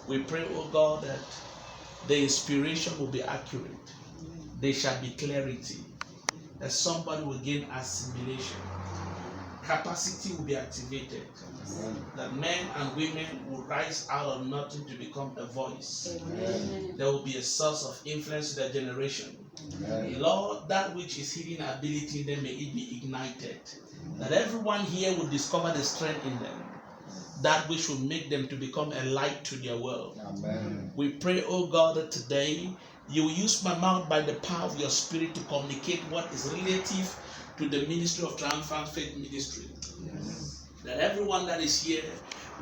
We pray, oh God, that the inspiration will be accurate. There shall be clarity. That somebody will gain assimilation. Capacity will be activated. That men and women will rise out of nothing to become a voice. Amen. There will be a source of influence to their generation. Amen. Lord, that which is hidden ability in them, may it be ignited. That everyone here will discover the strength in them. That which will make them to become a light to their world. Amen. We pray, oh God, that today you will use my mouth by the power of your Spirit to communicate what is relative to the ministry of Triumphant Faith Ministry. Yes. That everyone that is here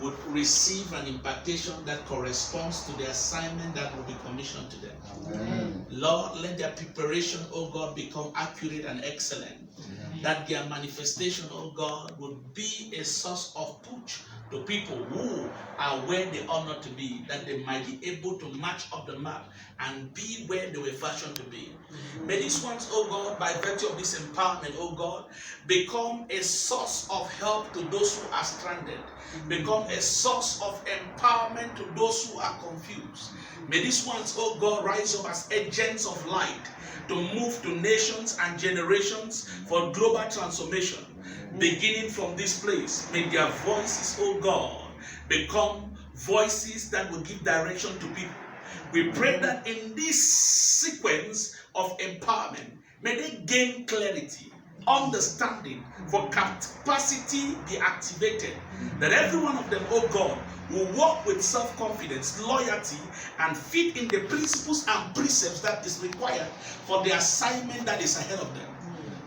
would receive an impartation that corresponds to the assignment that will be commissioned to them. Amen. Lord, let their preparation, oh God, become accurate and excellent. Amen. That their manifestation, oh God, would be a source of push to people who are where they ought not to be, that they might be able to match up the map and be where they were fashioned to be. May these ones, oh God, by virtue of this empowerment, oh God, become a source of help to those who are stranded, become a source of empowerment to those who are confused. May these ones, oh God, rise up as agents of light to move to nations and generations for global transformation. Beginning from this place, may their voices, oh God, become voices that will give direction to people. We pray that in this sequence of empowerment, may they gain clarity, understanding, for capacity be activated. That every one of them, oh God, will walk with self-confidence, loyalty, and fit in the principles and precepts that is required for the assignment that is ahead of them.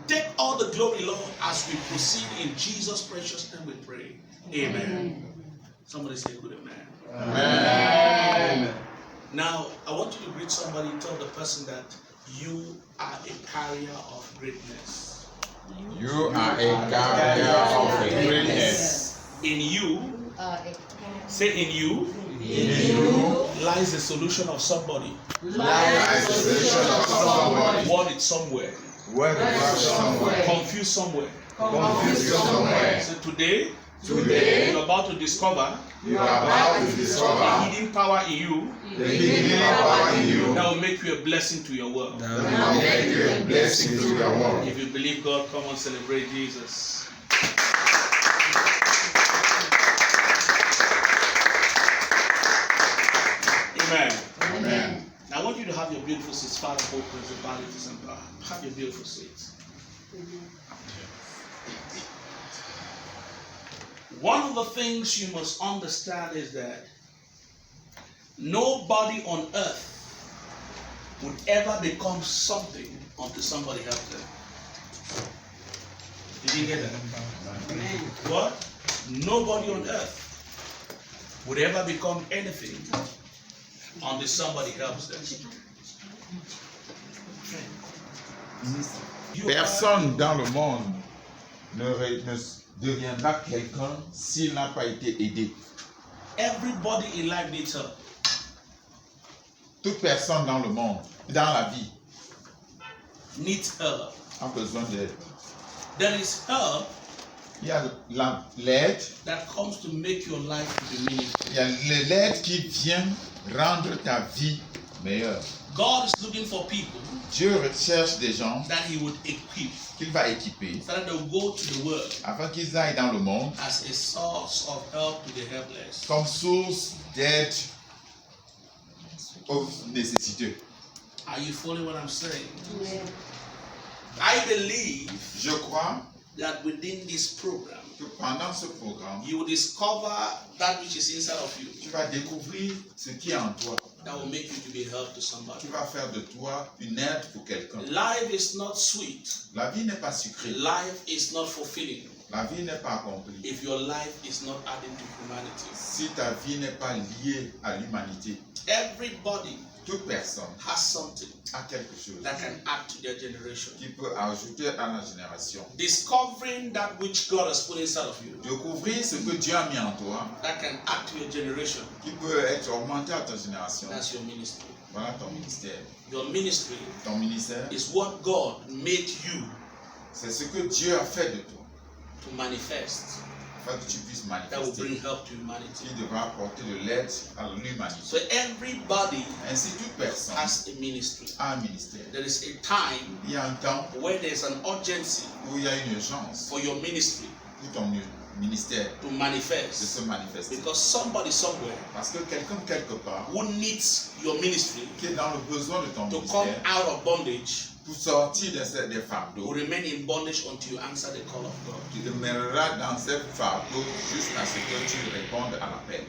Take all the glory, Lord, as we proceed in Jesus' precious name we pray. Amen. Somebody say good amen. Amen. Now, I want you to greet somebody, tell the person that you are a carrier of greatness. You are a carrier of greatness. In you, say in you, lies the solution of somebody. Lies the solution of somebody. Word it somewhere. Confused somewhere. So today, you're about to discover the hidden power in you. That will make you a blessing to your world. If you believe God, come on, celebrate Jesus. Amen. Amen. Now I want you to have your beautiful seats. Father, hope, principalities, and power. Have your beautiful seats. One of the things you must understand is that nobody on earth would ever become something until somebody helps them. Did you hear that? What? Nobody on earth would ever become anything until somebody helps them. Personne dans le monde ne deviendra quelqu'un s'il n'a pas été aidé. Everybody in life needs help. Toute personne dans le monde, dans la vie, needs help. A besoin d'aide. There is help. Il y a l'aide. That comes to make your life to be meaningful. Il y a l'aide qui vient rendre ta vie meilleure. God is looking for people. Dieu recherche des gens that He would equip. Qu'il va équiper. So that they will go to the world. Afin qu'ils aillent dans le monde. As a source of help to the helpless. Comme source d'aide aux nécessiteux. Are you following what I'm saying? Yeah. I believe. Je crois. That within this program. Que pendant ce programme. You will discover that which is inside of you. Tu vas découvrir ce qui est en toi. That will make you to be help to somebody. Qui va faire de toi une aide pour quelqu'un. Life is not sweet. La vie n'est pas sucrée. Life is not fulfilling. La vie n'est pas accomplie. If your life is not adding to humanity. Si ta vie n'est pas liée à l'humanité. Everybody. Toute personne has something a quelque chose that can add to their generation. Qui peut ajouter à la génération. Discovering that which God has put inside of you. Découvrir ce que Dieu a mis en toi. That can add to your generation. Qui peut être augmenté à ta génération. That's your ministry. Voilà ton ministère. Your ministry. Ton ministère. Is what God made you. C'est ce que Dieu a fait de toi. To manifest. afin que tu puisses that will bring manifester, help to humanity. qui devra apporter de l'aide à l'humanité. So everybody Ainsi, toute personne has a ministry. a un ministère. There is a time Il y a un temps where there is an urgency où il y a une urgence for your ministry pour ton ministère to de manifest, se manifester. because somebody somewhere Parce que quelqu'un quelque part who needs your ministry qui est dans le besoin de ton to come ministère out of bondage pour sortir des will fardeaux, remain in bondage until you answer the call of God. tu demeureras dans ces fardeaux jusqu'à ce que tu répondes à l'appel.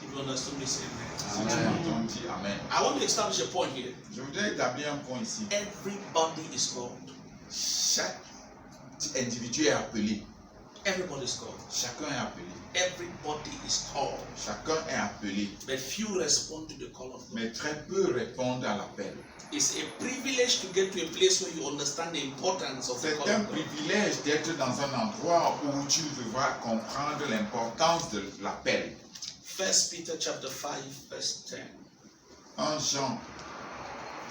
If you understood me, say Si amen. tu m'entends, dis Amen. I want to establish a point here. Je voudrais établir un point ici. Everybody is called. Chaque individu est appelé. Everybody is called. Chacun est appelé. Everybody is called. Chacun est appelé. But few respond to the call of God. Mais très peu répondent à l'appel. It's a privilege to get to a place where you understand the importance of the C'est call un of God. privilège d'être dans un endroit où tu devras comprendre l'importance de l'appel. 1 Peter chapter 5 verse 10. 1 Jean,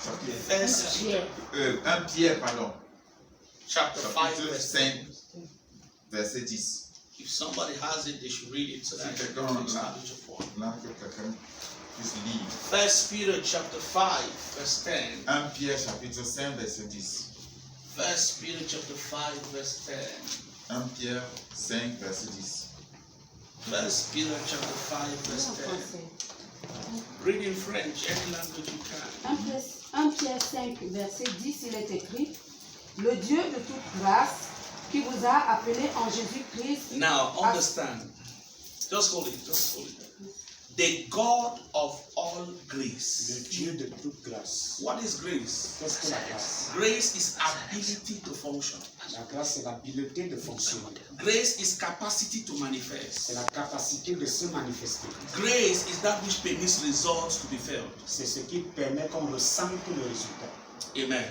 chapitre, 1 Peter 1 Pierre, pardon, chapter 5 chapitre verse 5, 10. verset 10. If somebody has it, they should read it so that Si I can quelqu'un establish a point. là que quelqu'un puisse lire. 1 Peter chapter 5 verse 10. 1 Pierre, chapitre 5, verset 10. 1 Peter chapter 5 verse 10. 1 Pierre 5, verset 10. 1 Peter chapter 5 verse 10. Read in French, any language you can. 1 Pierre 5, verset 10, il est écrit: Le Dieu de toute grâce, qui vous a appelé en Jésus-Christ. Now understand. Just hold it, just hold it. The God of all grace. Le Dieu de toute grâce. What is grace? Qu'est-ce que la grâce? Grace is ability to function. La grâce, c'est l'habileté de fonctionner. Grace is capacity to manifest. C'est la capacité de se manifester. Grace is that which permits results to be felt. C'est ce qui permet qu'on ressente le résultat. Amen.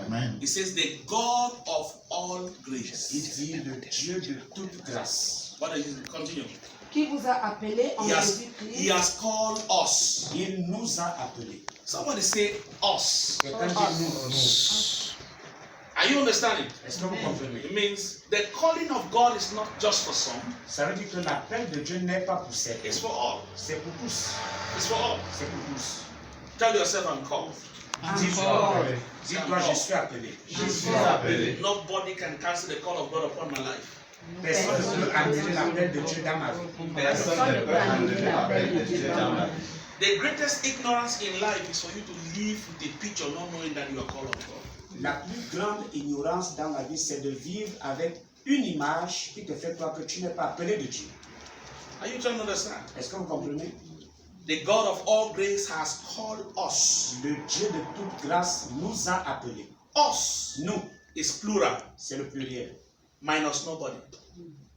Amen. It says the God of all Il grace. dit le Dieu de toute grâce. What is it? Continue. Qui vous a appelé en He Jésus-Christ. has called us. Il nous a appelés. Somebody say us. Quelqu'un dit nous. Are you understanding? Est-ce que vous comprenez? It means the calling of God is not just for some, Ça veut dire que l'appel de Dieu n'est pas pour certains. it's for all. C'est pour tous. It's for all. C'est pour tous. Tell yourself I'm called. Dis-toi, dis-toi, je suis appelé. Je suis appelé. Nobody can cancel the call of God upon my life. Personne ne peut annuler l'appel de Dieu dans ma vie. Personne ne peut annuler l'appel de Dieu dans ma vie. The greatest ignorance in life is for you to live with a picture not knowing that you are called of God. La plus grande ignorance dans la vie, c'est de vivre avec une image qui te fait croire que tu n'es pas appelé de Dieu. Are you trying to understand? Est-ce que vous comprenez? The God of all grace has called us. Le Dieu de toute grâce nous a appelés. Us Nous, is plural, c'est le pluriel. minus nobody,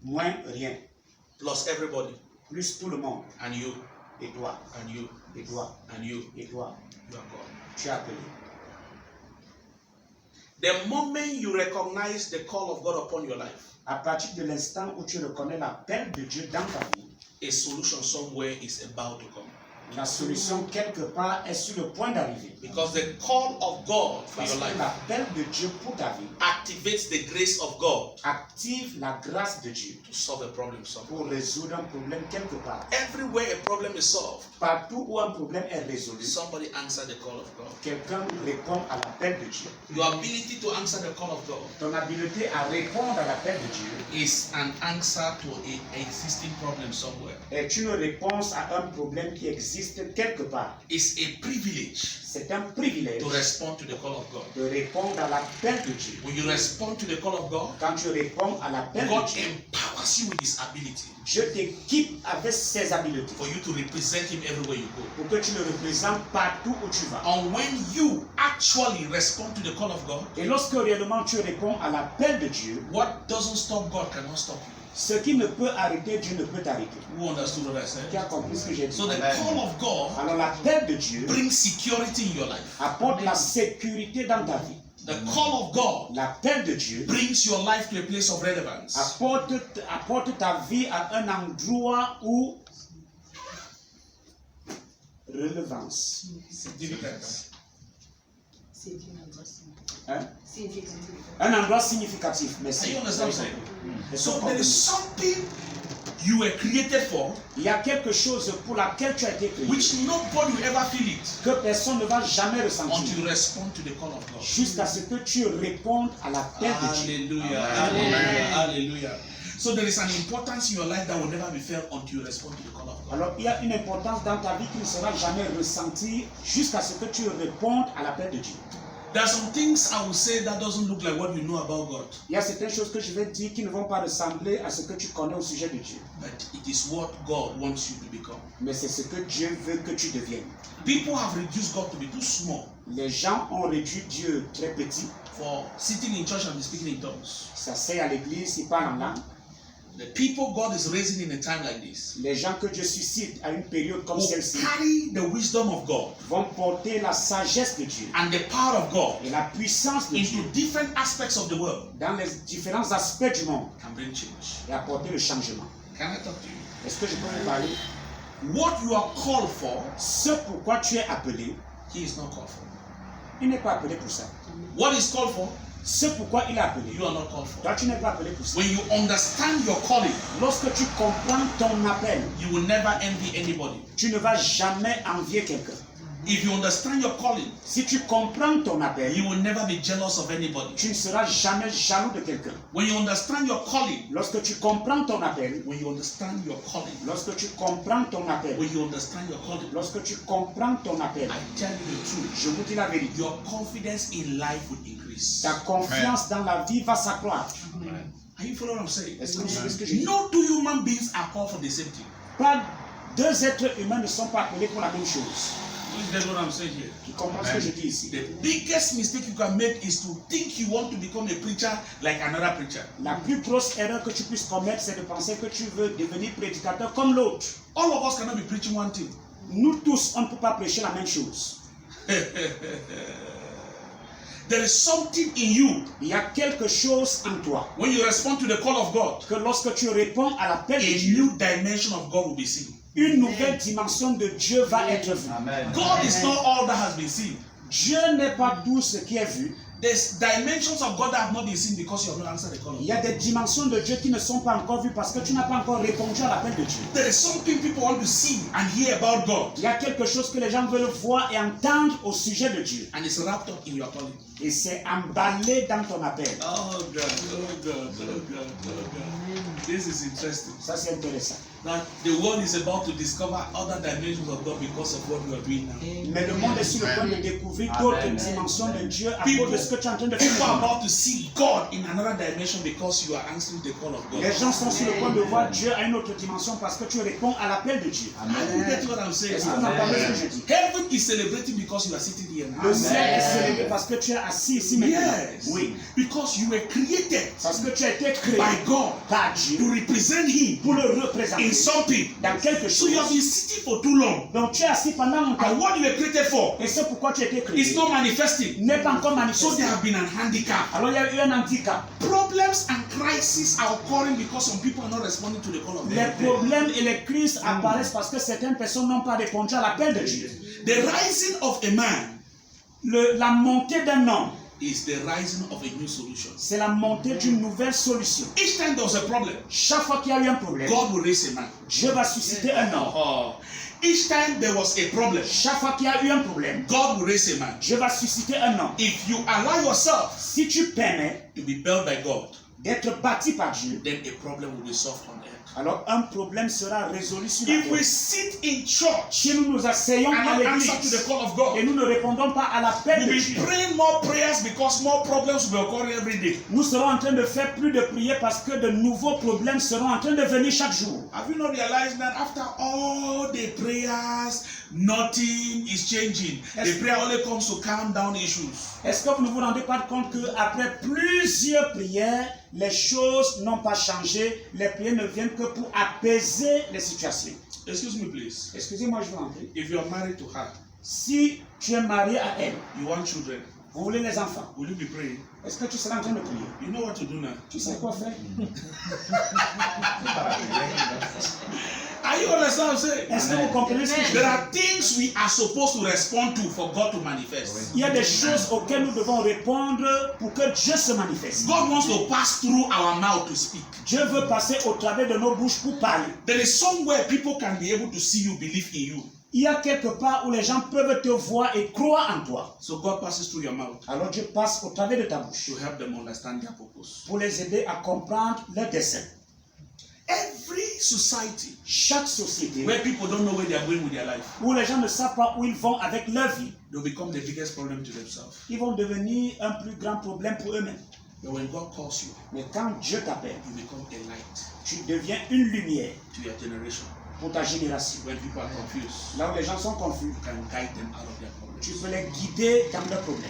Moins rien. plus everybody, Plus tout le monde. and you, Et toi, and you, et toi, and you. et toi. You are called. Tu es appelé. The moment you recognize the call of God upon your life, À partir de l'instant où tu reconnais l'appel de Dieu dans ta vie, a solution somewhere is about to come. la solution quelque part est sur le point d'arriver. Because the call of God for Parce your que life l'appel de Dieu pour ta vie activates the grace of God active la grâce de Dieu to solve a problem somewhere. pour résoudre un problème quelque part. Everywhere a problem is solved, Partout où un problème est résolu, somebody answer the call of God. quelqu'un répond à l'appel de Dieu. Your ability to answer the call of God Ton habileté à répondre à l'appel de Dieu is an answer to an existing problem somewhere. est une réponse à un problème qui existe quelque part. It's a privilege C'est un privilège to respond to the call of God. de répondre à l'appel de Dieu. When you respond to the call of God, Quand tu réponds à l'appel God de Dieu, empowers you with His ability Dieu t'équipe avec ses habiletés for you to represent Him everywhere you go. pour que tu le représentes partout où tu vas. And when you actually respond to the call of God, Et lorsque réellement tu réponds à l'appel de Dieu, what doesn't stop God cannot stop you. ce qui ne peut arrêter Dieu ne peut t'arrêter. Who understood what I Tu said? as compris ce que j'ai dit? So the call of God Alors l'appel de Dieu brings security in your life. apporte la sécurité dans ta vie. The call of God L'appel de Dieu brings your life to a place of relevance. apporte ta vie à un endroit où relevance. Hein? Un endroit significatif. Are Merci. you understand what I'm saying? Est-ce So que vous there is comprenez? something you were created for, Il y a quelque chose pour laquelle tu as été créé, which nobody will ever feel it que personne ne va jamais ressentir, until you respond to the call of God. jusqu'à ce que tu répondes à l'appel de Dieu. Hallelujah. Hallelujah. Hallelujah. So there is an importance in your life that will never be felt until you respond to the call of God. Alors, il y a une importance dans ta vie qui ne sera jamais ressentie jusqu'à ce que tu répondes à l'appel de Dieu. There are some things I will say that doesn't look like what you know about God, Il y a certaines choses que je vais dire qui ne vont pas ressembler à ce que tu connais au sujet de Dieu. but it is what God wants you to become. Mais c'est ce que Dieu veut que tu deviennes. People have reduced God to be too small Les gens ont réduit Dieu très petit. for sitting in church and be speaking in tongues. Ça s'assied à l'église, il parle en langue. The people God is raising in a time like this Les gens que Dieu suscite à une période comme will celle-ci carry the wisdom of God vont porter la sagesse de Dieu and the power of God et la puissance de Dieu into different aspects of the world dans les différents aspects du monde and bring change. et apporter le changement. Can I talk to you? Est-ce que je peux vous parler? What you are called for, Ce pourquoi tu es appelé, He is not called for. il n'est pas appelé pour ça. What is called for, Ce pourquoi il est appelé, you are not called for. toi tu n'es pas appelé pour ça. When you understand your calling, Lorsque tu comprends ton appel, you will never envy anybody. tu ne vas jamais envier quelqu'un. If you understand your calling, Si tu comprends ton appel, you will never be jealous of anybody. tu ne seras jamais jaloux de quelqu'un. When you understand your calling, Lorsque tu comprends ton appel, when you understand your calling, lorsque tu comprends ton appel, when you understand your calling, lorsque tu comprends ton appel, I tell you the truth, je vous dis la vérité, your confidence in life will increase. ta confiance dans la vie va s'accroître. Are you following what I'm saying? Est-ce que vous suivez ce que je dis? No two human beings are called for the same thing. Pas deux êtres humains ne sont pas appelés pour la même chose. That's what I'm saying here. Tu comprends ce que je dis ici? The biggest mistake you can make is to think you want to become a preacher like another preacher. La plus grosse erreur que tu puisses commettre, c'est de penser que tu veux devenir prédicateur comme l'autre. All of us cannot be preaching one thing. Nous tous, on ne peut pas prêcher la même chose. There is something in you Il y a quelque chose en toi when you respond to the call of God. que lorsque tu réponds à l'appel de A Dieu, new dimension of God will be seen. une nouvelle dimension de Dieu va être vue. God is not all that has been seen. Dieu n'est pas tout ce qui est vu. There's dimensions of God that have not been seen because you have not answered the call of Il y a God. des dimensions de Dieu qui ne sont pas encore vues parce que tu n'as pas encore répondu à l'appel de Dieu. There is something people want to see and hear about God, Il y a quelque chose que les gens veulent voir et entendre au sujet de Dieu. and it's wrapped up in your calling. Et c'est emballé dans ton appel. Oh God, oh God, oh God, oh God. This is interesting. Ça, c'est intéressant. That the world is about to discover other dimensions of God because of what we are doing now. Mais le monde est sur le point de découvrir d'autres dimensions de Dieu à cause de ce que tu es en train de People are faire. about to see God in another dimension because you are answering the call of God. Les gens sont sur le point de voir Dieu à une autre dimension parce que tu réponds à l'appel de Dieu. Are you getting what I'm saying? Est-ce que vous entendez ce que je dis? Heaven is celebrating because you are sitting here now. Le ciel est célébré parce que tu es assis ici maintenant. Yes. Oui. Because you were created Parce que tu as été créé by God par to Dieu represent Him pour le représenter in something. dans quelque So you have chose. been sitting for too long. Donc tu es assis pendant longtemps. And what you were created for Et c'est pourquoi tu as été créé. is not manifesting. N'est pas encore So manifesté. there have been an handicap. Alors il y a eu un handicap. Problems and crises are occurring because some people are not responding to the call of Les God. problèmes et les crises apparaissent parce que certaines personnes n'ont pas répondu à l'appel de Dieu. The rising of a man La montée d'un homme, is the rising of a new solution. c'est la montée d'une nouvelle solution. Each time there was a problem, Chaque fois qu'il y a eu un problème, God will raise a man. Dieu va susciter un homme. Oh. Each time there was a problem, Chaque fois qu'il y a eu un problème, God will raise a man. Dieu va susciter un homme. If you allow yourself Si tu permets to be built by God, d'être bâti par Dieu, then a problem will be solved on earth. alors un problème sera résolu sur la If we terre. sit in church Si nous nous asseyons and à not answer to the l'église call of God, et nous ne répondons pas à l'appel we'll de be Dieu, praying more prayers because more problems will be occurring every day. nous serons en train de faire plus de prières parce que de nouveaux problèmes seront en train de venir chaque jour. Have you not realized that after all the prayers, nothing is changing? The prayer only comes to calm down issues. Est-ce que vous ne vous rendez pas compte qu'après plusieurs prières, les choses n'ont pas changé, les prières ne viennent que pour apaiser les situations? Excuse me, please. Excusez-moi, je vous en prie. If you are married to her, Si tu es marié à elle, you want children, vous voulez les enfants, will you be praying? Est-ce que tu seras en train de prier? You know what to do now. Tu sais quoi faire? Are you understand what I'm saying? Est-ce que vous comprenez ce que je dis? There are things we are supposed to respond to for God to manifest. Il y a des choses auxquelles nous devons répondre pour que Dieu se manifeste. God wants to pass through our mouth to speak. Dieu veut passer au travers de nos bouches pour parler. There is somewhere people can be able to see you, believe in you. Il y a quelque part où les gens peuvent te voir et croire en toi. So God passes through your mouth Alors Dieu passe au travers de ta bouche to help them understand their purpose. pour les aider à comprendre leur dessein. Every society Chaque société where people don't know where they are going with their life, où les gens ne savent pas où ils vont avec leur vie, they'll become the biggest problem to themselves. ils vont devenir un plus grand problème pour eux-mêmes. But when God calls you, Mais quand Dieu t'appelle, you become a light tu deviens une lumière to your generation. pour ta génération. When people are confused, Là où les gens sont confus, you can guide them out of their tu problems. peux les guider dans leurs problèmes.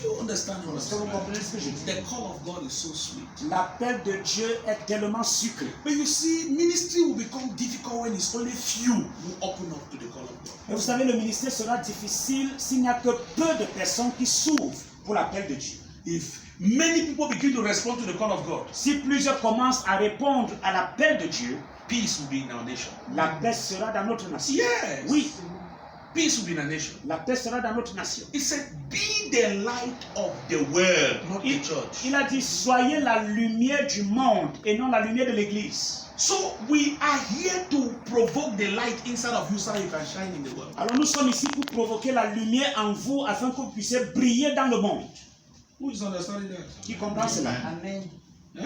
You understand what I'm Est-ce que vous saying? comprenez ce que je dis? The call of God is so sweet. L'appel de Dieu est tellement sucré. But you see, ministry will become difficult when it's only few who open up to the call of God. Et vous savez, le ministère sera difficile s'il n'y a que peu de personnes qui s'ouvrent pour l'appel de Dieu. If many people begin to respond to the call of God, Si plusieurs commencent à répondre à l'appel de Dieu, peace will be in our nation. la paix sera dans notre nation. Yes. Oui, Peace will be in our nation. la paix sera dans notre nation. It said, be the light of the world, not the church. Il a dit, soyez la lumière du monde et non la lumière de l'église. So we are here to provoke the light inside of you so that you can shine in the world. Alors nous sommes ici pour provoquer la lumière en vous afin que vous puissiez briller dans le monde. Who is understanding that? Qui comprend cela? Amen. Eh?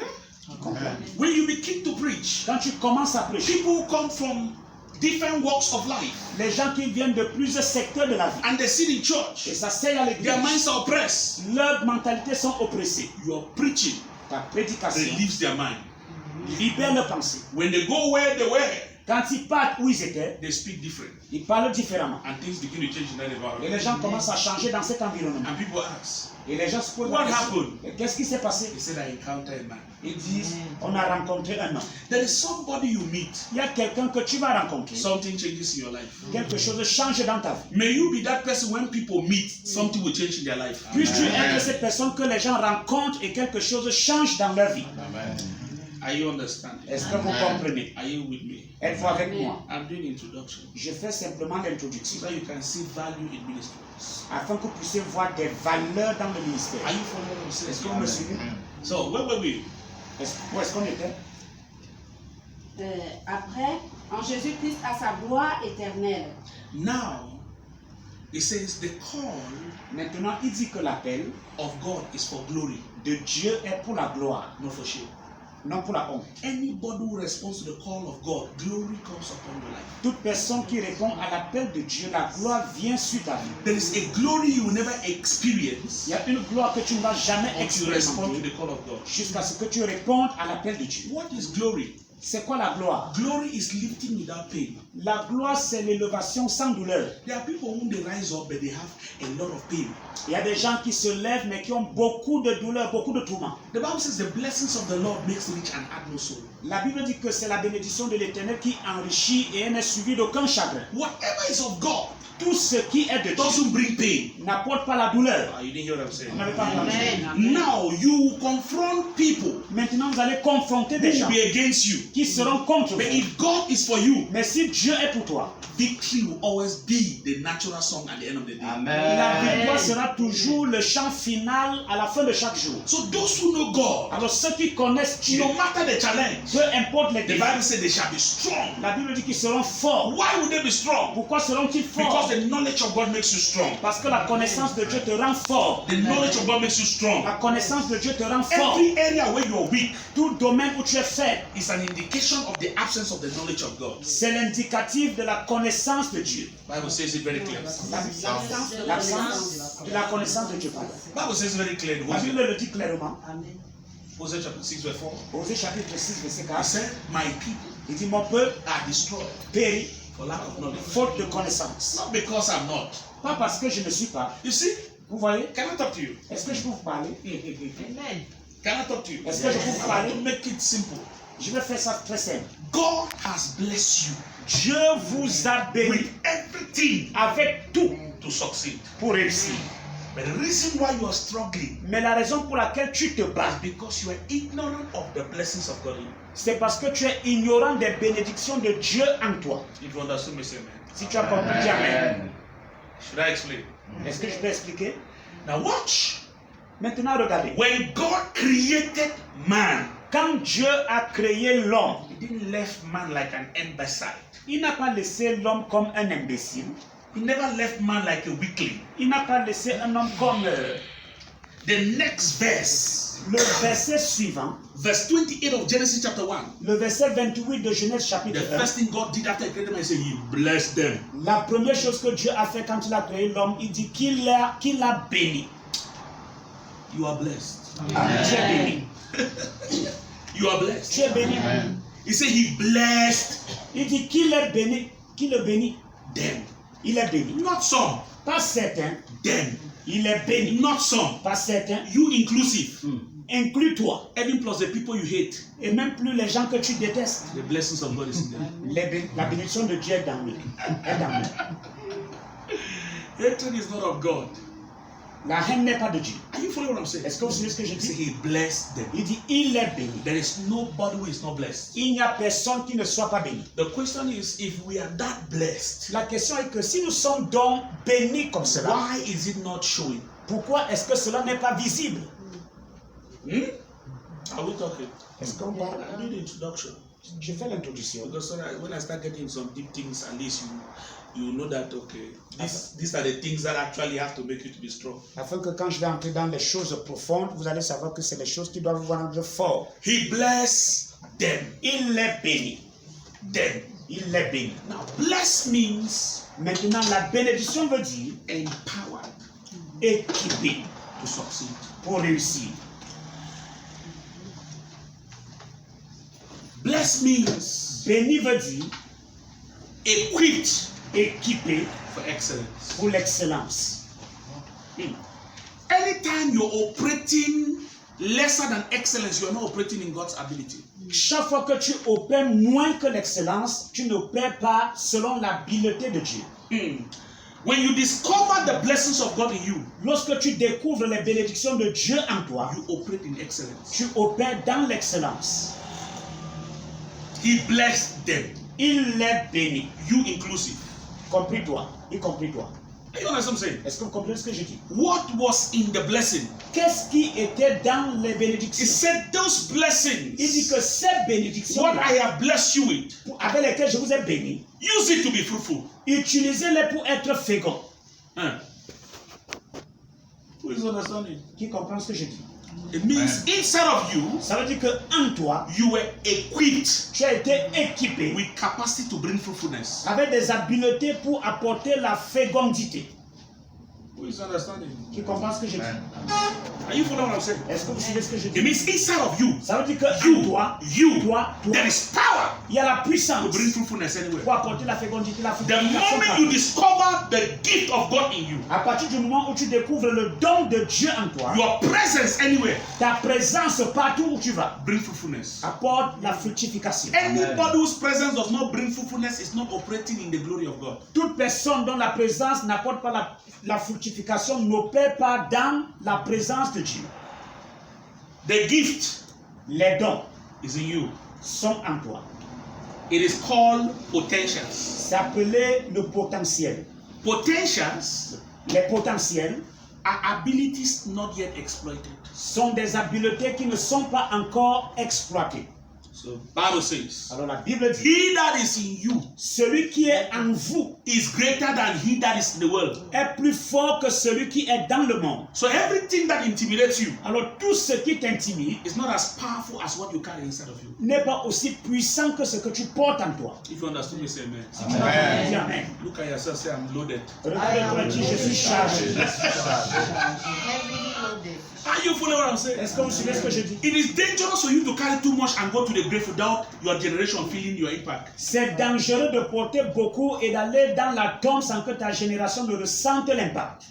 Qui comprend? When you begin to preach, Quand tu commences à prêcher, people come from different walks of life les gens qui viennent de plusieurs secteurs de la vie, and they sit in et church. s'asseyent à l'église, Their minds are oppressed. leurs mentalités sont oppressées. Your preaching Ta prédication relieves their mind. libère leurs pensées. When they go where they were, Quand ils partent où ils étaient, they speak different. ils parlent différemment. And things begin to change in that Et les environment. gens commencent à changer dans cet environnement. And people ask, Et les gens se posent What la question, happened? mais qu'est-ce qui s'est passé? they said, I encountered a man. Ils disent, on a rencontré un homme. There is somebody you meet. Il y a quelqu'un que tu vas rencontrer. Something changes in your life. Quelque chose change dans ta vie. May you be that person when people meet, something will change in their life. Puisses-tu être cette personne que les gens rencontrent et quelque chose change dans leur vie. Are you understanding? Est-ce que vous comprenez? Are you with me? Êtes-vous avec moi? I'm doing introduction Je fais simplement l'introduction so that you can see value in ministry. afin que vous puissiez voir des valeurs dans le ministère. Are you following what I'm Est-ce saying? que vous me suivez? So, where were we? Où est-ce qu'on était? Après, en Jésus-Christ à sa gloire éternelle. Now, it says the call Maintenant, il dit que l'appel of God is for glory, de Dieu est pour la gloire, not for shame. non pour la honte. Anybody who responds to the call of God, glory comes upon your life. Toute personne qui répond à l'appel de Dieu, la gloire vient sur ta vie. There is a glory you will never experience Il y a une gloire que tu ne vas jamais until you respond to expérimenter the call of God. jusqu'à ce que tu répondes à l'appel de Dieu. What is glory? C'est quoi la gloire? Glory is lifting without pain. La gloire, c'est l'élévation sans douleur. There are people who they rise up, but they have a lot of pain. Il y a des gens qui se lèvent mais qui ont beaucoup de douleur, beaucoup de tourments. The Bible says the blessings of the Lord makes rich and add no sorrow. La Bible dit que c'est la bénédiction de l'Éternel qui enrichit et elle n'est suivie d'aucun chagrin. Whatever is of God Tout ce qui est de Dieu doesn't bring pain. n'apporte pas la douleur. You didn't hear what I'm saying. Vous n'avez pas entendu? Amen. Now you confront people Maintenant, vous allez confronter who des will gens be against you. qui seront contre But vous. if God is for you, Mais si Dieu est pour toi, victory will always be the natural song at the end of the day. la victoire sera toujours le chant final à la fin de chaque jour. So those who know God, Alors ceux qui connaissent Dieu, no matter the challenge, peu importe les the défis, Bible says they shall be strong. la Bible dit qu'ils seront forts. Why would they be strong? Pourquoi seront-ils Because forts? the knowledge of God makes you strong. Parce que la connaissance de Dieu te rend fort. The knowledge of God makes you strong. La connaissance de Dieu te rend fort. Every area where you are weak Tout domaine où tu es faible, is an indication of the absence of the knowledge of God. c'est l'indicatif de la connaissance de Dieu. Bible says it very clear. L'absence de la connaissance de Dieu. Pardon. Bible says it very clear in La Hosea. Bible le dit clairement. Hosea chapter 6 verse 4. Osée chapitre 6, verset He 4. said, my people Il dit, mon peuple are destroyed périt for lack of knowledge. faute de connaissance. Not because I'm not. Pas parce que je ne suis pas. You see, Vous voyez? can I talk to you? Est-ce que je peux vous parler? Amen. Can I talk to you? Est-ce que je peux vous parler? To make it simple. Je vais faire ça très simple. God has blessed you Dieu vous a béni with everything avec tout to succeed. pour réussir. But the reason why you are struggling Mais la raison pour laquelle tu te bats, is because you are ignorant of the blessings of God in you. c'est parce que tu es ignorant des bénédictions de Dieu en toi. If you understand me, say amen. Si tu as compris, dis Amen. Should I explain? Est-ce que je peux expliquer? Now watch. Maintenant, regardez. When God created man, Quand Dieu a créé l'homme, He didn't leave man like an imbecile. il n'a pas laissé l'homme comme un imbécile. He never left man like a weakling. Il n'a pas laissé un homme comme The next verse, le verset suivant, verse 28 of Genesis chapter 1. le verset 28 de Genèse chapitre The 1. first thing God did after He created man, He said He blessed them. La première chose que Dieu a fait quand il a créé l'homme, il dit qu'il l'a béni. You are blessed. Tu es béni. You are blessed. Tu es béni. He said He blessed Il dit qu'il est béni. Qu'il est béni. them. Il est béni. Not some, Pas certain. them. Il est béni. Not some. Pas certain. You inclusive. Inclus-toi. Even plus the people you hate. Et même plus les gens que tu détestes. The blessings of God is in them. La bénédiction de Dieu est dans lui. Est dans lui. Hatred is not of God. La haine n'est pas de Dieu. Are you following what I'm saying? Est-ce que vous suivez ce que je He said dis? He blessed them. Il dit il est béni. There is nobody who is not blessed. Il n'y a personne qui ne soit pas béni. The question is, if we are that blessed, La question est que si nous sommes donc bénis comme cela, why is it not showing? pourquoi est-ce que cela n'est pas visible? Are we talking? Est-ce qu'on parle? I need introduction. Je fais l'introduction. Because when I start getting some deep things, at least you know that, okay, these are the things that actually have to make you to be strong. Afin que quand je vais entrer dans les choses profondes, vous allez savoir que c'est les choses qui doivent vous rendre fort. He blessed them. Il est béni. Them. Il est béni. Now, bless means Maintenant, la bénédiction veut dire empowered équipé to succeed. pour réussir. Bless means Béni veut dire equipped équipé for excellence. pour l'excellence. Anytime you're operating lesser than excellence, you're not operating in God's ability. Chaque fois que tu opères moins que l'excellence, tu n'opères pas selon l'habileté de Dieu. When you discover the blessings of God in you, Lorsque tu découvres les bénédictions de Dieu en toi, you operate in excellence. tu opères dans l'excellence. He blessed them, Il est béni. you inclusive. Compris toi, y compris toi. You understand what I'm saying? Est-ce que vous comprenez ce que je dis? What was in the blessing? Qu'est-ce qui était dans les He bénédictions? said those blessings, Il dit que ces bénédictions what I have blessed you with, avec lesquelles je vous ai béni, use it to be fruitful. utilisez-les pour être féconds. Who is understanding? Qui comprend ce que je dis? It means inside of you, Ça veut dire que en toi, you were equipped tu as été équipé with capacity to bring fruitfulness. avec des habiletés pour apporter la fécondité. Who is understanding? Qui comprend ce que je dis? Are you following what I'm saying? Est-ce que vous suivez ce que je It dis? means inside of you, Ça veut dire que en toi, toi, there is power il y a la to puissance bring fruitfulness anywhere. pour apporter la fécondité, la The fructification. moment partout. you discover the gift of God in you, À partir du moment où tu découvres le don de Dieu en toi, your presence anywhere ta présence partout où tu vas bring fruitfulness. apporte la fructification. Anybody whose presence does not bring fruitfulness is not operating in the glory of God. Toute personne dont la présence n'apporte pas la fructification n'opère pas dans la présence de Dieu. The gift Les dons is in you. sont en toi. It is called potentials. C'est appelé le potentiel. Potentials Les potentiels are abilities not yet exploited. sont des habiletés qui ne sont pas encore exploitées. So Bible says, Alors la Bible dit, he that is in you celui qui est en vous is greater than he that is in the world. est plus fort que celui qui est dans le monde. So everything that intimidates you Alors tout ce qui t'intimide is not as powerful as what you carry inside of you. n'est pas aussi puissant que ce que tu portes en toi. If you understand me, say amen. Dis Amen. Look at yourself, say I'm loaded. Regarde-toi et dis, je suis chargé. Are you following what I'm saying? Est-ce que vous suivez ce que je dis? It is dangerous for you to carry too much and go to the grave without your generation feeling your impact. C'est dangereux de porter beaucoup et d'aller dans la tombe sans que ta génération ne ressente l'impact.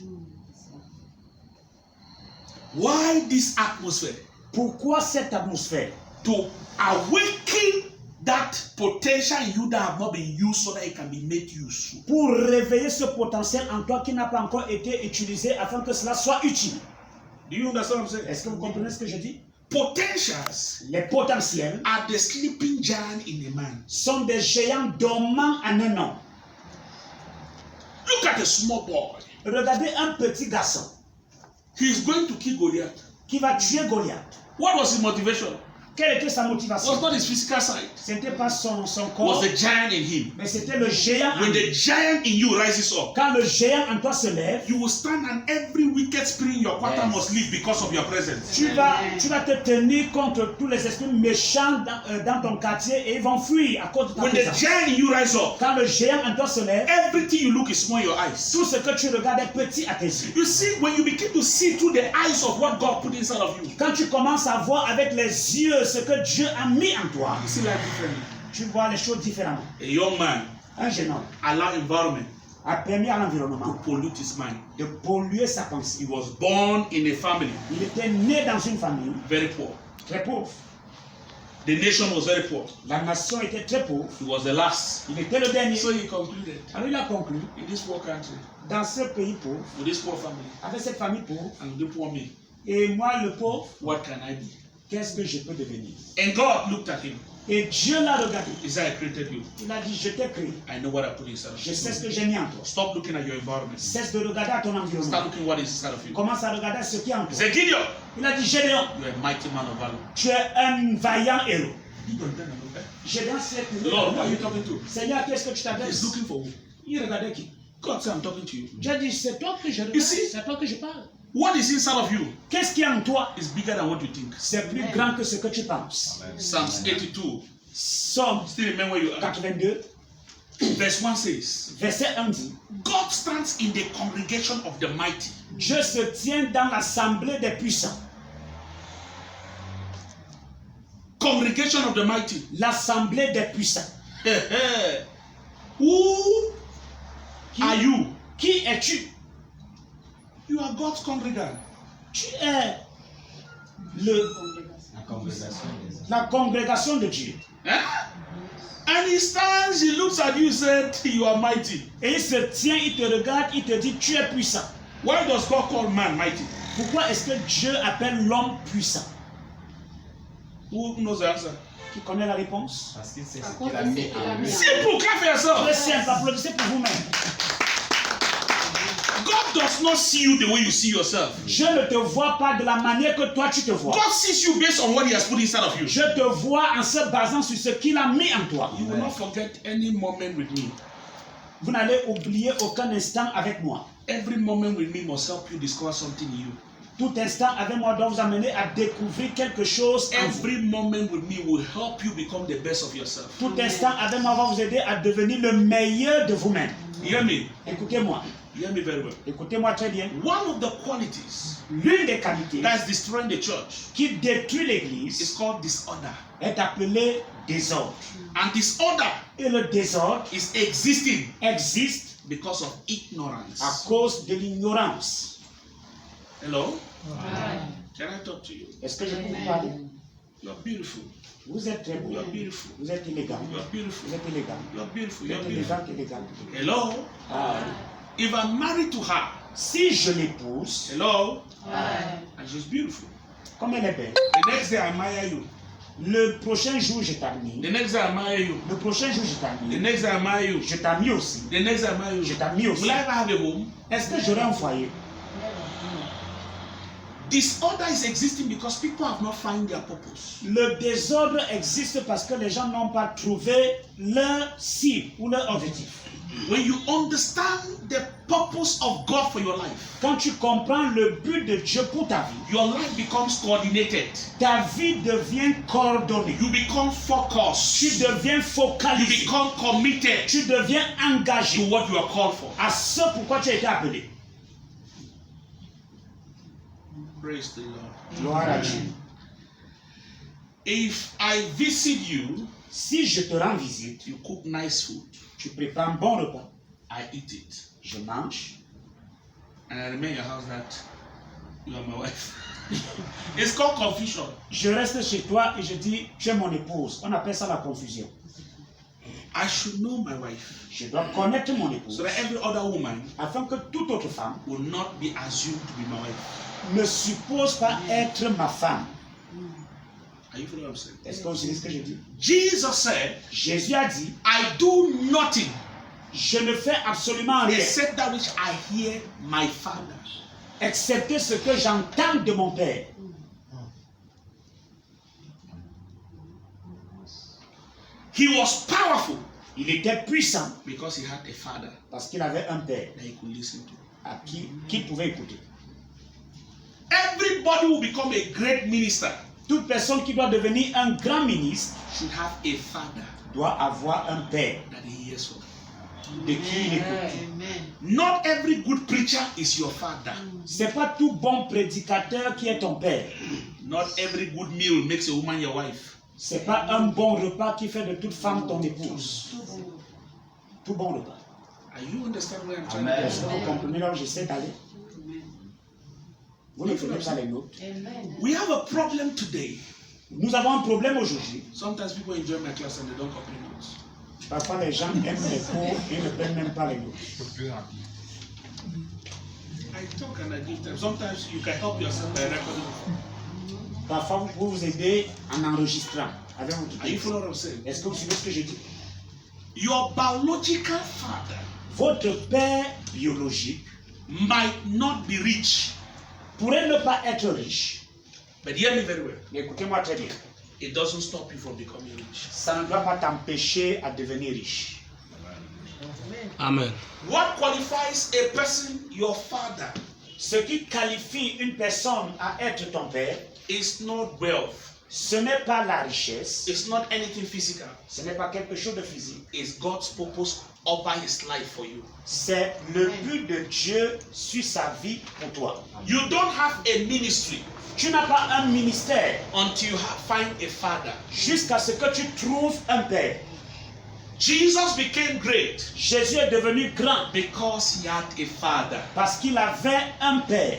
Why this atmosphere? Pourquoi cette atmosphère? To awaken that potential in you that have not been used so that it can be made useful. Pour réveiller ce potentiel en toi qui n'a pas encore été utilisé afin que cela soit utile. Do you understand what I'm saying? Est-ce que vous comprenez ce que je dis? Potentials Les potentiels are the sleeping giant in a man. sont des géants dormants en un homme. Look at a small boy. Regardez un petit garçon He's going to kill Goliath. qui va tuer Goliath. What was his motivation? Quelle était sa It motivation? was not his physical side. Ce n'était pas son It corps, was the giant in him. mais c'était le géant. en When lui. the giant in you rises up, Quand le géant en toi se lève, you will stand and every wicked spirit in your quarter must leave because of your presence. tu vas te tenir contre tous les esprits méchants dans ton quartier et ils vont fuir à cause de ta When the présence. giant in you rises up, Quand le géant en toi se lève, everything you look is small in your eyes. tout ce que tu regardes est petit à tes yeux. You see, when you begin to see through the eyes of what God put inside of you, Quand tu commences à voir avec les yeux ce que Dieu a mis en toi, you see life differently. tu vois les choses différemment. A young man Un jeune homme allow environment a permis à to l'environnement pollute his mind. de polluer sa pensée. He was born in a family Il était né dans une famille very poor. très pauvre. The nation was very poor. La nation était très pauvre. He was the last. Il était le dernier. So he concluded, Alors il a conclu, in this poor country, dans ce pays pauvre, with this poor family, avec cette famille pauvre, and the poor me, et moi le pauvre, what can I be? qu'est-ce que je peux devenir? And God looked at him. Et Dieu l'a regardé. He said, I created you. Il a dit, je t'ai créé. I know what I put inside of Je you. sais ce que j'ai mis en toi. Stop looking at your environment. Cesse de regarder à ton Start environnement. looking what is inside of you. Commence à regarder ce qui est en He toi. said, Gideon, Il a dit, Gédéon, you are a mighty man of valor. tu es un vaillant héros. Gideon, then I'm okay. Gédéon s'est tourné. Lord, who are you talking to? Seigneur, qu'est-ce que tu He's t'adresses? looking for who? Il regardait qui? God said, I'm talking to you. Dieu dit, c'est toi que je regarde. You see? C'est toi que je parle. What is inside of you Qu'est-ce qui est en toi? is bigger than what you think. C'est plus grand que ce que tu penses. Psalms 82. Somme Still remember where you are. 82, Verse 1 says, verset 1 dit, God stands in the congregation of the mighty. Dieu se tient dans l'assemblée des puissants. Congregation of the mighty. L'assemblée des puissants. Who are you? Qui es-tu? You are God's congregant. Tu es la congrégation de Dieu. And he stands, he looks at you, he said, you are mighty. Et il se tient, il te regarde, il te dit, tu es puissant. Why does God call man mighty? Pourquoi est-ce que Dieu appelle l'homme puissant? Who knows the answer? Qui connaît la réponse? Parce que c'est À ce cause qu'il a de mis ce qu'il a en mis lui. en Simple, clap for yourself. Très simple, applaudissez pour vous-même. God does not see you the way you see yourself. Je ne te vois pas de la manière que toi tu te vois. God sees you based on what he has put inside of you. Je te vois en se basant sur ce qu'il a mis en toi. You will not forget any moment with me. Vous n'allez oublier aucun instant avec moi. Every moment with me must help you discover something in you. Tout instant avec moi doit vous amener à découvrir quelque chose en vous. Every moment with me will help you become the best of yourself. Tout instant avec moi va vous aider à devenir le meilleur de vous-même. You hear me? Écoutez-moi. You hear me very well. Écoutez-moi très bien. One of the qualities L'une des qualités that's destroying the church qui détruit is l'église called disorder. est appelée désordre. And disorder Et le désordre is existing existe because of à ignorance. cause de l'ignorance. Hello? Can I talk to you? Est-ce que je peux vous parler? You are beautiful. Vous êtes très beau. You are beautiful. Vous êtes élégant. You are beautiful. Vous êtes élégant. You are beautiful. Vous You are êtes beautiful. élégant, élégant. Hello? If I'm married to her, Si je l'épouse, hello? And she's beautiful. comme elle est belle, The next day I admire you. le prochain jour je t'admire. The next day I admire you. Le prochain jour je The t'admire. next day I admire you. Je t'admire aussi. The next day I admire Je you. t'admire aussi. Will I ever have a home? Est-ce que j'aurai un foyer? Disorder is existing because people have not found their purpose. Le désordre existe parce que les gens n'ont pas trouvé leur cible ou leur objectif. When you understand the purpose of God for your life, Quand tu comprends le but de Dieu pour ta vie, your life becomes coordinated. ta vie devient coordonnée. You become Tu focused. deviens You focalisé. become committed Tu deviens to engagé what you are called for. à ce pourquoi tu as été appelé. Praise the Lord. Gloire à Dieu. If I visit you, Si je te rends visite, you cook nice food, tu prépares un bon repas. I eat it. Je mange. And I remain in your house that you are my wife. It's called confusion. Je reste chez toi et je dis, tu es mon épouse. On appelle ça la confusion. I should know my wife. Je dois connaître mon épouse. So that every other woman Afin que toute autre femme will not be assumed to be my wife. ne suppose pas être ma femme. Are you following what I'm saying? Est-ce que vous savez ce que je dis? Jesus said, Jésus a dit, I do nothing je ne fais absolument rien, except that which I hear my Father. excepté ce que j'entends de mon Père. He was powerful Il était puissant because he had a father parce qu'il avait un Père that he could listen to. à qui pouvait écouter. Everybody who become a great minister Toute personne qui doit devenir un grand ministre should have a father doit avoir un Père that he hears from. de qui il écoute. Not every good preacher is your father. C'est pas tout bon prédicateur qui est ton Père. Not every good meal makes a woman your wife. C'est pas un bon repas qui fait de toute femme ton épouse. Tout bon repas. Are you understand where I'm trying Amen. to Est-ce que vous comprenez là où j'essaie d'aller? Vous ne prenez pas les notes. We have a problem today. Nous avons un problème aujourd'hui. Sometimes people enjoy my class and they don't copy notes. Parfois les gens aiment les cours et ne prennent même pas les notes. I talk and I give them. Sometimes you can help yourself by recording. Parfois vous pouvez vous aider en enregistrant avec votre Are you texte. following what I'm saying? Est-ce que vous suivez ce que je dis? Your biological father Votre père biologique might not be rich, pourrait ne pas être riche. but hear me very well. Mais écoutez-moi très bien. It doesn't stop you from becoming rich. Ça ne doit pas t'empêcher à devenir riche. Amen. What qualifies a person your father Ce qui qualifie une personne à être ton père, is not wealth. ce n'est pas la richesse, It's not anything physical. ce n'est pas quelque chose de physique. It's God's purpose over his life for you. C'est le but de Dieu sur sa vie pour toi. You don't have a ministry Tu n'as pas un ministère until you find a father. jusqu'à ce que tu trouves un père. Jesus became great Jésus est devenu grand because he had a father. parce qu'il avait un père.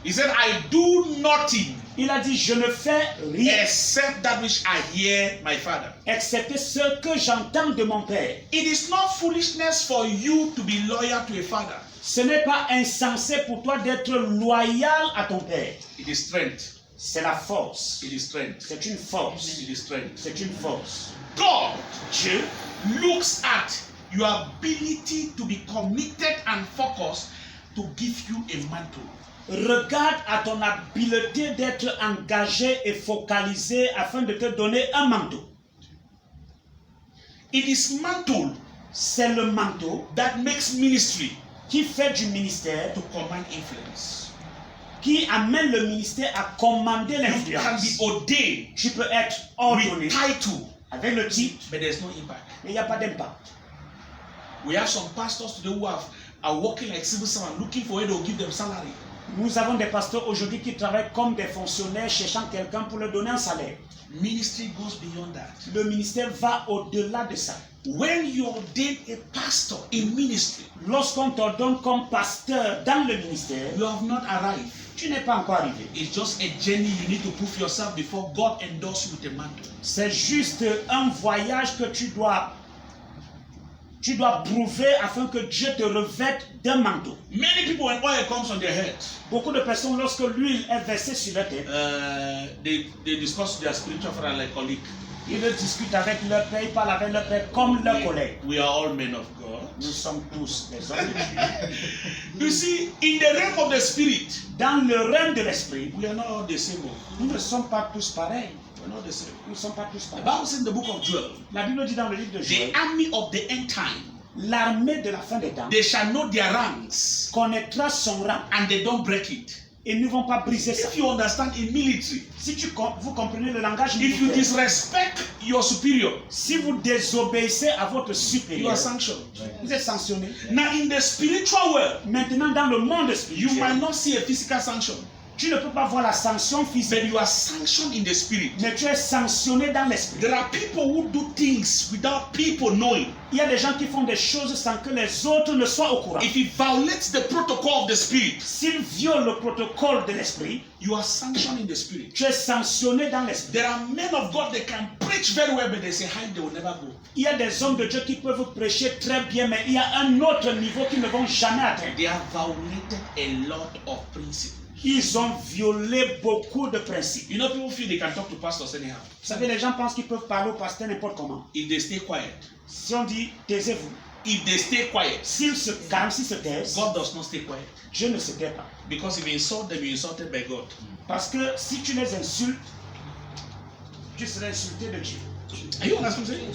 He said, I do nothing Il a dit, je ne fais rien except that which I hear my father. excepté ce que j'entends de mon père. It is not foolishness for you to be loyal to a father. Ce n'est pas insensé pour toi d'être loyal à ton père. It is strength. C'est la force. It is strength. C'est une force. It is strength. C'est une force. God Dieu looks at your ability to be committed and focused to give you a mantle. regarde à ton habileté d'être engagé et focalisé afin de te donner un manteau. It is mantle C'est le manteau that makes ministry qui fait du ministère, to command influence. qui amène le ministère à commander You can l'influence. be ordained Tu peux être ordonné with title, avec le titre, but there's no impact. mais il n'y a pas d'impact. We have some pastors today who are working like civil servants, looking for where they'll give them salary. Nous avons des pasteurs aujourd'hui qui travaillent comme des fonctionnaires cherchant quelqu'un pour leur donner un salaire. Ministry goes beyond that. Le ministère va au-delà de ça. When you ordain a pastor in ministry, Lorsqu'on t'ordonne comme pasteur dans le ministère, you have not arrived. tu n'es pas encore arrivé. It's just a journey you need to prove yourself before God endorses you with a mantle. C'est juste un voyage que tu dois prouver afin que Dieu te revête d'un manteau. Many people, when oil comes on their head, Beaucoup de personnes, lorsque l'huile est versée sur leur tête, they discuss their spiritual father like colleague. ils discutent avec leur père, ils parlent avec leur père comme leurs collègues. We are all men of God. Nous sommes tous des hommes de Dieu. You see, in the realm of the spirit, Dans le règne de l'esprit, we are not all the same. nous ne sommes pas tous pareils. We're not the same. Nous ne sommes pas tous The pareils. Bible says in the book of Joel, La Bible dit dans le livre de Joël, the army of the end time, l'armée de la fin des temps they shall know their ranks connaîtra son rang and they don't break it. et ne vont pas briser ça. If you understand in military, Si vous comprenez le langage if you militaire, disrespect your superior, si vous désobéissez à votre you supérieur, are sanctioned. vous êtes sanctionné. Now, in the spiritual world, Maintenant, dans le monde you spirituel, might not see a physical sanction, Tu ne peux pas voir la sanction physique, but you are sanctioned in the spirit. mais tu es sanctionné dans l'esprit. There are people who do things without people knowing. Il y a des gens qui font des choses sans que les autres ne soient au courant. If he violates the protocol of the spirit, S'ils violent le protocole de l'esprit, you are sanctioned in the spirit. tu es sanctionné dans l'esprit. There are men of God that can preach very well, but they say hi, they will never go. Il y a des hommes de Dieu qui peuvent prêcher très bien, mais il y a un autre niveau qu'ils ne vont jamais atteindre. They have violated a lot of principles. Ils ont violé beaucoup de principes. You know, people feel they can talk to pastors anyhow. Vous savez, les gens pensent qu'ils peuvent parler au pasteur n'importe comment. If they stay quiet, Si on dit taisez-vous, if they stay quiet, s'ils se calment, s'ils se taisent, God does not stay quiet. Dieu ne se tait pas. Because if you insult them, you're insulted by God. Parce que si tu les insultes, tu seras insulté de Dieu. Are you understand what I'm saying?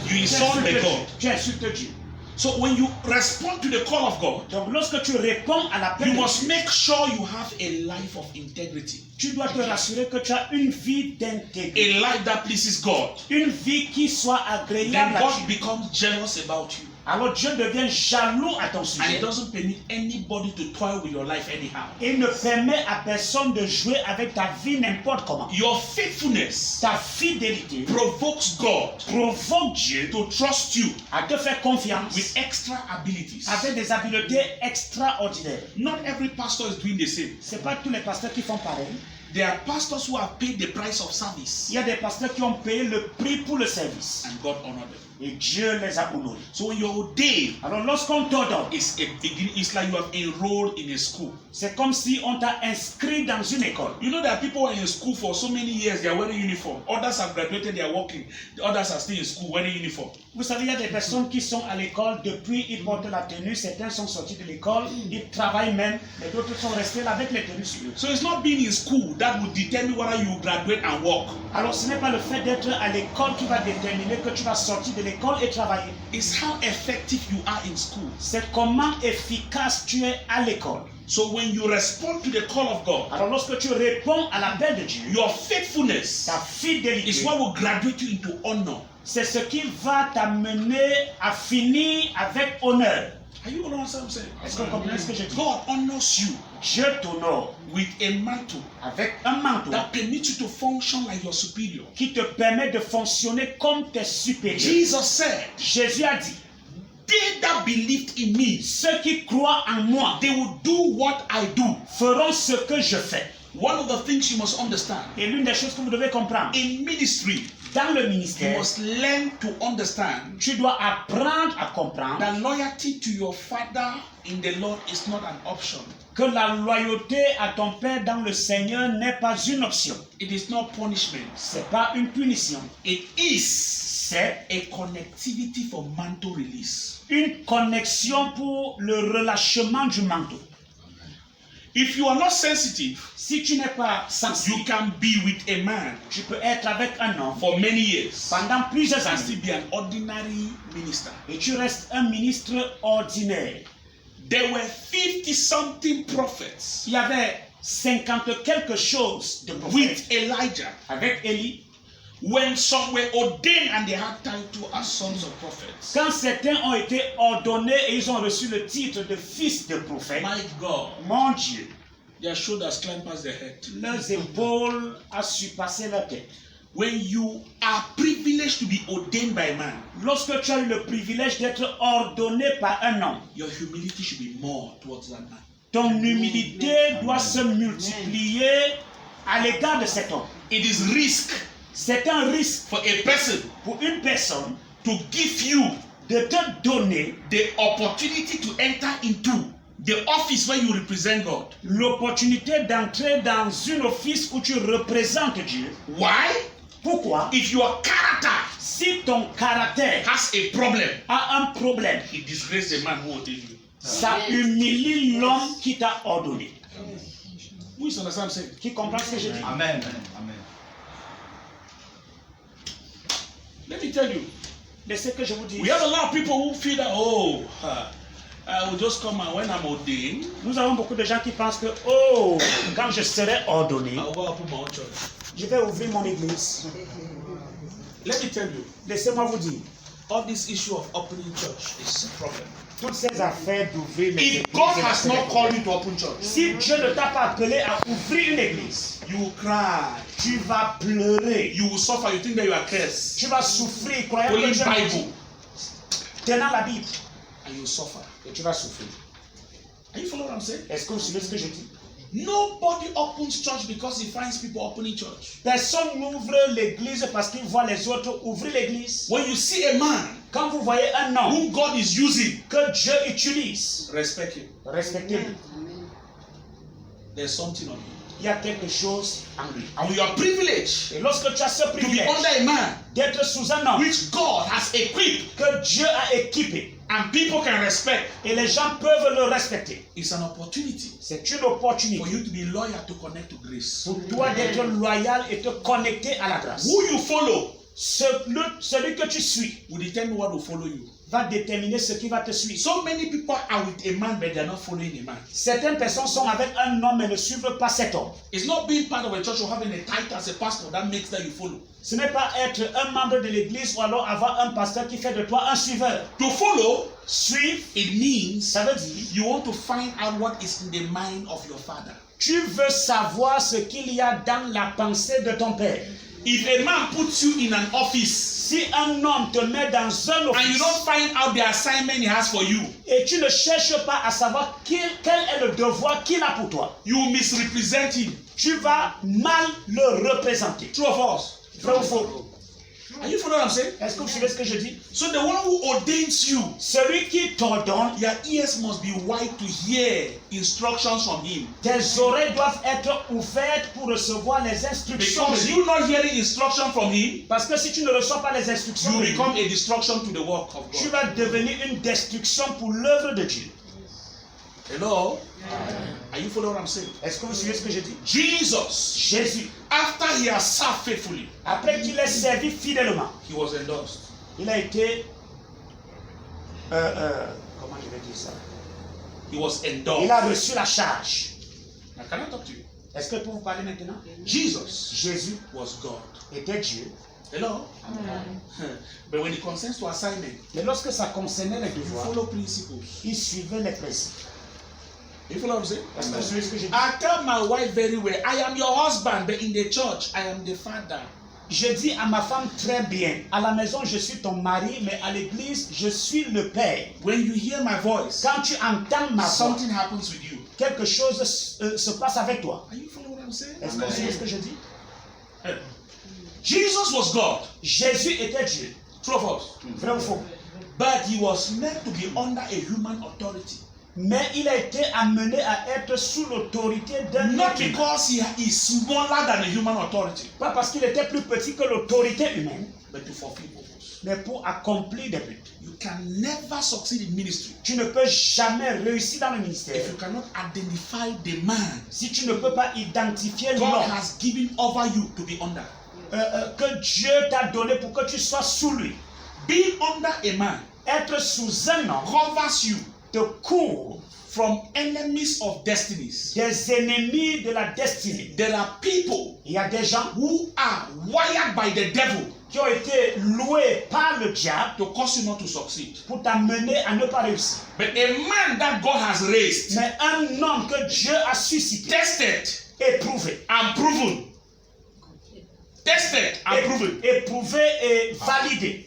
You Tu insult insultes by Dieu. God. Tu insultes Dieu. So when you respond to the call of God, Donc lorsque tu réponds à l'appel you de must Dieu, make sure you have a life of integrity. tu dois te rassurer que tu as une vie d'intégrité. A life that pleases God. Une vie qui soit agréable Then à God Dieu. becomes jealous about you. Alors Dieu devient jaloux à ton And sujet. He doesn't permit anybody to toy with your life anyhow. Et ne permet à personne de jouer avec ta vie n'importe comment. Your faithfulness Ta fidélité provokes God provoque Dieu to trust you à te faire confiance with extra abilities. avec des habiletés extraordinaires. Not every pastor is doing the same. Ce n'est pas tous les pasteurs qui font pareil. There are pastors who have paid the price of service, Il y a des pasteurs qui ont payé le prix pour le service. and God honored them. Et Dieu les a honorés. So when you're ordained, Alors lorsqu'on t'ordonne, it's like you have enrolled in a school. c'est comme si on t'a inscrit dans une école. You know, there are people who are in school for so many years, they are wearing uniform. Others have graduated, they are working. The others are still in school wearing uniform. Vous savez, il y a des personnes qui sont à l'école depuis, ils portent la tenue. Certains sont sortis de l'école, ils travaillent même, mais d'autres sont restés là avec les tenues sur eux. So it's not being in school that will determine whether you graduate and work. Alors ce n'est pas le fait d'être à l'école qui va déterminer que tu vas sortir de l'école et travailler. It's how effective you are in school. C'est comment efficace tu es à l'école. So when you respond to the call of God, Alors lorsque tu réponds à l'appel de Dieu, your faithfulness ta fidélité, is what will graduate you into honor. c'est ce qui va t'amener à finir avec honneur. Are you understand what I'm saying? Est-ce que vous comprenez ce que je dis? God honors you Dieu t'honore with a mantle avec un manteau that permits you to function like your superior. qui te permet de fonctionner comme tes supérieurs. Jesus said, Jésus a dit, they that believed in me, ceux qui croient en moi they will do what I do. feront ce que je fais. One of the things you must understand, Et l'une des choses que vous devez comprendre, in ministry, dans le you ministère, must learn to understand tu dois apprendre à comprendre that loyalty to your father in the Lord is not an option. que la loyauté à ton Père dans le Seigneur n'est pas une option. It is not punishment. C'est pas une punition. It is C'est a connectivity for mantle release. une connexion pour le relâchement du manteau. If you are not sensitive, Si tu n'es pas you sensible, can be with a man tu peux être avec un homme for many years pendant plusieurs and années still be an ordinary minister. et tu restes un ministre ordinaire. There were 50-something prophets Il y avait 50 quelque chose de prophètes with Elijah. avec Élie. When some were ordained and they had title as sons of prophets. Quand certains ont été ordonnés et ils ont reçu le titre de fils de prophète, My God, mon Dieu, their shoulders climb past their head. leurs épaules ont surpassé leur tête. When you are privileged to be ordained by man, Lorsque tu as eu le privilège d'être ordonné par un homme, your humility should be more towards that man. ton humilité doit se multiplier à l'égard de cet homme. It is risk C'est un risque for a person pour une personne to give you de te donner the opportunity to enter into the office where you represent God. l'opportunité d'entrer dans un office où tu représentes Dieu. Why? Pourquoi? If your character Si ton caractère has a problem, a un problème, it disgraces the man who ordained you. ça humilie l'homme qui t'a ordonné. Who is understand what I'm saying? Qui comprend ce que je dis? Amen. Amen. Let me tell you, Mais ce que je vous dis, we have a lot of people who feel that, I will just come and when I'm ordained, nous avons beaucoup de gens qui pensent que, oh, quand je serai ordonné, I'll go open my own church. je vais ouvrir mon église. Let me tell you, Laissez-moi vous dire, all this issue of opening church is a problem. Toutes ces affaires d'ouvrir les If églises. God has not called you to open church, Si Dieu ne t'a pas appelé à ouvrir une église, you will cry, tu vas pleurer. you will suffer, you think that you are cursed. Tu vas souffrir, croyant que Holy Dieu est maudit. Bible, Tenant la Bible, and you will suffer. et tu vas souffrir. Are you following what I'm saying? Est-ce que vous suivez ce que je dis? Nobody opens church because he finds people opening church. Personne n'ouvre l'église parce qu'il voit les autres ouvrir l'église. When you see a man Quand vous voyez un homme whom God is using, que Dieu utilise, respect him. respectez-le. There's something on him. Il y a quelque chose en lui. And when you are privileged Et lorsque tu as ce to be privilège under a man d'être sous un homme which God has equipped que Dieu a équipé and people can respect, et les gens peuvent le respecter, it's an opportunity c'est une for opportunité you to be loyal to connect to grace. pour toi d'être loyal et te connecter à la grâce. Who you follow Celui que tu suis will determine what will follow you. va déterminer ce qui va te suivre. So many people are with a man, but they are not following a man. Certaines personnes sont avec un homme mais ne suivent pas cet homme. It's not being part of a church or having a title as a pastor that makes that you follow. Ce n'est pas être un membre de l'église ou alors avoir un pasteur qui fait de toi un suiveur. To follow, Suivre, it means ça veut dire you want to find out what is in the mind of your father. tu veux savoir ce qu'il y a dans la pensée de ton père. If a man puts you in an office Si un homme te met dans un and you office don't find out the assignment he has for you, et tu ne cherches pas à savoir quel est le devoir qu'il a pour toi, you will misrepresent him. tu vas mal le représenter. True or false? Vrai ou faux? Are you following what I'm saying? Est-ce que vous suivez ce que je dis? So the one who ordains you, Celui qui t'ordonne, your ears must be wide to hear instructions from him. tes oreilles doivent être ouvertes pour recevoir les instructions de Because lui. you not hearing instruction from him, Parce que si tu ne reçois pas les instructions, you de lui, become a destruction to the work of tu God. vas devenir une destruction pour l'œuvre de Dieu. Hello? Are you following what I'm saying? Est-ce que vous suivez ce que je dis? Jesus, Jésus, after he has served faithfully, après qu'il ait servi fidèlement, he was endorsed. il a été... comment je vais dire ça? He was Il endorsed. a reçu la charge. Now, can I talk to you? Est-ce que pour vous parler maintenant? Jesus Jésus was God. était Dieu. Hello? But when it concerns to assignment, Mais lorsque ça concernait les you devoirs, follow principles. il suivait les principes. You follow what I'm saying? Est-ce que vous suivez ce que je dis? I tell my wife very well, I am your husband, but in the church, I am the father. Je dis à ma femme très bien, à la maison je suis ton mari, mais à l'église je suis le père. When you hear my voice, Quand tu entends ma voix, something happens with you. quelque chose se passe avec toi. Are you following what I'm saying? Est-ce que vous suivez ce que je dis? Jesus was God. Jésus était Dieu. True or false? Vrai ou faux? But he was meant to be under a human authority. Mais il a été amené à être sous l'autorité d'un Not être humain. because he is smaller than a human authority, Pas parce qu'il était plus petit que l'autorité humaine, but to fulfill purpose. mais pour accomplir des buts. You can never succeed in ministry Tu ne peux jamais réussir dans le ministère if you cannot identify the man si tu ne peux pas identifier God l'homme has given over you to be under. que Dieu t'a donné pour que tu sois sous lui. Being under a man Être sous un homme covers you te couvre from enemies of destinies. des ennemis de la destinée. There are people Il y a des gens who are wired by the devil qui ont été loués par le diable to cause you not to succeed. pour t'amener à ne pas réussir. But a man that God has raised, Mais un homme que Dieu a suscité, tested éprouvé, and proven, tested and proven. éprouvé et validé.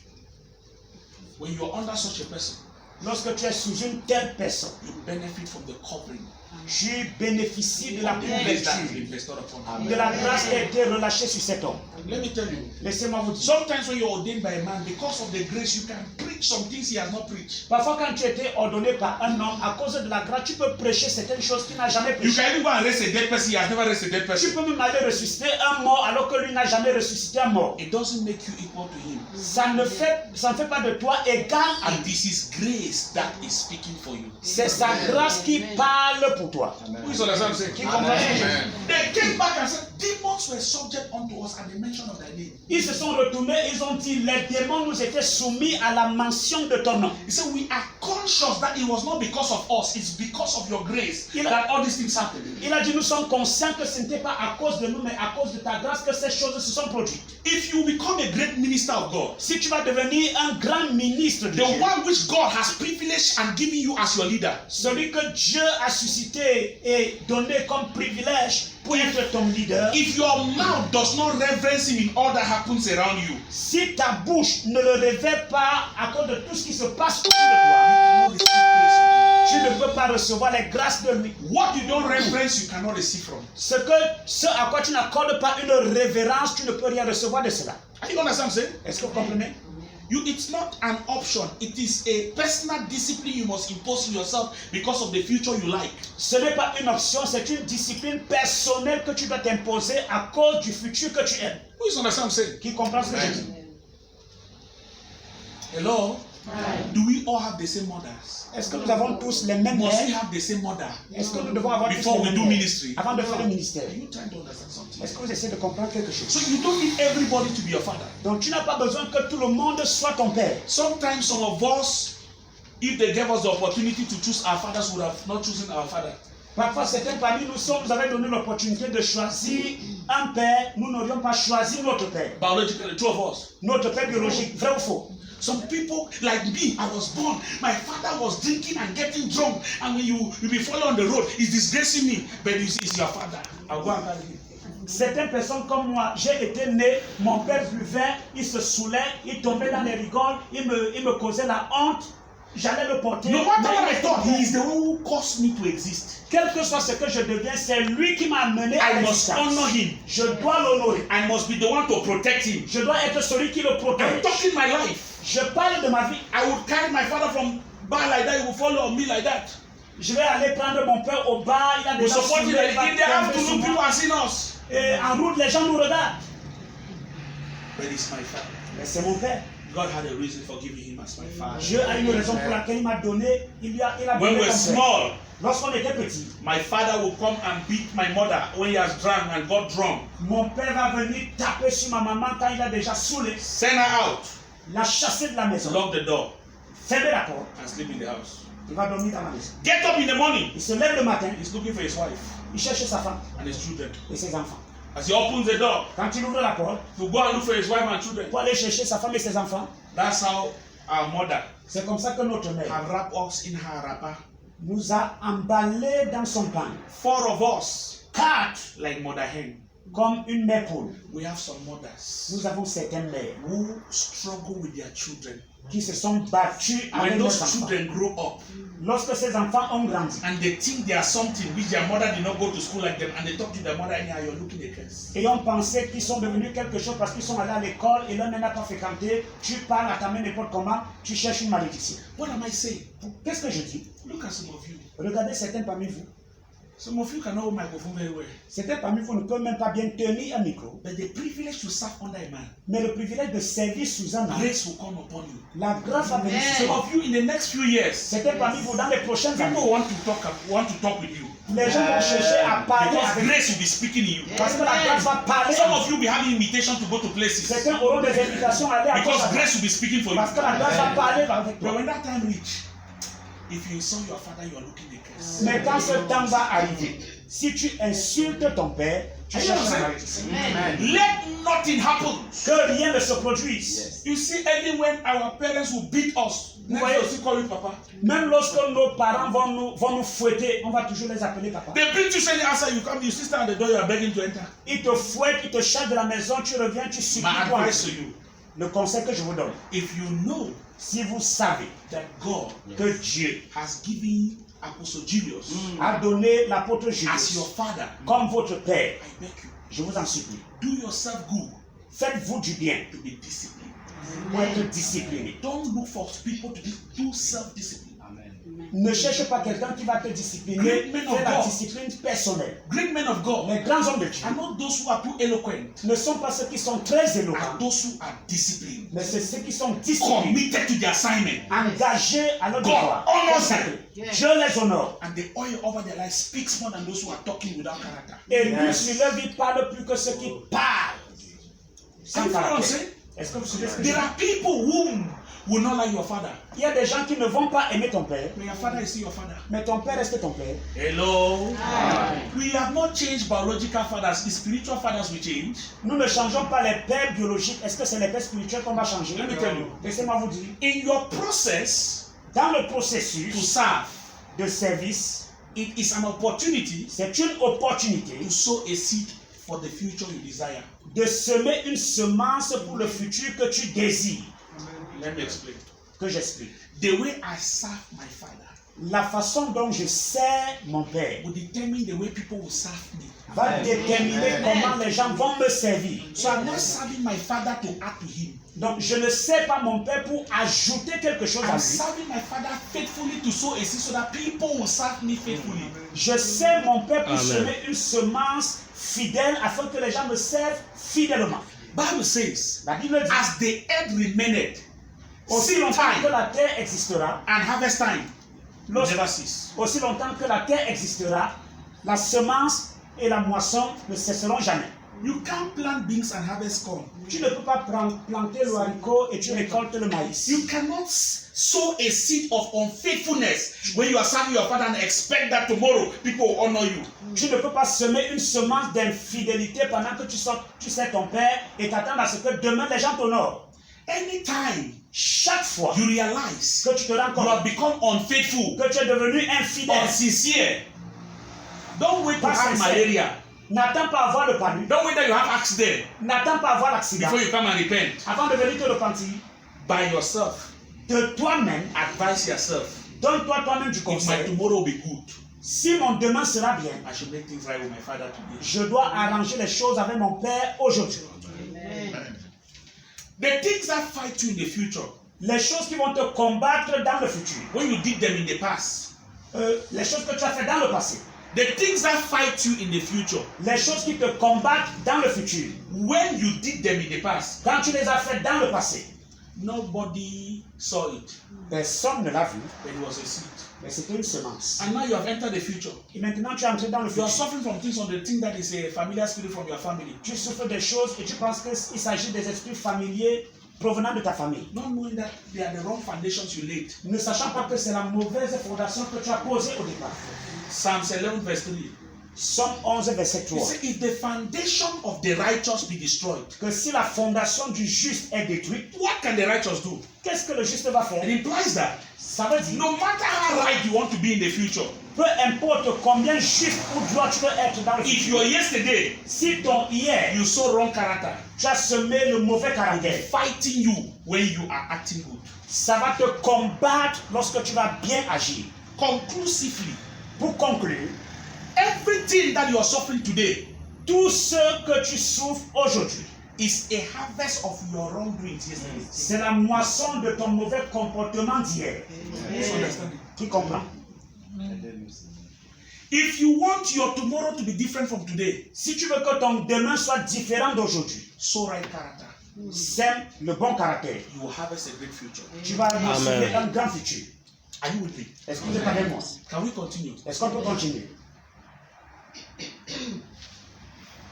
When you are under such a person, Lorsque tu es sous une telle personne, you benefit from the covering tu bénéficies de la of the grace that has couverture, been bestowed upon you. de la grâce qui a été relâchée sur cet homme. Let me tell you, Laissez-moi vous dire. sometimes when you're ordained by a man, because of the grace, you can preach some things he has not preached. Parfois, quand tu étais ordonné par un homme, à cause de la grâce, tu peux prêcher certaines choses qu'il n'a jamais You prêchées. can even go and raise a dead person, he has never raised a dead Tu person. peux même aller ressusciter un mort alors que lui n'a jamais ressuscité un mort. It doesn't make you equal to him. Ça ne fait pas de toi égal à And lui. this is grace that is speaking for you. C'est sa grâce qui parle pour toi. Who is understand what I'm saying? Qui comprend ce que je dis? They came back and said, demons were subject unto us at the mention of thy name. Ils se sont retournés, ils ont dit, les démons nous étaient soumis à la mention de ton nom. He said, we are conscious that it was not because of us, it's because of your grace Il a- that all these things happened. Il a dit, nous sommes conscients que ce n'était pas à cause de nous, mais à cause de ta grâce que ces choses se sont produites. If you become a great minister of God, Si tu vas devenir un grand ministre de the Dieu, one which God has privileged and given you as your leader, celui que Dieu a suscité et donné comme privilège pour être ton leader, if your mouth does not reverence him in all that happens around you, si ta bouche ne le révèle pas à cause de tout ce qui se passe autour de toi, tu ne peux pas recevoir les grâces de lui. what you don't reverence, you cannot receive from. Ce à quoi tu n'accordes pas une révérence, tu ne peux rien recevoir de cela. Are you understand what I'm saying? Est-ce que vous comprenez? It's not an option. It is a personal discipline you must impose on yourself because of the future you like. Ce n'est pas une option, c'est une discipline personnelle que tu dois t'imposer à cause du futur que tu aimes. Who is understand what I'm saying? Qui comprend ce que je dis? Hello? Do we all have the same mothers? Est-ce que nous avons tous les mêmes Must we mères? have the same mother? Est-ce que nous devons avoir tous Before les we mêmes do mères ministry? avant de faire le ministère? Are you trying to understand something? Est-ce que vous essayez de comprendre quelque So chose? you don't need everybody to be your father. Donc tu n'as pas besoin que tout le monde soit ton père. Sometimes some of us, if they gave us the opportunity to choose our fathers, would have not chosen our father. Parfois, certains parmi nous nous avaient donné l'opportunité de choisir un père, nous n'aurions pas choisi notre père. Biologically, two of us. Notre père biologique, vrai ou faux? Some people, like me, I was born, my father was drinking and getting drunk, and when you be following on the road, he's disgracing me, but it's your father. I'll go and carry him. Certaines personnes comme moi, j'ai été né, mon père buvait, il se saoulait, il tombait dans les rigoles, il me causait la honte, j'allais le porter. No matter mais what il I était thought, bon. he is the one who caused me to exist. Quel que soit ce que je deviens, c'est lui qui m'a amené à I must l'existence. honor him. Je dois l'honorer. I must be the one to protect him. Je dois être celui qui le I'm protège. talking my life. Je parle de ma vie. I would carry my father from bar like that, he would follow me like that. Je vais aller prendre mon père au bar, il a We déjà support him saoulé, like il va in the afternoon, tomber sur people moi. are seeing us. Et en route, les gens nous regardent. But it's my father. Mais c'est mon père. God had a reason for giving him as my father. Dieu a une raison pour laquelle il m'a donné, il a When donné we're comme père. small, Lorsqu'on était petit, my father will come and beat my mother when he has drunk and got drunk. mon père va venir taper sur ma maman quand il a déjà saoulé, Send her out, la chasser de la maison, lock the door, fermer la porte, and sleep in the house. il va dormir dans la maison. Get up in the morning. Il se lève le matin, He's looking for his wife il cherche sa femme and his children. et ses enfants. As he opens the door Quand il ouvre la porte, to go and look for his wife and children, pour aller chercher sa femme et ses enfants, that's how our mother c'est comme ça que notre mère have wrapped us in her wrapper. nous a emballés dans son pain. 4 of us, 4, like mother hen. comme une mère poule. We have some mothers Nous avons certaines mères who struggle with their children. qui se sont battues avec When leurs those enfants. children grow up Lorsque ces enfants ont grandi and they think they are something which their mother did not go to school like them, and they talk to their mother anyhow, you're looking a curse. et ont pensé qu'ils sont devenus quelque chose parce qu'ils sont allés à l'école et leur mère n'a pas fréquenté, tu parles à ta mère n'importe comment, tu cherches une malédiction. What am I saying? Qu'est-ce que je dis? Look at some of you. Regardez certains parmi vous. Some of you cannot hold microphone very well. Certains parmi vous ne peuvent même pas bien tenir un micro. But the privilege to serve under a man, Mais le privilège de servir sous un homme, grace will come upon you. la grâce va venir sur Some toi. of you in the next few years, Certains parmi vous dans les prochaines people années, want to talk with you les gens vont chercher à parler because avec vous. grace will be speaking in you. Parce que la grâce va parler. Some of you will be having invitation to go to places Certains auront des invitations à aller à because gauche à droite. grace will be speaking for you. Parce que la grâce va parler avec But toi. when that time reach, if you insult your father, you are looking a curse. Mais quand ce temps va arriver, si tu insultes ton père, tu Amen. cherches la malédiction. Let nothing happen. Que rien ne se produise. You see, even when our parents will beat us, next Ouais. they'll still call you papa. Même lorsque nos parents vont nous fouetter, on va toujours les appeler papa. They beat you, say the answer, you come, you still stand at the door, you are begging to enter. Ils te fouettent, ils te chassent de la maison, tu reviens, tu supplies My toi. advice to you, Le conseil que je vous donne, if you know si vous savez that God que Dieu has given Apostle Julius a donné l'apôtre as your Julius father, comme votre père, I beg you, je vous en supplie, do yourself good faites-vous du bien to be disciplined. pour être discipliné. Don't look for people to do self-discipline. Ne cherche pas quelqu'un qui va te discipliner. Great men of Fais la God. discipline personnelle. Great men of God Les grands hommes de Dieu are not those who are too eloquent, ne sont pas ceux qui sont très are éloquents, those who are disciplined, mais c'est ceux qui sont disciplinés, committed to the assignment, engagés à leur God devoir. honors them. Je les honore. And the oil over their life speaks more than those who are talking without character. Et lui, sur leur vie, parle plus que ceux qui parlent sans Are you following what I'm caractère. saying? Est-ce que vous suivez ce que je There dis? are people who will not like your father, Il y a des gens qui ne vont pas aimer ton père, but your father is still your father. mais ton père reste ton père. Hello. We have not changed biological fathers. The spiritual fathers will change. Nous ne changeons pas les pères biologiques. Est-ce que c'est les pères spirituels qu'on va changer? Let me tell you. Laissez-moi vous dire. In your process Dans le to processus serve, de service, it is an opportunity c'est une opportunité to sow a seed for the future you desire. de semer une semence pour le futur que tu désires. Let me explain. Que j'explique. The way I serve my father La façon dont je sers mon père will determine the way people will serve me. va déterminer comment les gens vont me servir. So I'm not serving my father to add to him. Donc je ne sers pas mon père pour ajouter quelque chose à I'm lui. serving my father faithfully to sow a seed so that people will serve me faithfully. Je sers mon père pour Amen. semer une semence fidèle afin que les gens me servent fidèlement. Bible says, La Bible dit, as the earth remained, aussi seed longtemps que time la terre existera, and harvest time will Lorsque- never cease. aussi longtemps que la terre existera, la semence et la moisson ne cesseront jamais. You can't plant beans and harvest corn. Tu ne peux pas planter le haricot et tu récoltes le maïs. You cannot sow a seed of unfaithfulness when you are serving your father and expect that tomorrow people will honor you. Tu ne peux pas semer une semence d'infidélité pendant que tu sers ton père et t'attendre à ce que demain les gens t'honorent. Anytime Chaque fois you realize que tu te rends you compte have become unfaithful, que tu es devenu infidèle, unsincere, don't wait to Pas have sincère. malaria. n'attends pas avoir le palu, Don't wait that you have accident n'attends pas avoir l'accident before you come and repent. avant de venir te repentir. By yourself, De toi-même, advise yourself. donne-toi toi-même du If my conseil. tomorrow will be good, Si mon demain sera bien, I should make things right with my father today. je dois arranger les choses avec mon père aujourd'hui. The things that fight you in the future, Les choses qui vont te combattre dans le futur, when you did them in the past, les choses que tu as fait dans le passé, the things that fight you in the future, les choses qui te combattent dans le futur, when you did them in the past, quand tu les as fait dans le passé, nobody saw it, personne ne l'a vu, but it was a seed. mais c'était une semence. And now you have entered the future. Et maintenant tu es entré dans le You are futur. suffering from things on the thing that is a familiar spirit from your family. Tu souffres des choses et tu penses qu'il s'agit des esprits familiers provenant de ta famille. Not knowing that they are the wrong foundations you laid. Ne sachant pas que c'est la mauvaise fondation que tu as posée au départ. Psalms 11 verse 3. Somme 11, verset He 3. said, if the foundation of the righteous be destroyed, Que si la fondation du juste est détruite, what can the righteous do? qu'est-ce que le juste va faire? It implies that Ça veut dire, no matter how right you want to be in the future, peu importe combien juste ou droit tu peux être dans le if futur, your yesterday si ton hier, you sow wrong character, tu as semé le mauvais caractère, fighting you when you are acting good. ça va te combattre lorsque tu vas bien agir. Conclusively, Pour conclure, everything that you are suffering today tout ce que tu souffres aujourd'hui, is a harvest of your wrongdoings yesterday. c'est la moisson de ton mauvais comportement d'hier. Please understand it. Qui comprend? If you want your tomorrow to be different from today, Si tu veux que ton demain soit différent d'aujourd'hui, sow right character. sème le bon caractère. You will harvest a great future. Tu vas réussir Amen. un grand futur. Are you with me? Est-ce que vous êtes avec moi? Can we continue? Est-ce qu'on peut continuer?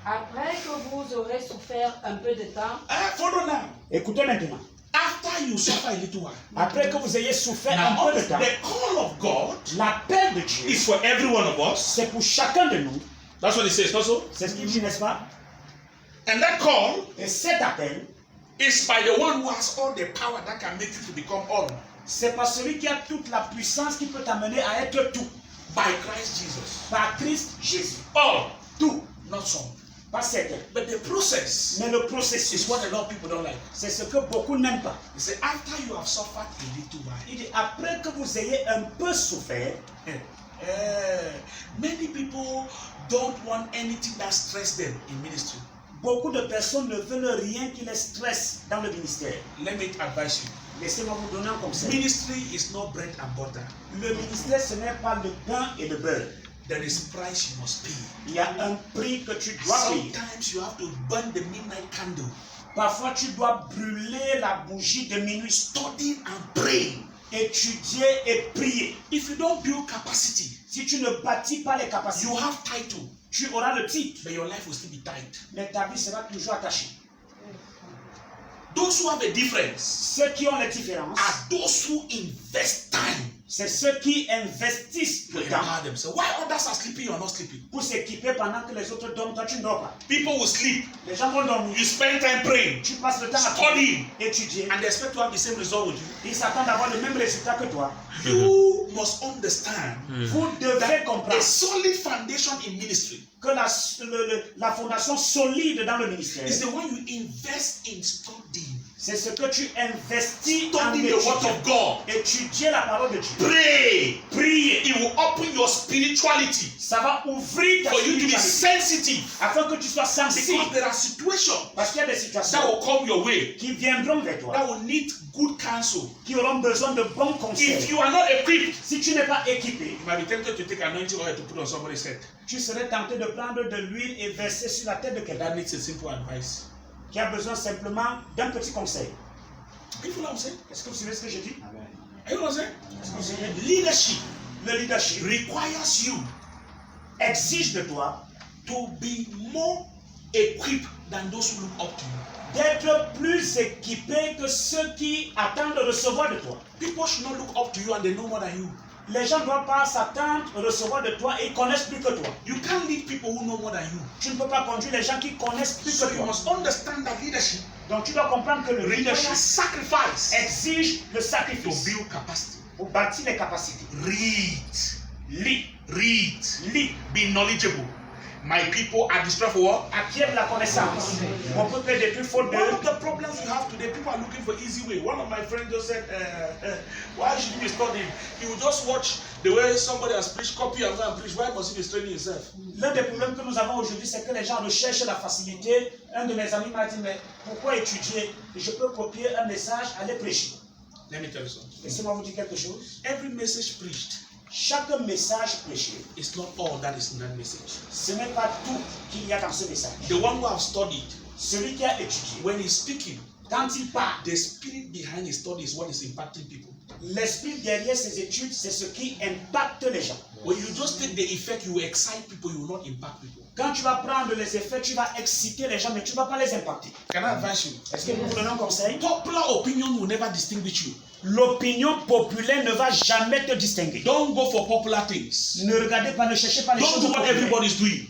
Après que vous aurez souffert un peu de temps, Follow now. Écoutez maintenant. After you suffer a little while, Après que vous ayez souffert now un peu de temps, the call of God l'appel de Dieu, is for every one of us. c'est pour chacun de nous. That's what it says, also. C'est ce qu'il dit, n'est-ce pas? And that call Et cet appel, is by the one who has all the power that can make you to become all. c'est par celui qui a toute la puissance qui peut t'amener à être tout. By Christ Jesus. Par Christ Jésus. All. Tout. Not some. Pas certain. But the process Mais le is processus, what a lot of people don't like. c'est ce que beaucoup n'aiment pas. He said, after you have suffered a little while, Il dit, après que vous ayez un peu souffert, many people don't want anything that stresses them in ministry. beaucoup de personnes ne veulent rien qui les stresse dans le ministère. Let me advise you. Laissez-moi vous donner un conseil. Ministry is not bread and butter. Le ministère, ce n'est pas le pain et le beurre. There is price you must pay. Il y a un prix que tu dois payer. Sometimes you have to burn the midnight candle, Parfois, tu dois brûler la bougie de minuit, studying and praying. étudier et prier. If you don't build capacity, Si tu ne bâtis pas les capacités, you have title, tu auras le titre, but your life will still be tight. mais ta vie sera toujours attachée. Those who have a difference Ceux qui ont les différences, are those who invest time c'est ceux qui investissent to le temps empower themselves. Why others are sleeping, you are not sleeping. pour s'équiper pendant que les autres dorment. Toi, tu ne dors pas. People will sleep. Les gens vont dormir. You spend time praying, Tu passes le temps à studying, étudier. and they expect to have the same result with you. Ils s'attendent à avoir le même résultat que toi. You must understand Vous devez that a comprendre solid foundation in ministry que la fondation solide dans le ministère, is the one you invest in studying. c'est ce que tu investis en Studying the word étudiant. of God. Étudier la parole de Dieu. Pray. Prier. It will open your spirituality Ça va ouvrir ta for you to be spiritualité sensitive. afin que tu sois sensible. Because there are situations Parce qu'il y a des that situations will come your way qui viendront vers toi, that will need good counsel. qui auront besoin de bons If conseils. you are not equipped, Si tu n'es pas équipé, you might be tempted to take anointing oil to put on somebody's head. tu serais tenté de prendre de l'huile et verser sur la tête de quelqu'un That needs a simple advice. qui a besoin simplement d'un petit conseil. You know what I'm saying? Est-ce que vous savez ce que je dis? You know what I'm saying? Est-ce que vous savez? Leadership Le leadership requires you exige de toi to be more equipped than those who look up to you. d'être plus équipé que ceux qui attendent de recevoir de toi. People should not look up to you and they know more than you. Les gens ne doivent pas s'attendre à recevoir de toi et ils connaissent plus que toi. You can't lead people who know more than you. Tu ne peux pas conduire les gens qui connaissent plus So que you toi. must understand that leadership Donc tu dois comprendre que le requires leadership sacrifice exige le to sacrifice build capacity. pour bâtir les capacités. Read, Lis, read, be knowledgeable. My people are destroyed for what? acquiert la connaissance. Mon peuple est détruit faute de... One of the problems we have today, people are looking for easy way. One of my friends just said, why should you be studying? He will just watch the way somebody has preached, copy and go and preach. Why must he be straining himself? L'un des problèmes que nous avons aujourd'hui, c'est que les gens recherchent la facilité. Un de mes amis m'a dit, mais pourquoi étudier? Je peux copier un message, aller prêcher. Let me tell you something. Laissez-moi vous dire quelque chose. Every message preached Chaque message prêché, is not all that is in that message. ce n'est pas tout qu'il y a dans ce message. The one who have studied, Celui qui a étudié, when he's speaking, quand il parle, the spirit behind his study is what is impacting people. l'esprit derrière ses études, c'est ce qui impacte les gens. When you just take the effect, you will excite people, you will not impact people. Quand tu vas prendre les effets, tu vas exciter les gens, mais tu ne vas pas les impacter. Can I advise you? Est-ce que vous donnez un conseil? Popular opinion will never distinguish you. L'opinion populaire ne va jamais te distinguer. Don't go for popular things. Ne regardez pas, ne cherchez pas les Don't choses do what populaires. everybody is doing.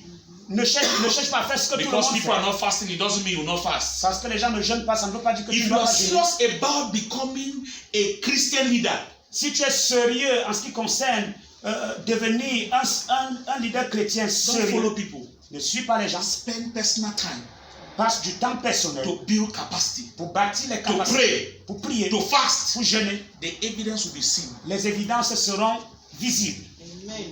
Ne cherche pas à faire ce que tout le Because monde people are fait. not fasting, it doesn't mean you will not fast. Parce que les gens ne jeûnent pas, ça ne veut pas dire que tu If ne you dois are pas jeûner. serious about becoming a Christian leader, Si tu es sérieux en ce qui concerne devenir un leader chrétien don't follow sérieux, people. ne suis pas les gens. Spend personal time Passe du temps personnel to build capacity, pour bâtir les to capacités, pray, pour prier, to fast. pour jeûner. The evidence will be seen. Les évidences seront visibles.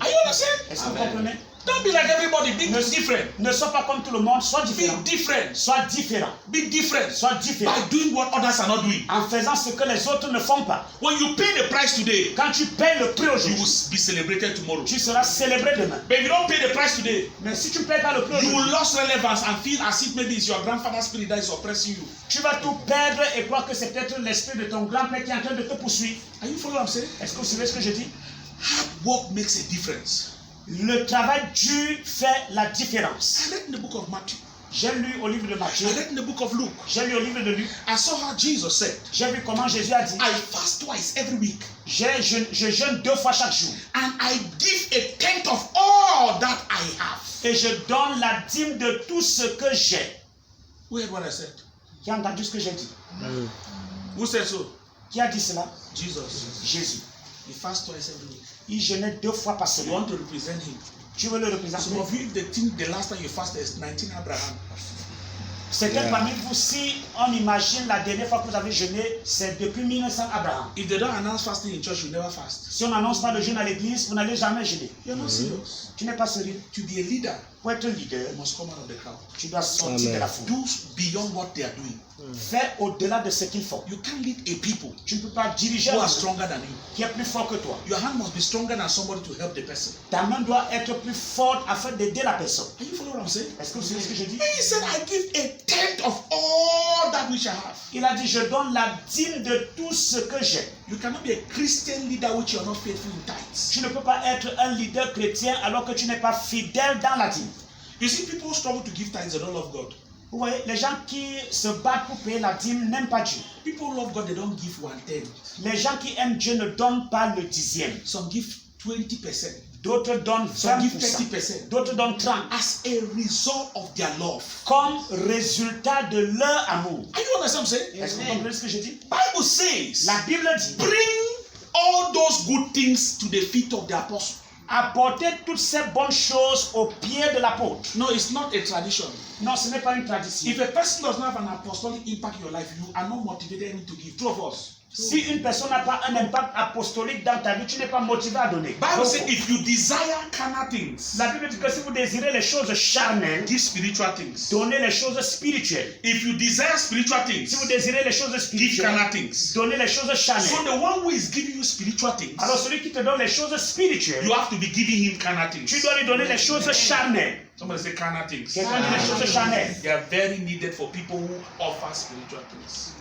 Are you understand? Est-ce que vous comprenez? Don't be like everybody. Be different. Ne sois pas comme tout le monde, sois Be différent. different. Sois différent. Be different. Sois différent. By doing what others are not doing. En faisant ce que les autres ne font pas. When you pay the price today, Quand tu payes le prix you aujourd'hui, will be celebrated tomorrow. tu seras célébré demain. But if you don't pay the price today, Mais si tu ne payes pas le prix you will aujourd'hui, lose relevance and feel as if maybe it's your grandfather's spirit that is oppressing you. tu vas tout perdre et croire que c'est peut-être l'esprit de ton grand-père qui est en train de te poursuivre. Are you following what I'm saying? Est-ce que vous savez ce que je dis? Hard work makes a difference. Le travail dur fait la différence. I read in the book of Matthew. J'ai lu au livre de Matthieu, I read in the book of Luke. j'ai lu au livre de Luc, I saw how Jesus said, j'ai vu comment Jésus a dit, I fast twice every week je jeûne 2 fois chaque jour and I give a tenth of all that I have. et je donne la dîme de tout ce que j'ai. Who heard what I said? Qui a entendu ce que j'ai dit? Who said so? Qui a dit cela? Jesus. Jésus. He fasts twice every week. Il jeûnait 2 fois par You semaine. want to represent him. Tu veux le représenter? Some of you, the last time you fasted is 19 Abraham. Certains parmi vous, si on imagine la dernière fois que vous avez jeûné, c'est depuis 1900 Abraham. If they don't announce fasting in church, you never fast. Si on n'annonce pas le jeûne à l'église, vous n'allez jamais jeûner. You're not serious. Tu n'es pas sérieux. To be a leader, Pour être leader, you must come out of the crowd. tu dois sortir de la foule. Do beyond what they are doing. Fais au-delà de ce qu'ils font. You can't lead a people Tu ne peux pas diriger who un are peuple stronger than you. qui est plus fort que toi. Your hand must be stronger than somebody to help the person. Ta main doit être plus forte afin d'aider la personne. Are you following what I'm saying? Est-ce que vous savez ce que je dis? He said, I give a tenth of all that which I have. Il a dit, je donne la dîme de tout ce que j'ai. You cannot be a Christian leader which you are not faithful in tithes. Tu ne peux pas être un leader chrétien alors que tu n'es pas fidèle dans la dîme. You see, people struggle to give tithes, they don't love God. Vous voyez, les gens qui se battent pour payer la dîme n'aiment pas Dieu. People love God, they don't give 1/10. Les gens qui aiment Dieu ne donnent pas le dixième. Some give 20%. D'autres donnent Some give 20%. 30%. D'autres donnent 30%. As a result of their love. Comme résultat de leur amour. Are you understand what I'm saying? Est-ce que vous comprenez ce que je dis? Bible says, La Bible dit, bring all those good things to the feet of the apostle. apportez toutes ces bonnes choses aux pieds de l'apôtre. No, it's not a tradition. Non, ce n'est pas une tradition. If a person does not have an apostolic impact in your life, you are not motivated any to give. Two of us. Si une personne n'a pas un impact apostolique dans ta vie, tu n'es pas motivé à donner. Bible says if you desire carnal things, La Bible dit que si vous désirez les choses charnelles, give spiritual things. donnez les choses spirituelles. If you desire spiritual things, Si vous désirez les choses give spirituelles, carnal things. donnez les choses So charnelles. the one who is giving you spiritual things, Alors celui qui te donne les choses spirituelles, you have to be giving him carnal things. tu dois lui donner les choses charnelles. Somebody say carnal things. Quelqu'un dit les choses charnelles. They are very needed for people who offer spiritual things.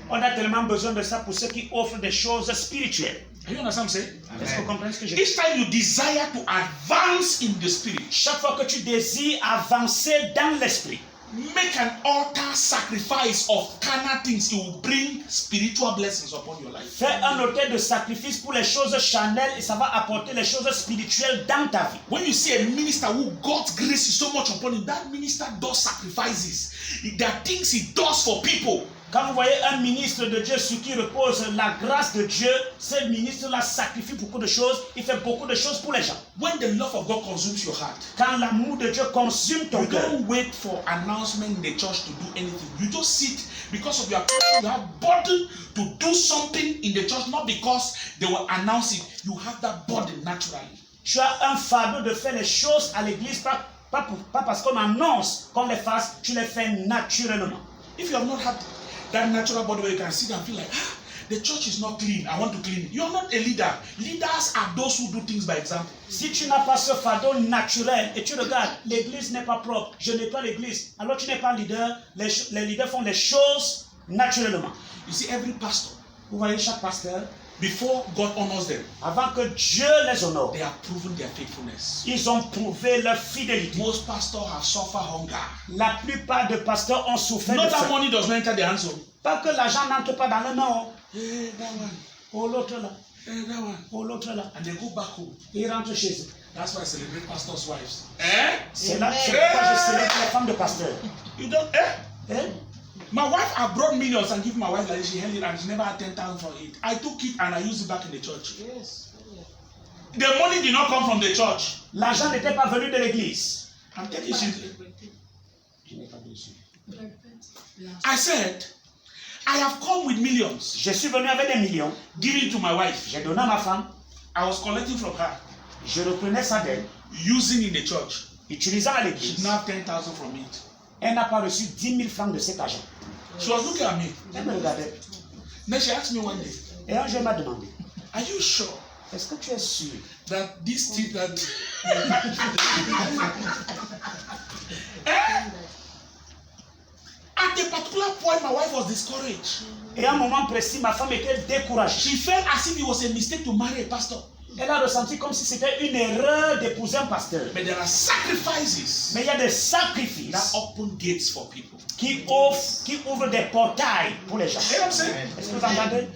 On a tellement besoin de ça pour ceux qui offrent des choses spirituelles. Are you understand what I'm saying? Est-ce que vous comprenez ce que je dis? Each time you desire to advance in the spirit, Chaque fois que tu désires avancer dans l'esprit, make an altar sacrifice of carnal things. It will bring spiritual blessings upon your life. fais un autel de sacrifice pour les choses charnelles et ça va apporter les choses spirituelles dans ta vie. When you see a minister who God's grace is so much upon him, that minister does sacrifices. There are things he does for people. Quand vous voyez un ministre de Dieu sur qui repose la grâce de Dieu, ce ministre-là sacrifie beaucoup de choses, il fait beaucoup de choses pour les gens. When the love of God consumes your heart, Quand l'amour de Dieu consume ton you cœur, don't wait for announcement in the church to do anything. You just sit because of your passion. You have burden to do something in the church, not because they will announce it. You have that burden naturally. tu as un fardeau de faire les choses à l'église, pas parce qu'on annonce qu'on les fasse, tu les fais naturellement. If you have not had that natural body where you can sit and feel like, the church is not clean, I want to clean it. You are not a leader. Leaders are those who do things by example. Si tu n'as pas ce fardeau naturel et tu regardes, l'église n'est pas propre, je nettoie l'église, alors tu n'es pas leader, les leaders font les choses naturellement. You see, every pastor, Vous voyez chaque pasteur, before God honors them, avant que Dieu les honore, they have proven their faithfulness. ils ont prouvé leur fidélité. Most pastors have suffered hunger. La plupart des pasteurs ont souffert de Not that faim. money does not enter their hands. Pas que l'argent n'entre pas dans le nom. Hey, that one. Oh l'autre là, Hey, that one. oh l'autre là. And they go back home. Ils rentrent chez eux. That's why I celebrate pastors' wives. C'est là pourquoi je célèbre les femmes de pasteurs. You don't, Hein? My wife, I brought millions and give my wife like she held it and she never had 10,000 for it. I took it and I used it back in the church. The money did not come from the church. L'argent n'était pas venu de l'église. I'm taking shit. I said, I have come with millions, Je suis venu avec des millions. giving to my wife. J'ai donné à ma femme. I was collecting from her, Je reprenais ça d'elle. using in the church. Utilisant à She l'église. did not have 10,000 from it. Elle n'a pas reçu 10 000 francs de cet argent. She was looking at me. Elle me regardait. Then she asked me one day, Et un jour, elle m'a demandé, are you sure est-ce que tu es sûr that this thing that at a particular point my wife was discouraged. Et à un moment précis, ma femme était découragée. She felt as if it was a mistake to marry a pastor. Elle a ressenti comme si c'était une erreur d'épouser un pasteur. But there are sacrifices Mais il y a des that sacrifices open gates for people. qui ouvrent des portails pour les gens. You know what I'm saying? Est-ce que vous entendez?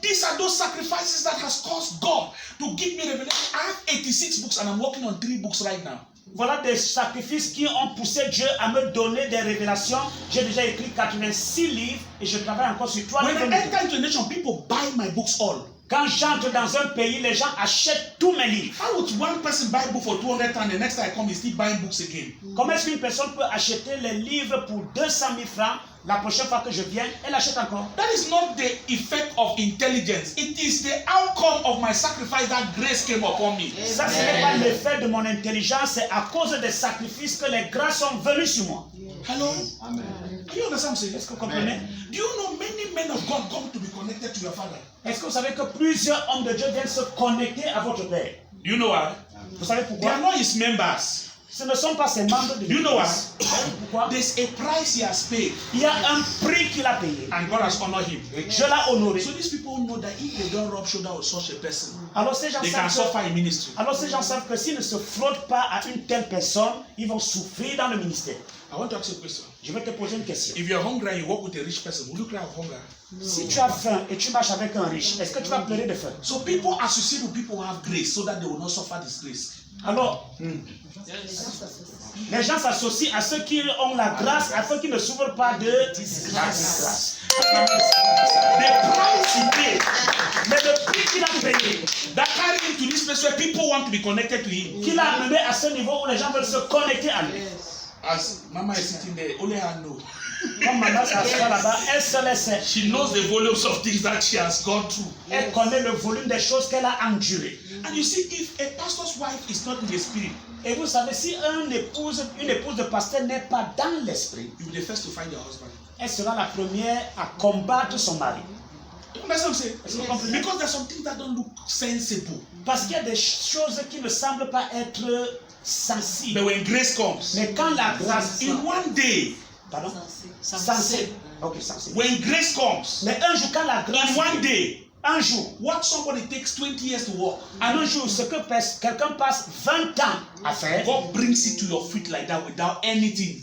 These are those sacrifices that has caused God to give me revelation. I have 86 books and I'm working on 3 books right now. Voilà des sacrifices qui ont poussé Dieu à me donner des révélations. J'ai déjà écrit 86 livres et je travaille encore sur 3 When I livres. enter into a nation, people buy my books all. Quand j'entre dans un pays, les gens achètent tous mes livres. How would one person buy a book for 200 and the next time I come, he's still buying books again? Comment est-ce qu'une personne peut acheter les livres pour 200 000 francs? La prochaine fois que je viens, elle achète encore. That is not the effect of intelligence. It is the outcome of my sacrifice that grace came upon me. Ça, ce n'est pas l'effet de mon intelligence, c'est à cause des sacrifices que les grâces sont venues sur moi. Hello? Amen. Do you understand what I'm saying? Est-ce que vous comprenez? Do you know many men of God come to be connected to your father? Est-ce que vous savez que plusieurs hommes de Dieu viennent se connecter à votre Père? Do you know why? Vous savez They pourquoi? are not his members. Ce ne sont pas ses membres de You know why? l'Église. Vous savez pourquoi? There's a price he has paid, Il y a un prix qu'il a payé. and God has honored him. Je l'ai honoré. So these people know that if they don't rub shoulder with such a person, Alors ces gens they can savent suffer in ministry. que s'ils ne se frottent pas à une telle personne, ils vont souffrir dans le ministère. I want to ask you a question. Je vais te poser une question. If you're hungry and you walk with a rich person, will you cry of hunger? Si tu as faim et tu marches avec un riche, est-ce que tu vas pleurer de faim? So people associate with people who have grace so that they will not suffer disgrace. Alors, les gens s'associent à ceux qui ont la grâce afin qu'ils ne souffrent pas de disgrâce. The price he paid Mais le prix qu'il a payé, that carried him to this place where people want to be connected to him. qu'il a amené à ce niveau où les gens veulent se connecter à lui. As Mama is sitting there, only her know. Comme maman s'assoit là-bas, elle se laisse. She knows the volumes of things that she has gone through. Elle connaît le volume des choses qu'elle a endurées. And you see, if a pastor's wife is not in the spirit, Et vous savez, si une épouse de pasteur n'est pas dans l'esprit, you'll be the first to find your husband. elle sera la première à combattre son mari. You understand what I'm saying? Est-ce que vous comprenez? Because there's some things that don't look sensible. Parce qu'il y a des choses qui ne semblent pas être sensibles. But when grace comes, Mais quand la grâce in one day, pardon, sensée. Ok, sensée. when grace comes, Mais un jour, quand la grâce in one day, un jour, what somebody takes 20 years to walk, en un jour, ce que quelqu'un passe 20 ans à faire, God brings it to your feet like that without anything.